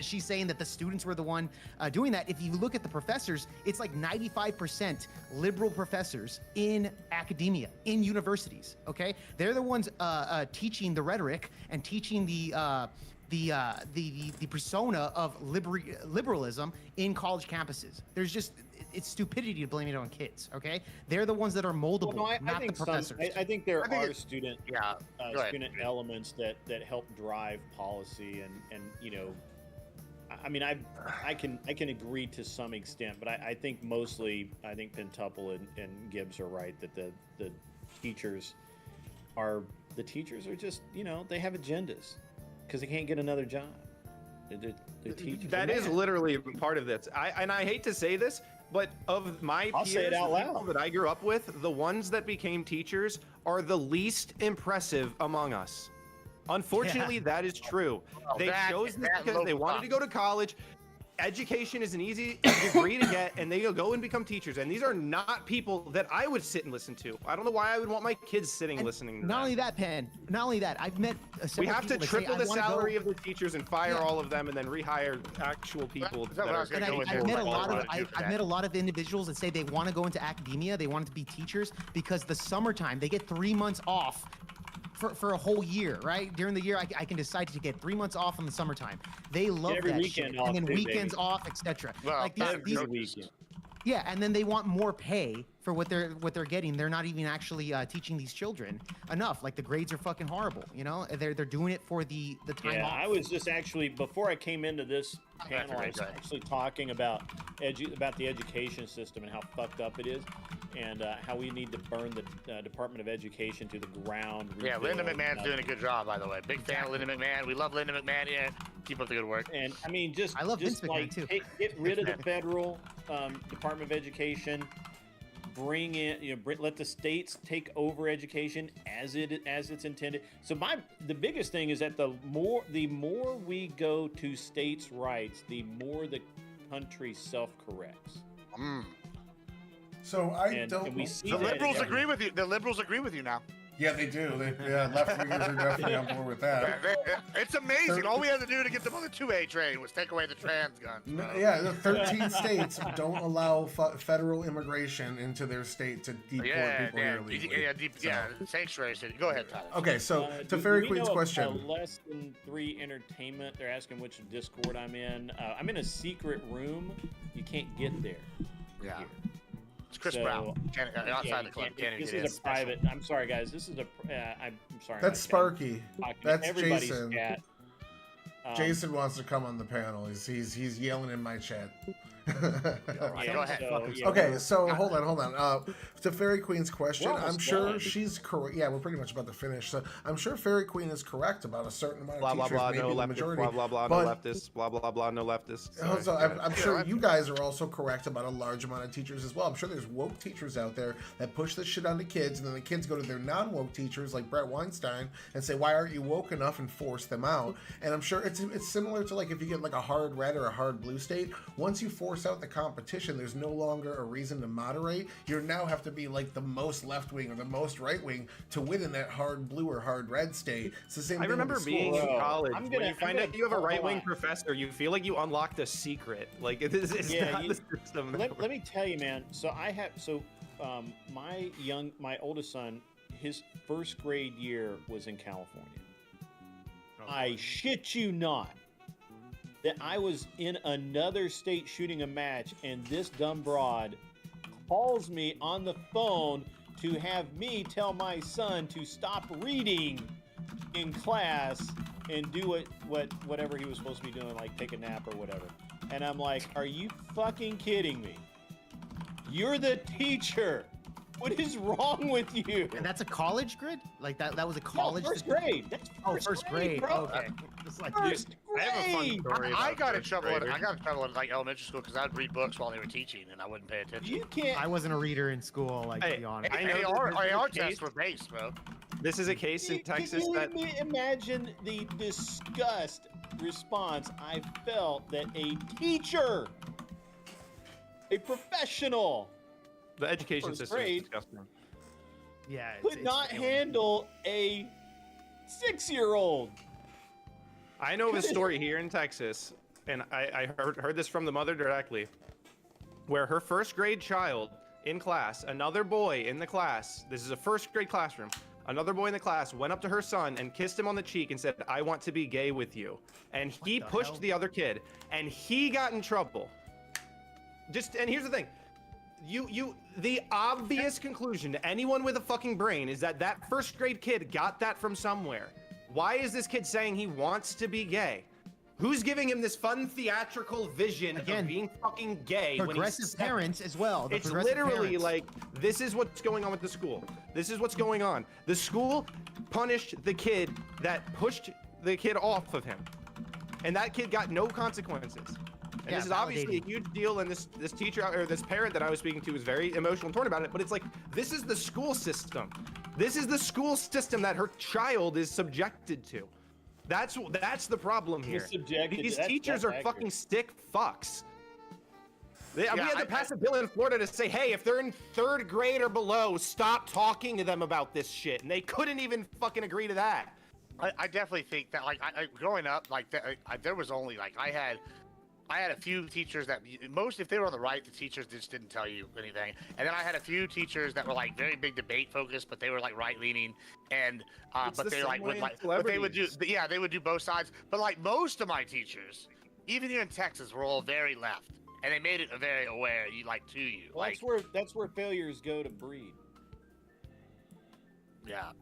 she's saying that the students were the one doing that, if you look at the professors, it's like 95% liberal professors in academia, in universities. Okay, they're the ones teaching the rhetoric and teaching the persona of liberalism in college campuses. There's just it's stupidity to blame it on kids. Okay, they're the ones that are moldable, not the professors. I think there are student elements that help drive policy, and you know, I mean, I can agree to some extent, but I think mostly I think Pentuple and Gibbs are right that the teachers are just, you know, they have agendas because they can't get another job. The teachers. That is literally part of this. I hate to say this, but of my I'll peers, say it out the people loud. that I grew up with, the ones that became teachers are the least impressive among us. Unfortunately, that is true. Well, They that- chose this that because they local wanted to go to college. Education is an easy degree to get, and they go and become teachers. And these are not people that I would sit and listen to. I don't know why I would want my kids sitting And listening to not them. only that, Penn. Not only that, I've met. We several have to people that say, triple "I the wanna salary go." of the teachers and fire all of them, and then rehire actual people. That's what I was And gonna go I've into. met a What lot I of wanna do for I've that. met a lot of individuals that say they want to go into academia. They want to be teachers because the summertime they get 3 months off for a whole year, right? During the year, I can decide to get 3 months off in the summertime. They love Every that weekend shit, off and then too, weekends baby. off, etc. Well, Like every these weekend. yeah, and then they want more pay for what they're getting. They're not even actually teaching these children enough. Like the grades are fucking horrible. You know, they're doing it for the time Yeah, off. I was just actually before I came into this panel, I was great guy. actually talking about the education system and how fucked up it is, and how we need to burn the Department of Education to the ground. Yeah, Linda rebuild, McMahon's doing a good job, by the way. Big fan of Linda McMahon. We love Linda McMahon here. Keep up the good work. And I mean, just I love just Vince McMahon, like too. get rid of the federal Department of Education. Bring in, let the states take over education as it's intended. So the biggest thing is that the more we go to states' rights, the more the country self-corrects. So I And don't. we see The that liberals in- agree with you. The liberals agree with you now. Yeah, they do. Left wingers are definitely on board with that. It's amazing. All we had to do to get them on the 2A train was take away the trans guns. bro. Yeah, the 13 states don't allow federal immigration into their state to deport people here illegally. Sanctuary city. Go ahead, Tyler. Okay, so to do Fairy we Queen's know of, question. Less than 3 entertainment. They're asking which Discord I'm in. I'm in a secret room. You can't get there. Yeah. Here. It's Chris So, Brown. Outside Yeah, the club. you can't- Can't this even is a private. I'm sorry, guys. This is a. I'm sorry. That's my chat. Sparky. Talking to That's everybody's Jason. chat. Jason wants to come on the panel. He's yelling in my chat. Yeah, Go ahead. so, yeah, Okay, so hold on. To Fairy Queen's question, We're I'm almost sure done. she's correct. Yeah, we're pretty much about to finish. So I'm sure Fairy Queen is correct about a certain amount of Blah blah teachers, blah. maybe No the leftists. majority. Blah blah blah. but- No leftists. Blah blah blah. No leftists. Sorry. Also, Go ahead. I'm sure you guys are also correct about a large amount of teachers as well. I'm sure there's woke teachers out there that push this shit on the kids, and then the kids go to their non-woke teachers like Brett Weinstein and say, "Why aren't you woke enough?" and force them out. And I'm sure it's similar to like if you get like a hard red or a hard blue state. Once you force out the competition, there's no longer a reason to moderate. You now have to be like the most left wing or the most right wing to win in that hard blue or hard red state. It's the same I thing remember with being schools. in college. I'm When gonna- you find I'm out you have a gonna- right wing hold on. professor, you feel like you unlocked a secret. Like it is Yeah, not you- the system. let me tell you, man. So my oldest son, his first grade year was in California. I shit you not. That I was in another state shooting a match, and this dumb broad calls me on the phone to have me tell my son to stop reading in class and do whatever he was supposed to be doing, like take a nap or whatever. And I'm like, are you fucking kidding me? You're the teacher. What is wrong with you? And that's a college grid? Like that was a college? No, first grade. That's First grade. bro. Okay. It's like, First I have a fun grade. story. I about got in first trouble. graders. I got in trouble in like elementary school because I'd read books while they were teaching and I wouldn't pay attention. You can't. I wasn't a reader in school, like to be honest. I know this AR is a AR case. tests were based, bro. This is a case in Texas Can that you imagine the disgust response I felt that a teacher, a professional, the education First system is grade. disgusting. Yeah. could not handle a 6-year-old. I know of a story here in Texas, and I heard this from the mother directly, where her first grade child in class, another boy in the class, this is a first grade classroom, another boy in the class went up to her son and kissed him on the cheek and said, "I want to be gay with you." And he the pushed hell? the other kid, and he got in trouble. And here's the thing. The obvious conclusion to anyone with a fucking brain is that that first grade kid got that from somewhere. Why is this kid saying he wants to be gay? Who's giving him this fun theatrical vision Again, of being fucking gay? when he's Progressive 7? parents as well. The It's progressive literally parents. like, this is what's going on with the school. This is what's going on. The school punished the kid that pushed the kid off of him. and that kid got no consequences. And Yeah, this is obviously a validating. huge deal, and this teacher or this parent that I was speaking to was very emotional and torn about it. But it's like, this is the school system. This is the school system that her child is subjected to. That's the problem here. subjected- These that's- teachers that's are accurate. fucking stick fucks. We Yeah, had to pass a bill in Florida to say, hey, if they're in 3rd grade or below, stop talking to them about this shit. And they couldn't even fucking agree to that. I definitely think that, like, I growing up, like, there was only, like, I had a few teachers that if they were on the right, the teachers just didn't tell you anything. And then I had a few teachers that were like very big debate focused, but they were like right leaning, and but the they same like way would in like, but they would do, celebrities. yeah, they would do both sides. But like most of my teachers, even here in Texas, were all very left, and they made it a very aware, to you, Well, like, that's where failures go to breed. yeah.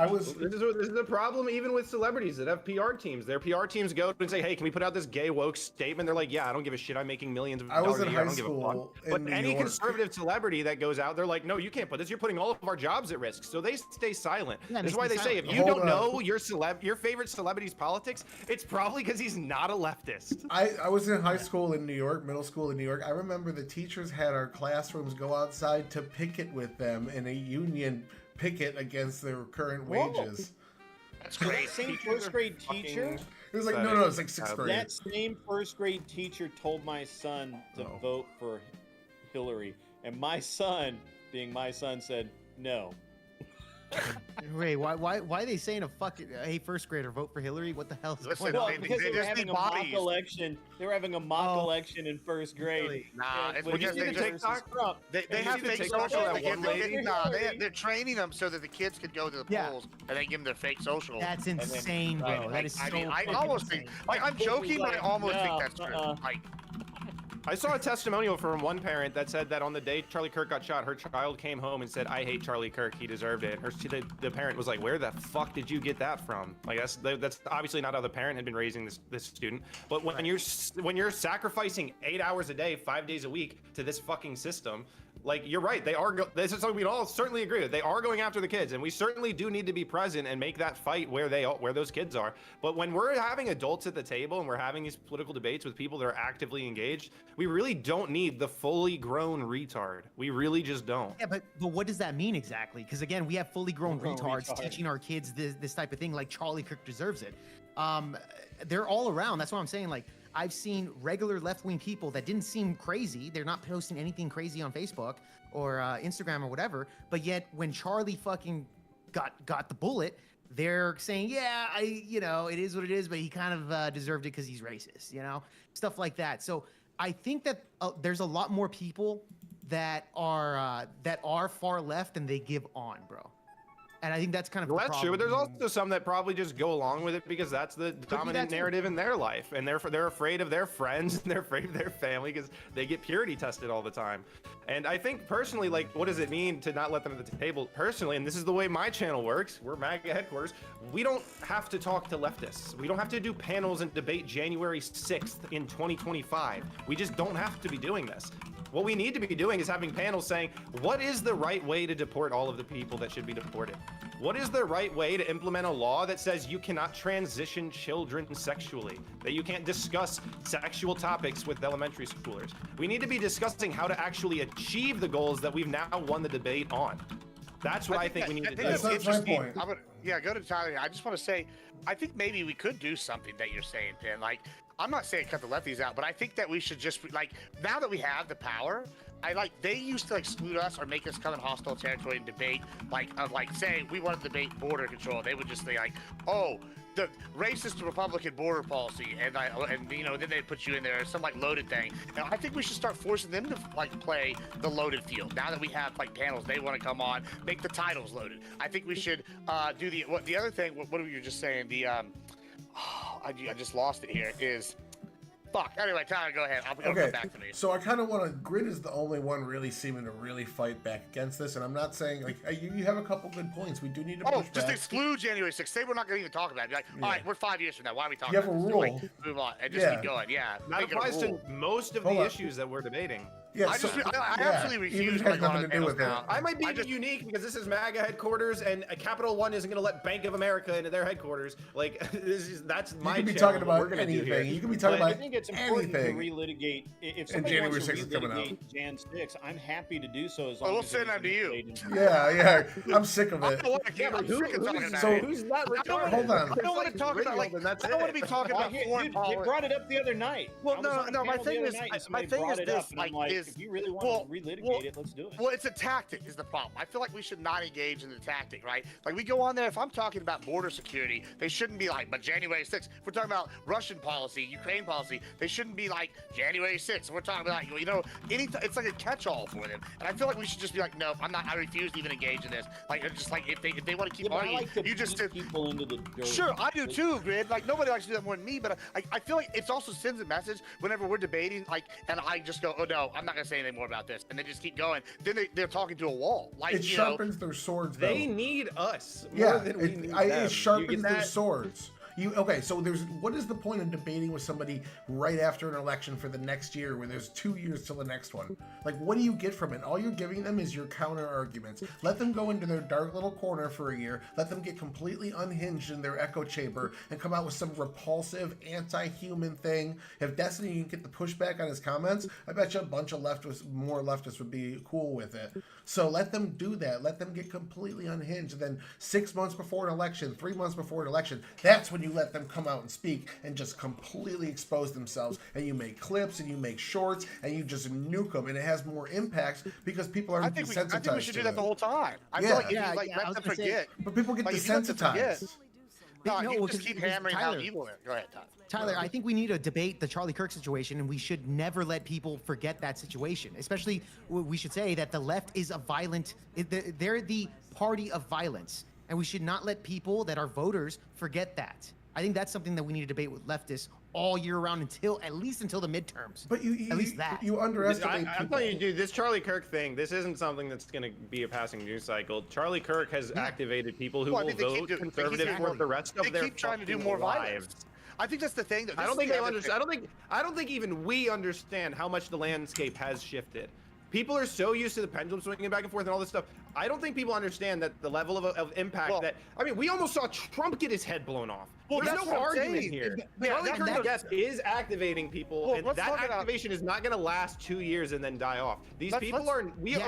This is a problem even with celebrities that have PR teams. Their PR teams go and say, hey, can we put out this gay woke statement? They're like, yeah, I don't give a shit. I'm making millions of I was dollars a in year. I high don't give a school fuck. But in New any York. conservative celebrity that goes out, they're like, no, you can't put this. You're putting all of our jobs at risk. So they stay silent. Yeah, This is they why stay they say, silent. if you Hold don't on. know your favorite celebrity's politics, it's probably because he's not a leftist. I was in high school in New York, middle school in New York. I remember the teachers had our classrooms go outside to picket with them in a union picket against their current wages. That's So great. that same Teachers first are grade fucking- teacher, It was like, no, it's like 6th grade. that same first grade teacher told my son to Oh. vote for Hillary, and my son, being my son, said no. Wait, why are they saying hey, 1st grader, vote for Hillary? What the hell is Listen, going Well, on? they- because they were just having need a mock bodies. election. They were having a mock Oh. election in 1st grade. Really? Nah, And it's when because you they did just- versus Trump, They and have you fake did TikTok social. of They that give, one lady. they're training them so that the kids could go to the Yeah. polls, and they give them their fake social. That's then- insane, right, bro. That is so I mean, I fucking almost insane. think, like, I'm joking, but I almost think that's true. No, Like, I saw a testimonial from one parent that said that on the day Charlie Kirk got shot, her child came home and said, I hate Charlie Kirk. He deserved it. The parent was like, where the fuck did you get that from? Like, that's obviously not how the parent had been raising this student. But when you're sacrificing 8 hours a day, 5 days a week to this fucking system, like, you're right. This is something we'd all certainly agree with. They are going after the kids, and we certainly do need to be present and make that fight where those kids are. But when we're having adults at the table and we're having these political debates with people that are actively engaged, we really don't need the fully grown retard. We really just don't. Yeah, but what does that mean exactly? Because again, we have fully grown Grown retards retard. teaching our kids this type of thing. Like Charlie Kirk deserves it. They're all around. That's what I'm saying. Like I've seen regular left-wing people that didn't seem crazy. They're not posting anything crazy on Facebook or Instagram or whatever. But yet, when Charlie fucking got the bullet, they're saying, yeah, it is what it is. But he kind of deserved it because he's racist. Stuff like that. So I think that there's a lot more people that are far left than they give on, bro. And I think that's kind of Well, the that's true, but problem. there's also some that probably just go along with it because that's the dominant that too. narrative in their life, and they're afraid of their friends and they're afraid of their family because they get purity tested all the time. And I think personally, like, what does it mean to not let them at the table? Personally, and this is the way my channel works, we're MAGA headquarters, we don't have to talk to leftists. We don't have to do panels and debate January 6th in 2025. We just don't have to be doing this. What we need to be doing is having panels saying, what is the right way to deport all of the people that should be deported? What is the right way to implement a law that says you cannot transition children sexually, that you can't discuss sexual topics with elementary schoolers? We need to be discussing how to actually achieve the goals that we've now won the debate on. That's what I think we need to do. That's my interesting. point. Go to Tyler. I just want to say, I think maybe we could do something that you're saying, Pin. Like, I'm not saying cut the lefties out, but I think that we should just, like, now that we have the power, they used to exclude us or make us come in hostile territory and debate, say we want to debate border control. They would just say like, oh, the racist Republican border policy, and then they put you in there some like loaded thing. Now I think we should start forcing them to like play the loaded field. Now that we have like panels, they want to come on, make the titles loaded. I think we should do the other thing. What were you just saying? I just lost it here. Is fuck. Anyway, Tyler, go ahead. I'll come back to me. So I kind of want to. Grid is the only one really seeming to really fight back against this, and I'm not saying like you have a couple good points. We do need to push just back. exclude January 6th. Say we're not going to even talk about it. Be like, all right, we're 5 years from now. Why are we talking? You have a about this? rule. Like, move on and just keep going. Yeah, That make it a applies to rule. most of Hold the on. issues that we're debating. Yeah, I absolutely refuse even has to go on nothing to do panels with it. now. I might be I just- unique because this is MAGA headquarters, and Capital One isn't going to let Bank of America into their headquarters. Like, that's my. You could be channel, talking what we're about gonna do here. anything. You could be talking But I about think it's important anything. to relitigate. If And somebody January wants to 6th is coming out. relitigate Jan 6, I'm happy to do so as long Well, we'll as send them to you. Yeah, I'm sick of I it. don't want to keep. I'm sick of talking about it. who's not I don't wanna- Hold on. I don't want to talk about like. I don't want to be talking about foreign They policy. brought it up the other night. Well, I was on a no, my panel the thing other is- night and my somebody thing brought is it this, up, and I'm like, like, is- if you really want well, to relitigate well, it, let's do it. Well, it's a tactic is the problem. I feel like we should not engage in the tactic, right? Like we go on there. If I'm talking about border security, they shouldn't be like, but January 6th. If we're talking about Russian policy, Ukraine policy, they shouldn't be like January 6th. We're talking about it's like a catch-all for them. And I feel like we should just be like, no, I'm not. I refuse to even engage in this. Like it's just like if they want to keep Yeah, but I arguing, like to you just beat people into the dirt. Sure, I do too, Grid. Like nobody likes to do that more than me, but I feel like it also sends a message whenever we're debating, like, and I just go, oh no, I'm not gonna say anything more about this, and they just keep going. Then they're talking to a wall. Like It sharpens their swords. Though. They need us more Yeah, than we need them. it You sharpens get their that? swords. So what is the point of debating with somebody right after an election for the next year when there's 2 years till the next one? Like, what do you get from it? All you're giving them is your counter arguments. Let them go into their dark little corner for a year. Let them get completely unhinged in their echo chamber and come out with some repulsive, anti-human thing. If Destiny can get the pushback on his comments, I bet you a bunch of more leftists would be cool with it. So let them do that. Let them get completely unhinged. And then 6 months before an election, 3 months before an election, that's when you let them come out and speak and just completely expose themselves. And you make clips and you make shorts and you just nuke them. And it has more impact because people are desensitized. I think we should do that to the it. whole time. I Yeah. feel like if Yeah, you like yeah, I let was them gonna say- forget. But people get Like, if you let them forget- desensitized. No, No, you well, just keep 'cause hammering Tyler- how evil it is. Go ahead, Todd. Tyler, I think we need to debate the Charlie Kirk situation, and we should never let people forget that situation. Especially, we should say that the left is a violent, they're the party of violence, and we should not let people that are voters forget that. I think that's something that we need to debate with leftists all year round at least until the midterms. But at least that. you underestimate I'm people. telling you, dude, this Charlie Kirk thing, this isn't something that's going to be a passing news cycle. Charlie Kirk has activated people who Well, I will think they keep vote doing- they keep conservative doing- for the rest of They their keep trying to do fucking more lives. violence. I think that's the thing. I don't think they understand. I don't think even we understand how much the landscape has shifted. People are so used to the pendulum swinging back and forth and all this stuff. I don't think people understand that the level of impact we almost saw Trump get his head blown off. Well, There's that's no what I'm argument saying. here. Yeah, Charlie that- Kirk, that- yes, is activating people, Well, and let's that talk about- activation is not going to last 2 years and then die off. These Let's- people let's- are.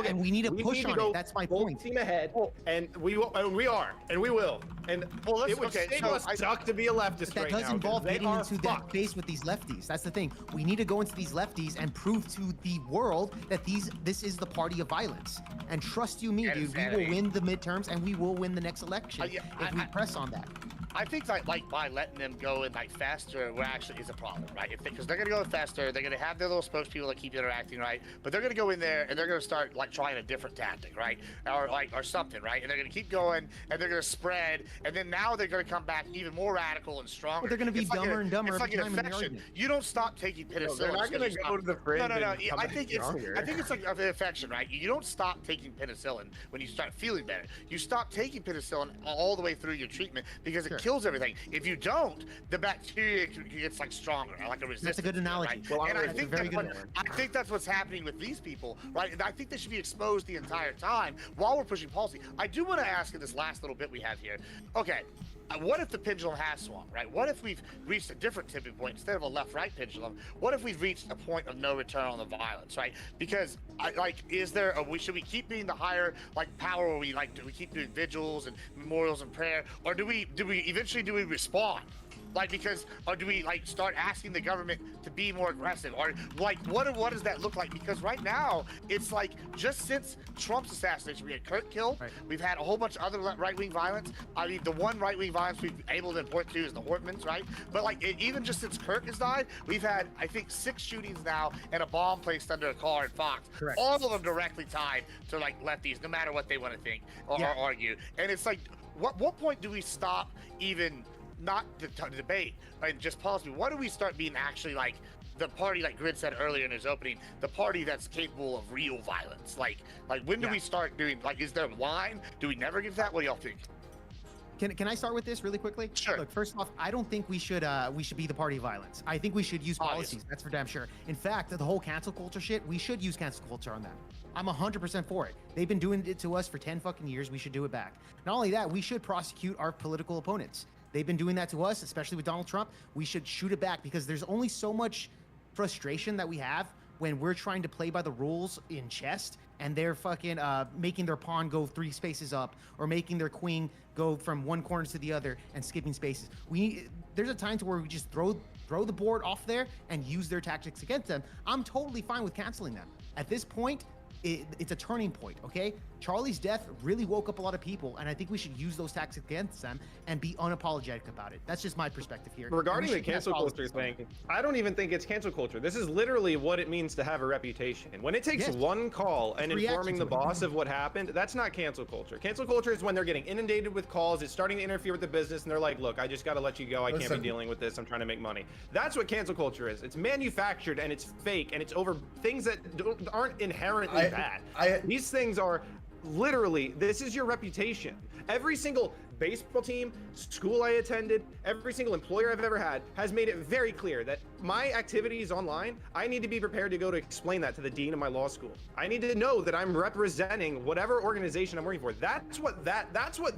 and we need to push on it. go That's my full point. Steam ahead, and we will, and we are, and we will. And it would save us suck to be a leftist That right does now. 'cause involve they getting are into that fucked. face with these lefties. That's the thing. We need to go into these lefties and prove to the world that this is the party of violence. And trust you me, And dude, we insanity. will win the midterms and we will win the next election Yeah, if we press on that. I think that like by letting them go in like faster, we're actually is a problem, right? Because they're gonna go faster, they're gonna have their little spokespeople that keep interacting, right? But they're gonna go in there and they're gonna start like trying a different tactic, right? Or something, right? And they're gonna keep going and they're gonna spread, and then now they're gonna come back even more radical and stronger. But they're gonna be It's like dumber and dumber It's like every an time in the infection. argument. You don't stop taking penicillin. they're not just 'cause gonna you go stop- to the fridge No. and I come think back stronger. I think it's like an infection, right? You don't stop taking penicillin when you start feeling better. You stop taking penicillin all the way through your treatment because it kills everything. If you don't, the bacteria gets like stronger, like a resistance. That's a good analogy. Right? Well, And I that's a think very that's good what one. I think that's what's happening with these people, right? And I think they should be exposed the entire time while we're pushing policy. I do want to ask in this last little bit we have here. Okay. What if the pendulum has swung, right? What if we've reached a different tipping point instead of a left-right pendulum? What if we've reached a point of no return on the violence, right? Because, should we keep being the higher like power? Where do we keep doing vigils and memorials and prayer, or do we eventually respond? Or do we start asking the government to be more aggressive, or what does that look like? Because right now it's like just since Trump's assassination, we had Kirk killed. Right. We've had a whole bunch of other right-wing violence. I mean, the one right-wing violence we've been able to point to is the Hortmans, right? But even just since Kirk has died, we've had I think 6 shootings now and a bomb placed under a car in Fox. Correct. All of them directly tied to lefties, no matter what they want to think or argue. And it's like, what point do we stop even? Not the debate, right? Just policy. What do we start being actually like the party, like Grid said earlier in his opening, the party that's capable of real violence? Like when do we start doing? Is there a line? Do we never get to that? What do y'all think? Can I start with this really quickly? Sure. Look, first off, I don't think we should be the party of violence. I think we should use Obviously. policies. That's for damn sure. In fact, the whole cancel culture shit, we should use cancel culture on them. I'm 100% for it. They've been doing it to us for 10 fucking years. We should do it back. Not only that, we should prosecute our political opponents. They've been doing that to us, especially with Donald Trump. We should shoot it back because there's only so much frustration that we have when we're trying to play by the rules in chess and they're fucking making their pawn go 3 spaces up or making their queen go from one corner to the other and skipping spaces. There's a time to where we just throw the board off there and use their tactics against them. I'm totally fine with canceling them. At this point, it's a turning point, okay? Charlie's death really woke up a lot of people, and I think we should use those tactics against them and be unapologetic about it. That's just my perspective here. Regarding We the should cancel have culture policies on thing, I don't even think it's cancel culture. This is literally what it means to have a reputation. When it takes Yes. one call and It's reaction informing to the it. boss of what happened, that's not cancel culture. Cancel culture is when they're getting inundated with calls, it's starting to interfere with the business, and they're like, look, I just got to let you go. I can't Listen. be dealing with this. I'm trying to make money. That's what cancel culture is. It's manufactured, and it's fake, and it's over things that aren't inherently bad. These things are literally, this is your reputation. Every single baseball team, school I attended, every single employer I've ever had has made it very clear that my activities online, I need to be prepared to go to explain that to the dean of my law school. I need to know that I'm representing whatever organization I'm working for. That's what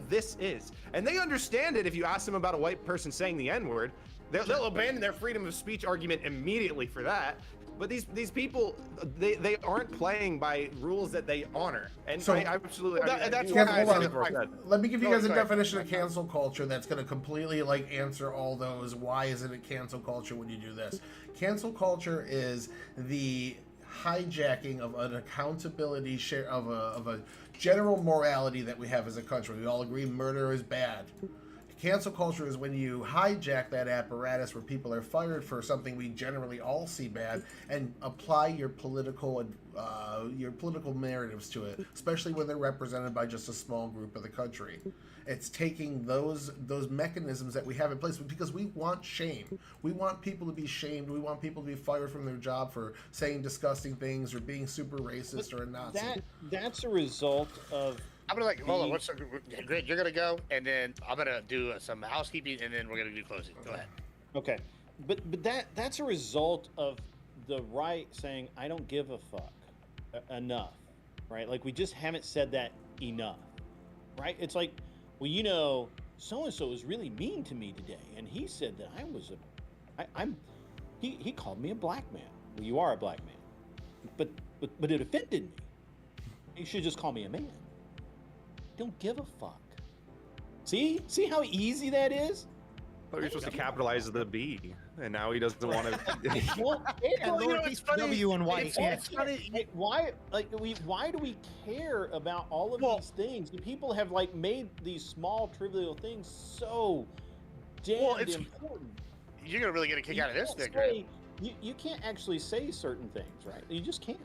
this is. And they understand it. If you ask them about a white person saying the N-word, they'll abandon their freedom of speech argument immediately for that. But these people, they aren't playing by rules that they honor. And So- I absolutely, That's Yeah, why I hold said on. it before I said. Let me give you No, guys a sorry. definition of cancel culture that's going to completely answer all those. Why isn't it cancel culture when you do this? Cancel culture is the hijacking of an accountability share of a general morality that we have as a country. We all agree murder is bad. Cancel culture is when you hijack that apparatus where people are fired for something we generally all see bad and apply your political narratives to it, especially when they're represented by just a small group of the country. It's taking those mechanisms that we have in place because we want shame. We want people to be shamed. We want people to be fired from their job for saying disgusting things or being super racist or a Nazi. That's a result of. I'm gonna hold on. Great, you're gonna go, and then I'm gonna do some housekeeping, and then we're gonna do closing. Go ahead. Okay, but that's a result of the right saying I don't give a fuck enough, right? Like we just haven't said that enough, right? It's like, well, so and so was really mean to me today, and he said that I was he called me a black man. Well, you are a black man, but it offended me. You should just call me a man. Don't give a fuck. See how easy that is? thought you're supposed to capitalize the B, and now he doesn't want to. Well, And lowercase W and white. It's, Yeah. it's funny. Why do we care about all of these things? The people have made these small trivial things so damn important. You're gonna really get a kick out of this thing, say, right? you can't actually say certain things, right? You just can't.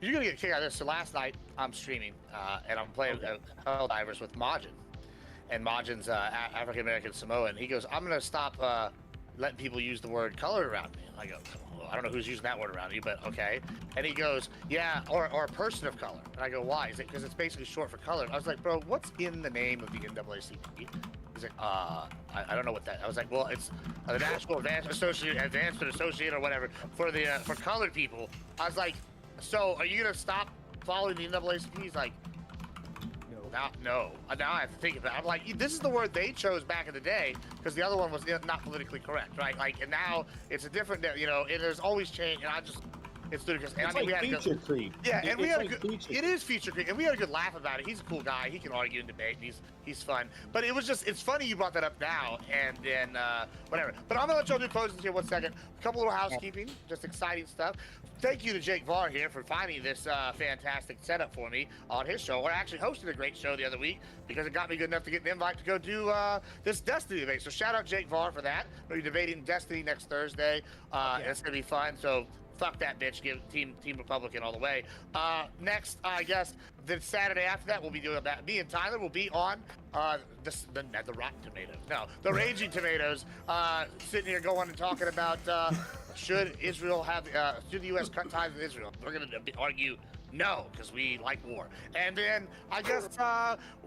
You're gonna get a kick out of this. So last night I'm streaming and I'm playing Helldivers with Majin, and Majin's African American Samoan. He goes, "I'm gonna stop letting people use the word color around me." And I go, well, "I don't know who's using that word around you, but okay." And he goes, "Yeah, or a person of color." And I go, "Why?" He's like, "Because it's basically short for color." I was like, "Bro, what's in the name of the NAACP?" He's like, I don't know what that." I was like, "Well, it's the National Advancement Associate or whatever for colored people." I was like, "So are you gonna stop following the NAACP?" He's like, no. Now I have to think about it. I'm like, this is the word they chose back in the day because the other one was not politically correct, right? And now it's a different, and there's always change. And it's ludicrous. And It's I mean, like we had feature creep. Yeah, and we had a like good. feature It is feature creep, and we had a good laugh about it. He's a cool guy. He can argue and debate. And he's fun. But it's funny you brought that up now, and then whatever. But I'm gonna let y'all do closings here 1 second. A couple little housekeeping, just exciting stuff. Thank you to Jake Varr here for finding this fantastic setup for me on his show. We're actually hosting a great show the other week because it got me good enough to get an invite to go do this Destiny debate. So shout out Jake Varr for that. We'll be debating Destiny next Thursday. It's gonna be fun. So fuck that bitch. Give Team Republican all the way. Next, I guess the Saturday after that, we'll be doing that. Me and Tyler will be on the Rotten Tomatoes. No, the Raging Tomatoes. Sitting here going and talking about should the U.S. cut ties with Israel? We're gonna argue No, because we like war. And then I guess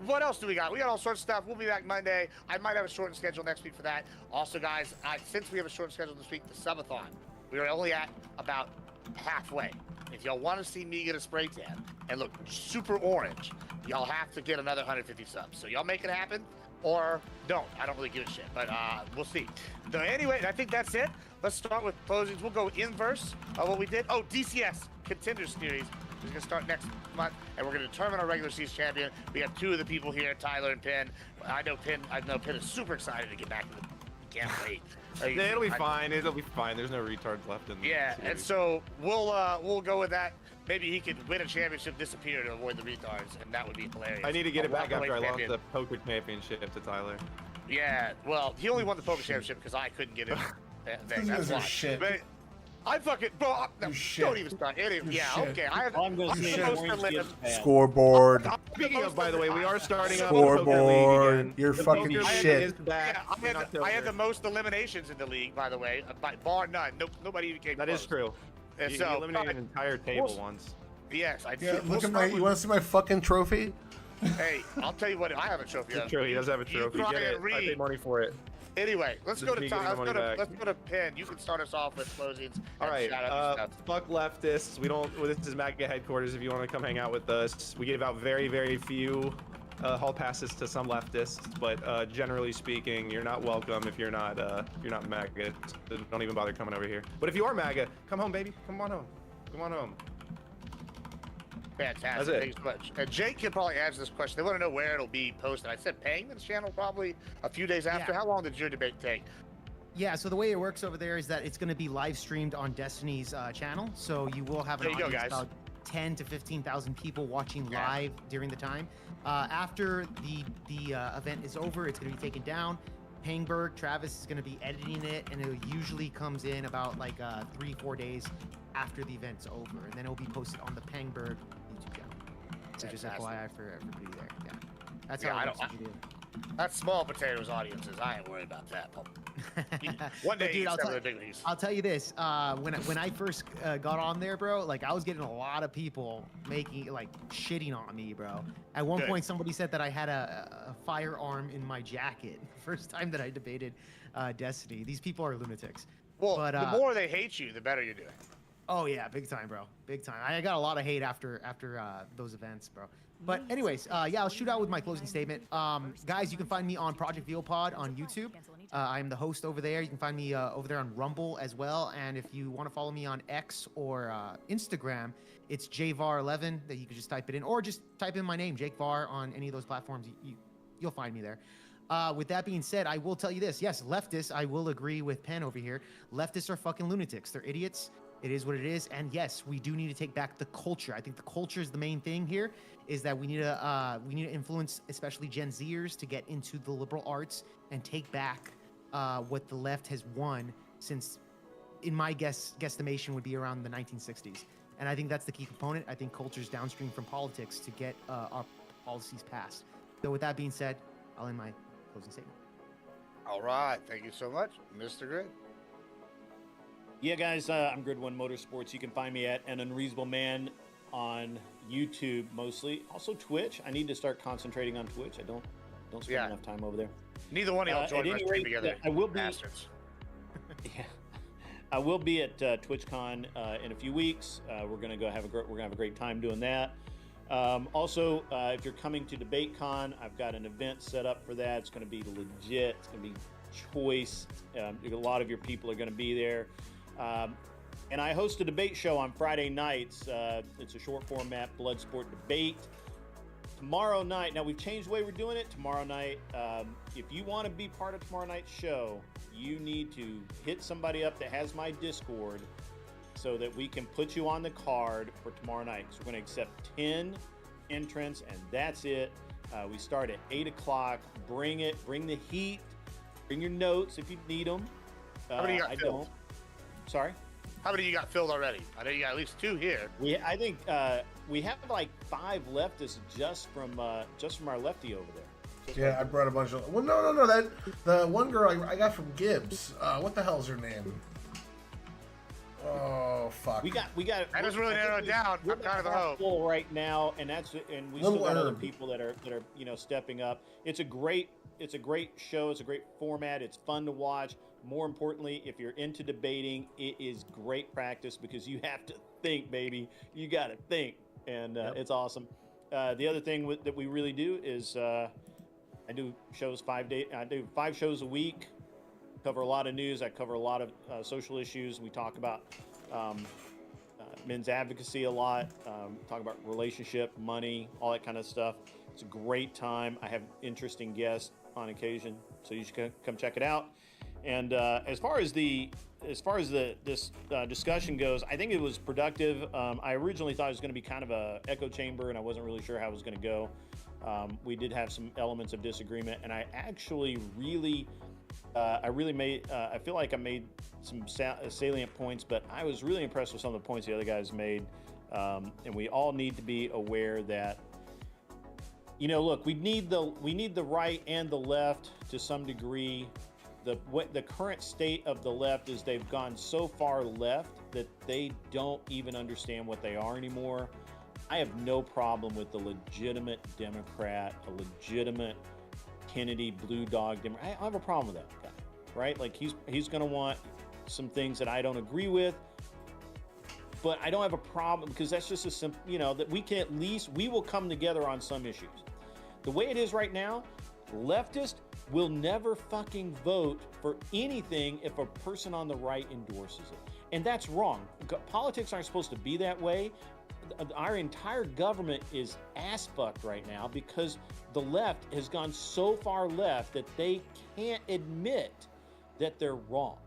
what else do we got? We got all sorts of stuff. We'll be back Monday. I might have a shortened schedule next week for that. Also, guys, since we have a shortened schedule this week, the subathon, we are only at about halfway. If y'all want to see me get a spray tan and look super orange, y'all have to get another 150 subs. So y'all make it happen or don't. I don't really give a shit, but we'll see. So anyway, I think that's it. Let's start with closings. We'll go inverse of what we did. Oh, DCS Contender Series is going to start next month, and we're going to determine our regular season champion. We have two of the people here, Tyler and Penn. I know Penn is super excited to get back to the. Can't wait. Yeah, it'll be fine. It'll be fine. There's no retards left in the Yeah, series. and so we'll go with that. Maybe he could win a championship, disappear to avoid the retards, and that would be hilarious. I need to get it back after I lost champion. the poker championship to Tyler. Yeah, well, he only won the poker championship because I couldn't get it. These That's guys are why. shit. But I fucking bro. No, shit. don't even start. Yeah, shit. okay. I have. All I'm going to I'm say the is most Orange limit- Gibbs Panel. Scoreboard. Speaking of, by the way, we are starting up Scoreboard. the poker league again. You're The fucking poker league shit. is back Yeah, in I October. had the most eliminations in the league, by the way, by bar none. Nobody even came That close. is true. And You so, eliminated an entire table once. yes, I Yeah, did. look at my. You want to see my fucking trophy? Hey, I'll tell you what. I have a trophy. It's true. He does have a trophy. You try Get and it. I read. paid money for it. Anyway, let's Just go to me Tom. getting the money back. Let's go to Penn. You can start us off with closings. All and right, shout out your stuff. fuck leftists. We don't. Well, this is MAGA headquarters. If you want to come hang out with us, we give out very, very few hall passes to some leftists. But generally speaking, you're not welcome if you're not MAGA. So don't even bother coming over here. But if you are MAGA, come home, baby. Come on home. Come on home. Fantastic. That's it. Thanks so much. And Jake can probably answer this question. They want to know where it'll be posted. I said Penguin's channel probably a few days after. Yeah. How long did your debate take? Yeah, so the way it works over there is that it's going to be live streamed on Destiny's channel. So you will have an There you go, audience guys. about 10 to 15,000 people watching Yeah. live during the time. After the event is over, it's going to be taken down. Hangberg, Travis is going to be editing it, and it usually comes in about like 3-4 days after the event's over, and then it will be posted on the Pangberg YouTube channel. So just Fantastic. FYI for everybody there. Yeah, that's Yeah, how I it works don't- usually. That's small potatoes audiences. I ain't worried about that. One day, But dude, you I'll some tell- of the big leagues. I'll tell you this: when I first got on there, bro, like I was getting a lot of people making like shitting on me, bro. At one Good. point, somebody said that I had a firearm in my jacket. First time that I debated Destiny. These people are lunatics. Well, but, the more they hate you, the better you're doing. Oh yeah, big time, bro. Big time. I got a lot of hate after those events, bro. But anyways, yeah, I'll shoot out with my closing statement. Guys, you can find me on Project VealPod on YouTube. I'm the host over there. You can find me over there on Rumble as well. And if you want to follow me on X or Instagram, it's JVAR11 that you can just type it in, or just type in my name, Jake VAR, on any of those platforms. You'll find me there. With that being said, I will tell you this. Yes, leftists, I will agree with Penn over here. Leftists are fucking lunatics. They're idiots. It is what it is. And yes, we do need to take back the culture. I think the culture is the main thing here, is that we need to influence, especially Gen Zers, to get into the liberal arts and take back what the left has won since, in my guesstimation, would be around the 1960s. And I think that's the key component. I think culture is downstream from politics to get our policies passed. So with that being said, I'll end my closing statement. All right. Thank you so much, Mr. Grid. Yeah, guys, I'm Grid One Motorsports. You can find me at An Unreasonable Man on YouTube mostly. Also Twitch. I need to start concentrating on Twitch. I don't spend Yeah. enough time over there. Neither one of y'all At joined my any stream rate, together. I will be. Bastards. Yeah, I will be at TwitchCon in a few weeks. We're gonna have a great time doing that. Also, if you're coming to DebateCon, I've got an event set up for that. It's gonna be legit. It's gonna be choice. A lot of your people are gonna be there. And I host a debate show on Friday nights. It's a short format blood sport debate. Tomorrow night, now we've changed the way we're doing it. Tomorrow night, if you want to be part of tomorrow night's show, you need to hit somebody up that has my Discord so that we can put you on the card for tomorrow night. So we're going to accept 10 entrants, and that's it. We start at 8 o'clock. Bring it. Bring the heat. Bring your notes if you need them. How many you got I filled? don't. Sorry? How many you got filled already? I know you got at least 2 here. I think we have like 5 leftists just from our lefty over there. Yeah, I brought a bunch of. Well, no. That the one girl I got from Gibbs. What the hell's her name? Oh fuck. We got. That doesn't really narrow it down. We're I'm kind of about the half hope. full right now, and we Little still got other herb. people that are stepping up. It's a great show. It's a great format. It's fun to watch. More importantly, if you're into debating, it is great practice because you have to think, baby. You got to think, and it's awesome. The other thing that we really do is I do shows 5 days. I do 5 shows a week. Cover a lot of news. I cover a lot of social issues. We talk about men's advocacy a lot. Talk about relationship, money, all that kind of stuff. It's a great time. I have interesting guests on occasion, so you should come check it out. And as far as this discussion goes, I think it was productive. I originally thought it was going to be kind of a echo chamber, and I wasn't really sure how it was going to go. We did have some elements of disagreement, and I actually really made. I feel like I made some salient points, but I was really impressed with some of the points the other guys made. And we all need to be aware that, look, we need the right and the left to some degree. The current state of the left is they've gone so far left that they don't even understand what they are anymore. I have no problem with the legitimate Democrat, a legitimate Kennedy Blue Dog Democrat. I have a problem with that guy, right? Like he's going to want some things that I don't agree with, but I don't have a problem because that's just a simple, that we will come together on some issues. The way it is right now, leftists will never fucking vote for anything if a person on the right endorses it. And that's wrong. Politics aren't supposed to be that way. Our entire government is ass fucked right now because the left has gone so far left that they can't admit that they're wrong.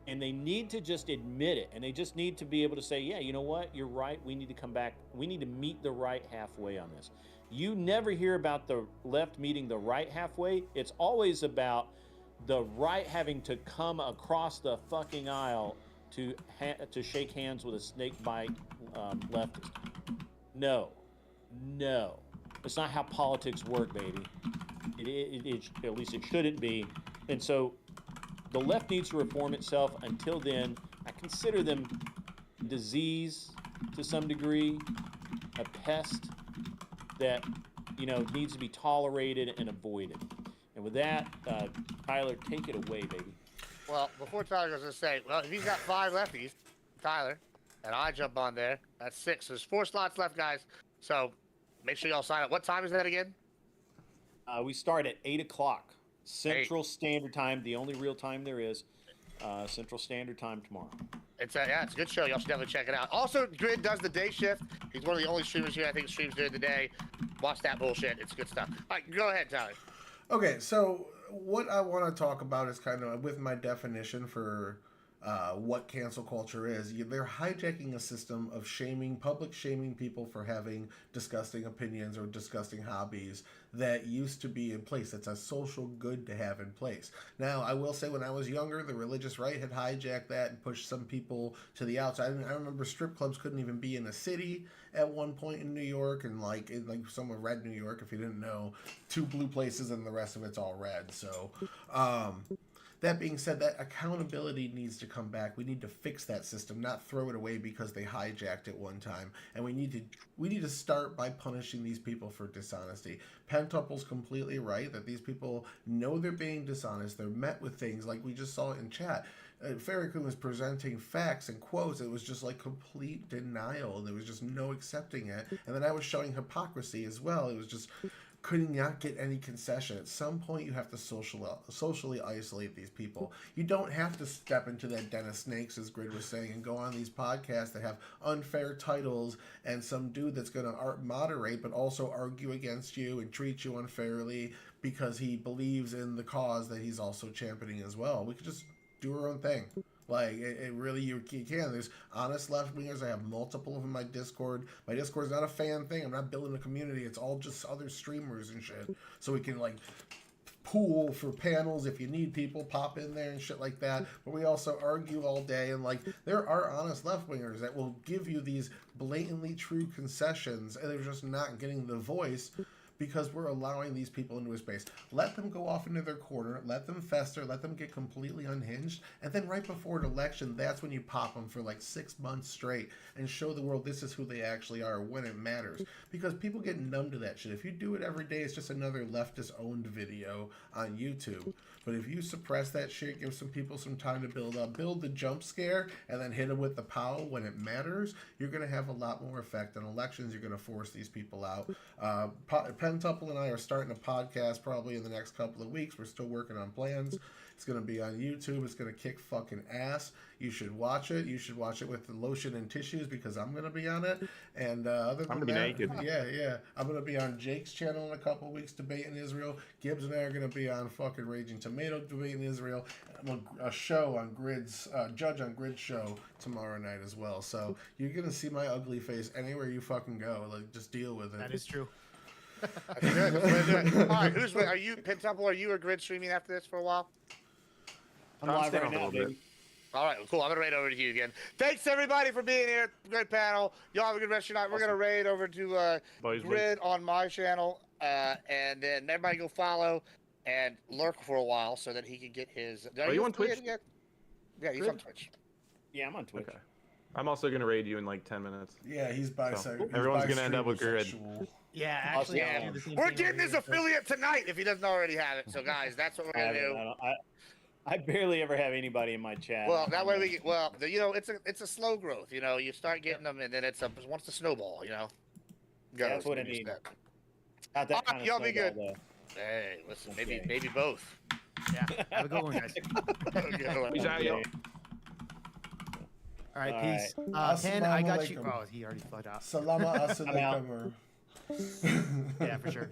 And they need to just admit it. And they just need to be able to say, yeah, you know what? You're right. We need to come back. We need to meet the right halfway on this. You never hear about the left meeting the right halfway. It's always about the right having to come across the fucking aisle to shake hands with a snake bite leftist. No. It's not how politics work, baby. It at least it shouldn't be. And so the left needs to reform itself. Until then, I consider them disease to some degree, a pest that needs to be tolerated and avoided. And with that, Tyler, take it away, baby. Well, before Tyler goes to say, well, if he's got 5 lefties, Tyler, and I jump on there, that's 6. There's 4 slots left, guys. So make sure y'all sign up. What time is that again? We start at 8 o'clock Central Standard Time, the only real time there is. Central Standard Time tomorrow. It's a good show. Y'all should definitely check it out. Also, Grid does the day shift. He's one of the only streamers here I think streams during the day. Watch that bullshit. It's good stuff. All right, go ahead, Tyler. Okay, so what I want to talk about is kind of with my definition for what cancel culture is. They're hijacking a system of public shaming people for having disgusting opinions or disgusting hobbies that used to be in place. It's a social good to have in place. Now, I will say when I was younger, the religious right had hijacked that and pushed some people to the outside. I remember strip clubs couldn't even be in a city at one point in New York, and like somewhere red New York, if you didn't know, 2 blue places and the rest of it's all red. So, that being said, that accountability needs to come back. We need to fix that system, not throw it away because they hijacked it one time. And we need to start by punishing these people for dishonesty. Pentuple's completely right that these people know they're being dishonest. They're met with things like we just saw in chat. Farrakhan was presenting facts and quotes. It was just like complete denial. There was just no accepting it. And then I was showing hypocrisy as well. It was just could not get any concession. At some point, you have to socially isolate these people. You don't have to step into that den of snakes, as Grid was saying, and go on these podcasts that have unfair titles and some dude that's going to moderate but also argue against you and treat you unfairly because he believes in the cause that he's also championing as well. We could just do our own thing. Like, it really, you can. There's honest left-wingers. I have multiple of them in my Discord. My Discord is not a fan thing. I'm not building a community. It's all just other streamers and shit. So we can, like, pool for panels if you need people, pop in there and shit like that. But we also argue all day. And, like, there are honest left-wingers that will give you these blatantly true concessions, and they're just not getting the voice because we're allowing these people into a space. Let them go off into their corner, let them fester, let them get completely unhinged, and then right before an election, that's when you pop them for like 6 months straight and show the world this is who they actually are when it matters. Because people get numb to that shit. If you do it every day, it's just another leftist-owned video on YouTube. But if you suppress that shit, give some people some time to build up, build the jump scare, and then hit them with the pow when it matters, you're going to have a lot more effect on elections. You're going to force these people out. Pentuple and I are starting a podcast probably in the next couple of weeks. We're still working on plans. It's going to be on YouTube. It's going to kick fucking ass. You should watch it. You should watch it with the lotion and tissues because I'm going to be on it. And other than I'm gonna that, be naked. yeah. I'm going to be on Jake's channel in a couple of weeks debating Israel. Gibbs and I are going to be on fucking Raging Tomato debating Israel. I'm a show on Grid's, Judge on Grid's show tomorrow night as well. So you're going to see my ugly face anywhere you fucking go. Like, just deal with it. That is true. That's good. That's way to do it. All right, are you, Pentuple, are you or Grid streaming after this for a while? I'm live down right a now, little bit. baby. All right, well, cool. I'm going to raid over to you again. Thanks, everybody, for being here. Grid panel. Y'all have a good rest of your night. We're going to raid over to Boys, Grid on my channel, and then everybody go follow and lurk for a while so that he can get his... Are you on Twitch? Yet? Yeah, he's Grid? on Twitch. Yeah, I'm on Twitch. Okay. I'm also gonna raid you in like 10 minutes. Yeah, he's bisexual. Everyone's gonna end up with Grid. Yeah, actually, Yeah. I do the same We're thing getting over his here, so- affiliate tonight if he doesn't already have it. So, guys, that's what we're going to do. I barely ever have anybody in my chat. Well, that way we get, well, you know, it's a slow growth, you know, you start getting them and then it's once the snowball, you know. Yeah, that's goes, what I maybe need. step. Not that All right, kind of y'all be snowball, good. Hey, listen, Okay. maybe both. Yeah, have a good one, guys. Peace out, y'all. All right, All peace. Pen, I got you. Assalamu Oh, he already fought out. Salama I'm out. alaikum. Yeah, for sure.